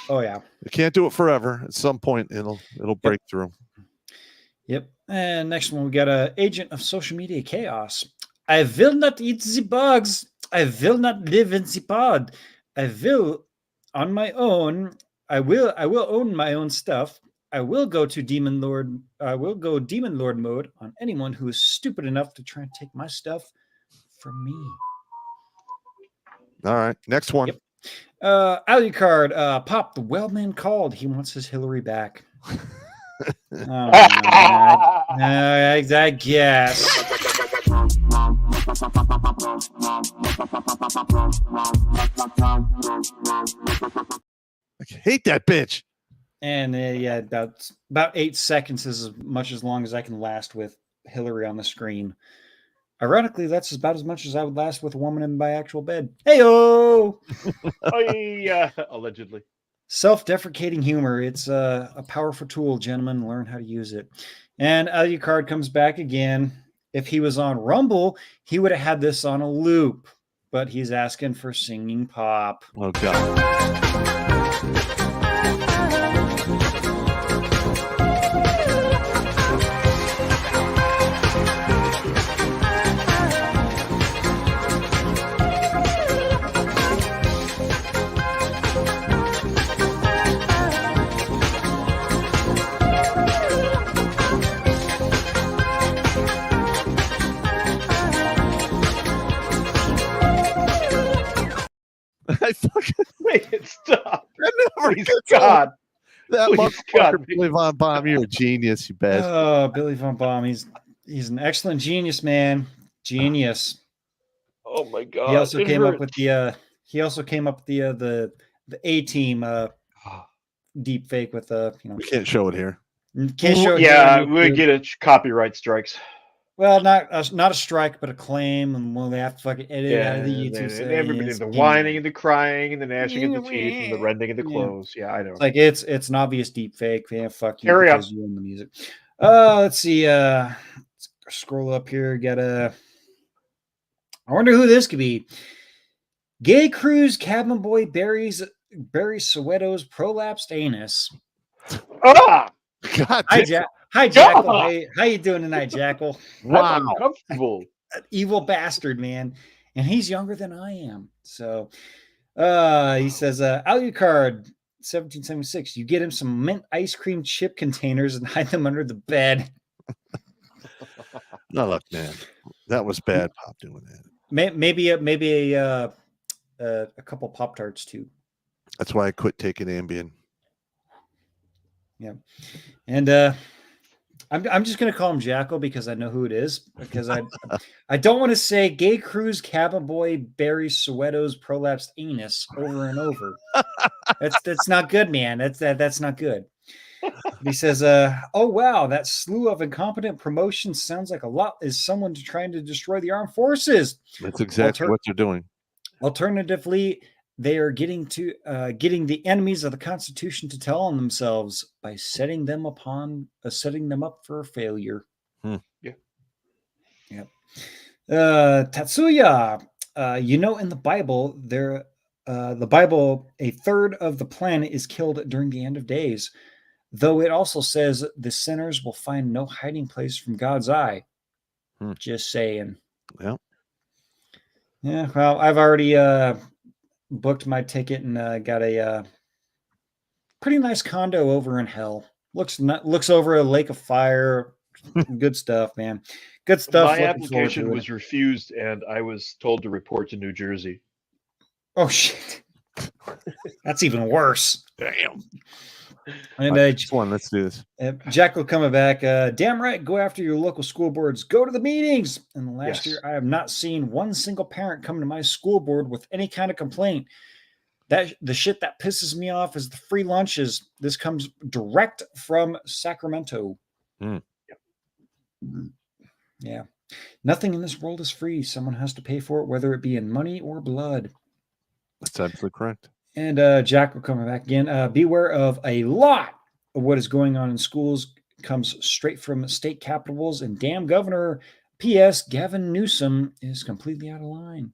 Oh yeah, you can't do it forever. At some point, it'll break through. Yep. And next one, we got a agent of social media chaos. I will not eat the bugs. I will not live in the pod. I will on my own. I will own my own stuff. I will go Demon Lord mode on anyone who is stupid enough to try and take my stuff from me. All right, next one. Yep. Alucard, Pop, the Wellman called. He wants his Hillary back. I guess. I hate that bitch. And yeah, about 8 seconds is as much as long as I can last with Hillary on the screen. Ironically, that's about as much as I would last with a woman in my actual bed. Hey-o! Allegedly. Self-deprecating humor. It's a powerful tool, gentlemen. Learn how to use it. And Alucard comes back again. If he was on Rumble, he would have had this on a loop. But he's asking for singing pop. Oh, God. I fucking wait, stop. Please, God. That motherfucker, Billy Von Baum, you're a genius, you bastard. Oh, Billy Von Baum, he's an excellent genius, man. Genius. Oh my God. He also came up with the A-Team deep fake with we can't show it here. Can't show it. Yeah, we get a copyright strikes. Well, not a strike, but a claim, and we'll have to fucking edit it out of the YouTube. Everybody, the whining and the crying and the gnashing of the teeth and the rending of the clothes. Yeah, I know. It's like it's an obvious deep fake. Yeah, fuck you. Carry on. You own the music. Let's see. Let's scroll up here. I wonder who this could be. Gay cruise cabin boy buries Soweto's prolapsed anus. Ah! God damn. Hi, Jackal. How you doing tonight, Jackal? Wow. I'm uncomfortable. Evil bastard, man. And he's younger than I am. So he says, Alucard, 1776, you get him some mint ice cream chip containers and hide them under the bed. No, look, man. That was bad, Pop, doing that. Maybe a couple Pop-Tarts, too. That's why I quit taking Ambien. Yeah. And I'm just gonna call him Jackal because I know who it is. Because I don't want to say gay cruise cabin boy buries Soweto's prolapsed anus over and over. That's not good, man. That's not good. He says, oh wow, that slew of incompetent promotions sounds like a lot is someone trying to destroy the armed forces. That's exactly what they're doing. Alternatively, they are getting the enemies of the Constitution to tell on themselves by setting them up for failure. Yeah. Yep. Tatsuya, in the Bible, a third of the planet is killed during the end of days, though it also says the sinners will find no hiding place from God's eye. Just saying. Yeah. Yeah. Well, I've already booked my ticket and got a pretty nice condo over in hell. Looks over a lake of fire. Good stuff, man. Good stuff. My Looking forward application to it. was refused, and I was told to report to New Jersey. Oh shit. That's even worse. Damn. And This one, let's do this. Jack will come back. Damn right. Go after your local school boards. Go to the meetings. In the last year, I have not seen one single parent come to my school board with any kind of complaint. That the shit that pisses me off is the free lunches. This comes direct from Sacramento. Yeah. Nothing in this world is free. Someone has to pay for it, whether it be in money or blood. That's absolutely correct. And Jack will come back again. Beware of a lot of what is going on in schools comes straight from state capitals, and damn Governor P.S. Gavin Newsom is completely out of line.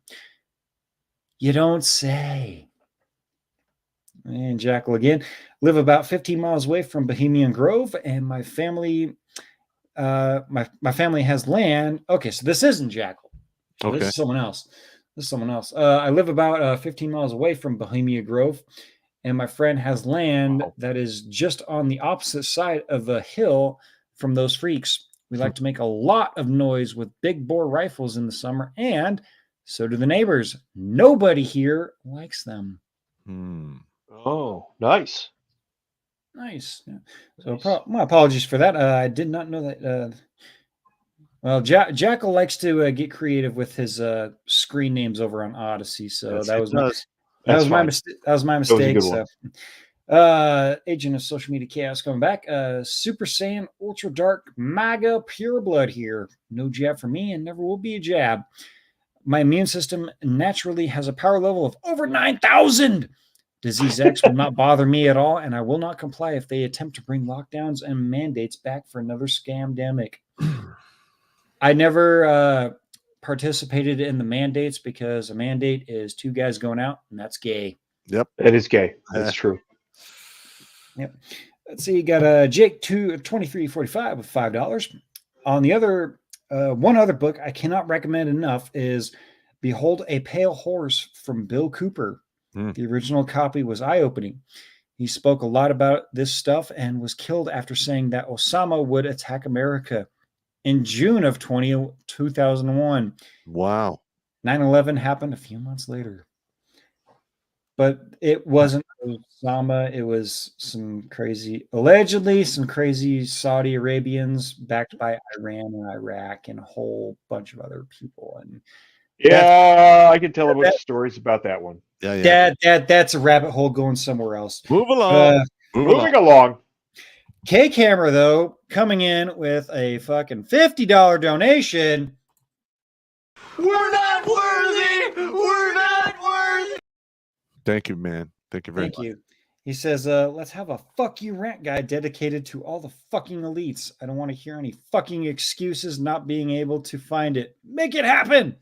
You don't say. And Jack will again live about 15 miles away from Bohemian Grove, and my family my family has land. Okay, so this isn't Jackal. So Okay. This is someone else. I live about 15 miles away from Bohemia Grove, and my friend has land that is just on the opposite side of a hill from those freaks. We like to make a lot of noise with big bore rifles in the summer, and so do the neighbors. Nobody here likes them. Oh, nice. Nice. Yeah. So my apologies for that. I did not know that. Well, Jackal likes to get creative with his screen names over on Odyssey, so Yes, that it was does. my mistake. That was my was a mistake. good So, Agent of Social Media Chaos coming back. Super Saiyan Ultra Dark MAGA Pureblood here. No jab for me, and never will be a jab. My immune system naturally has a power level of over 9,000. Disease X will not bother me at all, and I will not comply if they attempt to bring lockdowns and mandates back for another scamdemic. I never participated in the mandates because a mandate is two guys going out, and that's gay. Yep. That is gay. That's true. Yep. Let's see. You got Jake 2345 with $5. On the other, one other book I cannot recommend enough is Behold a Pale Horse from Bill Cooper. The original copy was eye-opening. He spoke a lot about this stuff and was killed after saying that Osama would attack America in June of 2001. Wow. 9/11 happened a few months later. But it wasn't Osama. It was allegedly some crazy Saudi Arabians backed by Iran and Iraq and a whole bunch of other people. And yeah, I can tell a bunch of stories about that one. Yeah. That's a rabbit hole going somewhere else. Move along. Moving along. K-Camera, though, coming in with a fucking $50 donation. We're not worthy. We're not worthy. Thank you, man. Thank you very much. Thank you. He says, let's have a fuck you rant guy dedicated to all the fucking elites. I don't want to hear any fucking excuses not being able to find it. Make it happen.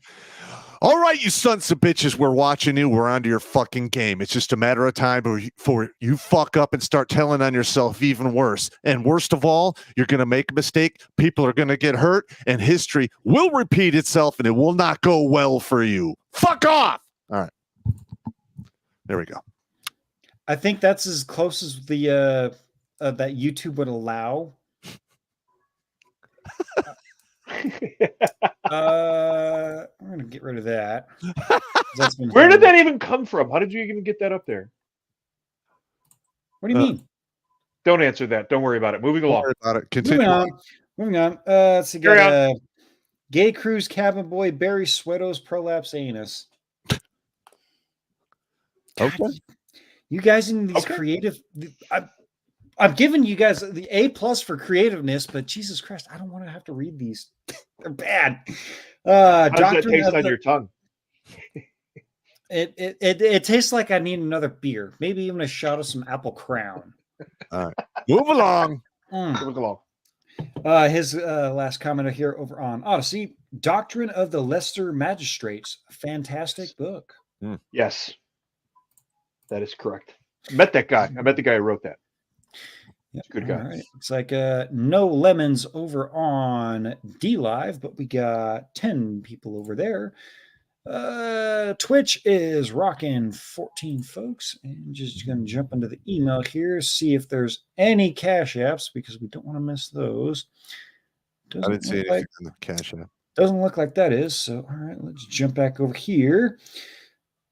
All right, you sons of bitches, we're watching you. We're onto your fucking game. It's just a matter of time before you fuck up and start telling on yourself even worse. And worst of all, you're going to make a mistake. People are going to get hurt, and history will repeat itself, and it will not go well for you. Fuck off. All right. There we go. I think that's as close as the that YouTube would allow. I'm gonna get rid of that. Where did that even come from? How did you even get that up there? What do you mean? Don't answer that. Don't worry about it. Moving along. Don't worry about it. Continue. Moving on. Let's see. Got Gay Cruise Cabin Boy Barry Sweato's Prolapse Anus. Okay. God, you guys in these creative. I'm giving you guys the A+ for creativeness, but Jesus Christ, I don't want to have to read these. They're bad. How does that taste on your tongue? It tastes like I need another beer. Maybe even a shot of some Apple Crown. All right. Move along. Move along. His last comment here over on Odyssey. Doctrine of the Lesser Magistrates. A fantastic book. Yes. That is correct. I met that guy. I met the guy who wrote that. Yep. Good guy. Right. It's like no lemons over on D Live, but we got 10 people over there. Twitch is rocking 14 folks, and just going to jump into the email here, see if there's any cash apps because we don't want to miss those. I didn't see anything in the cash app. Doesn't look like that is. So, all right, let's jump back over here.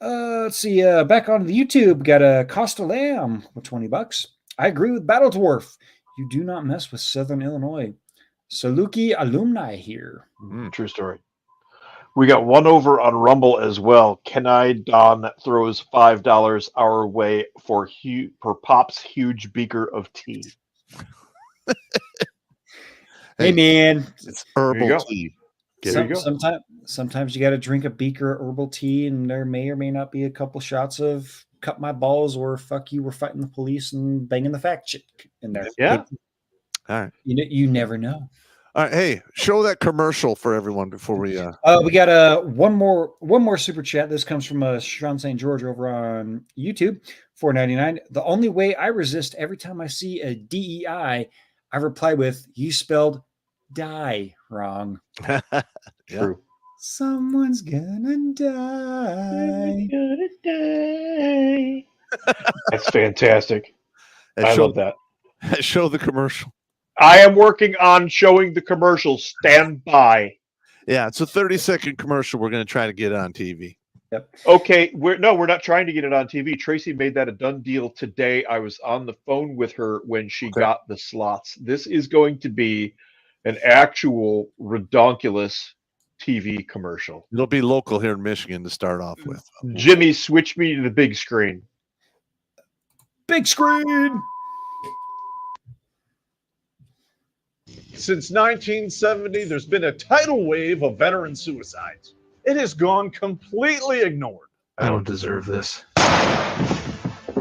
Let's see. Back on the YouTube, got a Costa Lamb with $20. I agree with Battle Dwarf. You do not mess with Southern Illinois. Saluki alumni here. True story. We got one over on Rumble as well. Kenai Don throws $5 our way for Pop's huge beaker of tea. Hey man, it's herbal tea. Sometimes you got to drink a beaker of herbal tea, and there may or may not be a couple shots of "cut my balls" or "fuck you, we're fighting the police" and banging the fact chick in there. Yeah. All right. You never know. All right. Hey, show that commercial for everyone before we. We got one more super chat. This comes from Sean St. George over on YouTube. $4.99. The only way I resist every time I see a DEI, I reply with, "You spelled die wrong." True. Someone's gonna die. That's fantastic. I love that. Show the commercial. I am working on showing the commercial. Stand by. Yeah, it's a 30-second commercial. We're going to try to get it on TV. Yep. Okay. We're not trying to get it on TV. Tracy made that a done deal today. I was on the phone with her when she got the slots. This is going to be an actual Redonkulas TV commercial. It'll be local here in Michigan to start off with. Jimmy, switch me to the big screen. Big screen. Since 1970, there's been a tidal wave of veteran suicides. It has gone completely ignored. I don't deserve this.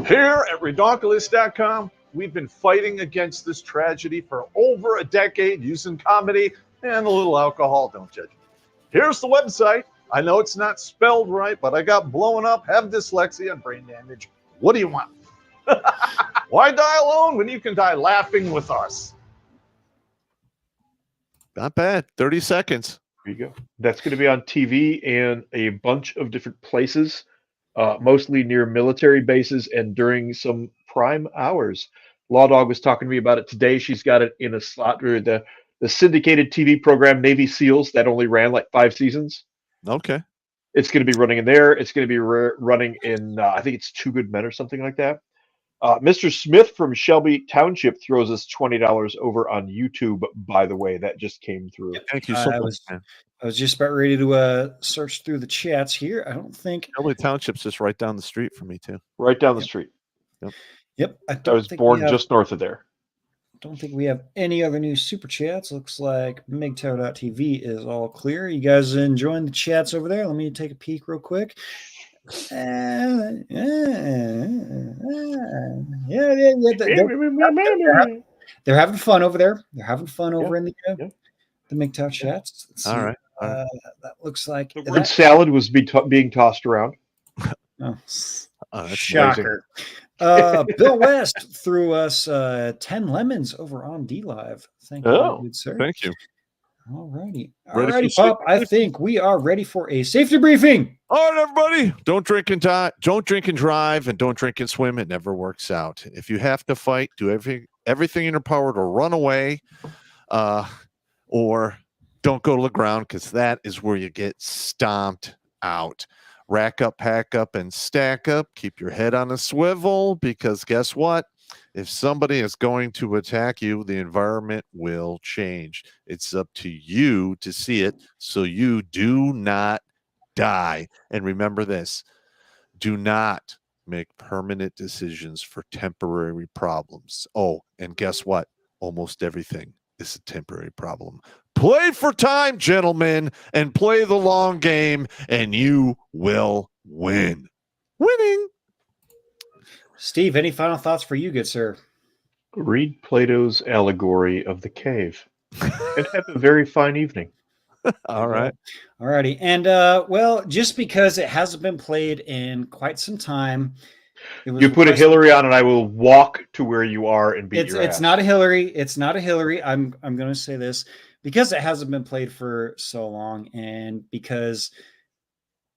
Here at Redonkulas.com, we've been fighting against this tragedy for over a decade using comedy and a little alcohol. Don't judge me. Here's the website. I know it's not spelled right, but I got blown up, have dyslexia, and brain damage. What do you want? Why die alone when you can die laughing with us? Not bad. 30 seconds. There you go. That's going to be on TV and a bunch of different places, mostly near military bases and during some prime hours. Law Dog was talking to me about it today. She's got it in a slot or the syndicated TV program Navy SEALs that only ran like 5 seasons. Okay. It's going to be running in there. It's going to be running in, I think it's Two Good Men or something like that. Mr. Smith from Shelby Township throws us $20 over on YouTube, by the way. That just came through. Thank you so much, man. I was just about ready to search through the chats here. I don't think Shelby Township's just right down the street from me, too. Right down the street. Yep. I was born just north of there. Don't think we have any other new super chats. Looks like MGTOW.tv is all clear. You guys enjoying the chats over there? Let me take a peek real quick. They're having fun over there. They're having fun over in the MGTOW chats. All right. That looks like the word salad was being tossed around. Oh, that's shocker. Bill West threw us 10 lemons over on DLive. Thank you, good sir. Thank you. All righty, Pop. I think we are ready for a safety briefing. All right, everybody. Don't drink and drive, and don't drink and swim. It never works out. If you have to fight, do everything in your power to run away, or don't go to the ground, because that is where you get stomped out. Rack up, pack up, and stack up. Keep your head on a swivel, because guess what? If somebody is going to attack you, the environment will change. It's up to you to see it so you do not die. And remember this, do not make permanent decisions for temporary problems. Oh, and guess what? Almost everything is a temporary problem. Play for time, gentlemen, and play the long game, and you will win. Winning. Steve, any final thoughts for you, good sir? Read Plato's allegory of the cave and have a very fine evening. All right. All righty. And, well, just because it hasn't been played in quite some time. You put a Hillary on and I will walk to where you are and beat your ass. It's not a Hillary. It's not a Hillary. I'm going to say this. Because it hasn't been played for so long, and because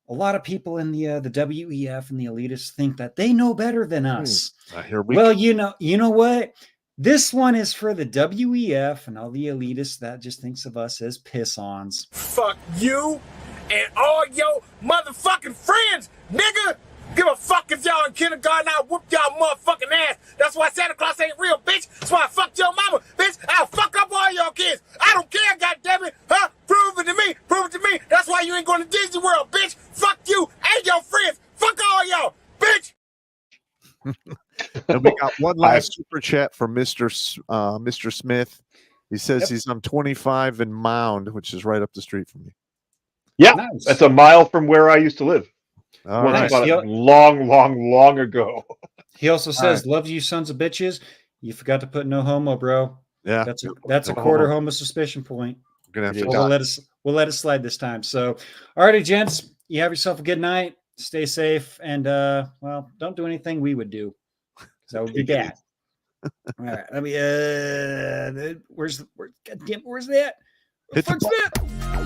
a lot of people in the WEF and the elitists think that they know better than us. Here we Well, go. you know what? This one is for the WEF and all the elitists that just thinks of us as piss-ons. Fuck you and all your motherfucking friends, nigga. Give a fuck if y'all in kindergarten, I'll whoop y'all motherfucking ass. That's why Santa Claus ain't real, bitch. That's why I fucked your mama, bitch. I'll fuck up all y'all kids. I don't care, goddammit. Huh? Prove it to me. Prove it to me. That's why you ain't going to Disney World, bitch. Fuck you and your friends. Fuck all y'all, bitch. And we got one last super chat from Mr. Smith. He says he's on 25 in Mound, which is right up the street from me. Yeah, Nice. that's a mile from where I used to live. All Once right. upon a long ago. He also says, "Love you, sons of bitches. You forgot to put no homo, bro. Yeah. That's a quarter homo suspicion point. We're gonna have to We'll let it slide this time. So, alrighty, gents, you have yourself a good night. Stay safe, and well, don't do anything we would do, because that would be bad. All right, let me. Where's that? Hit the Fuck's that?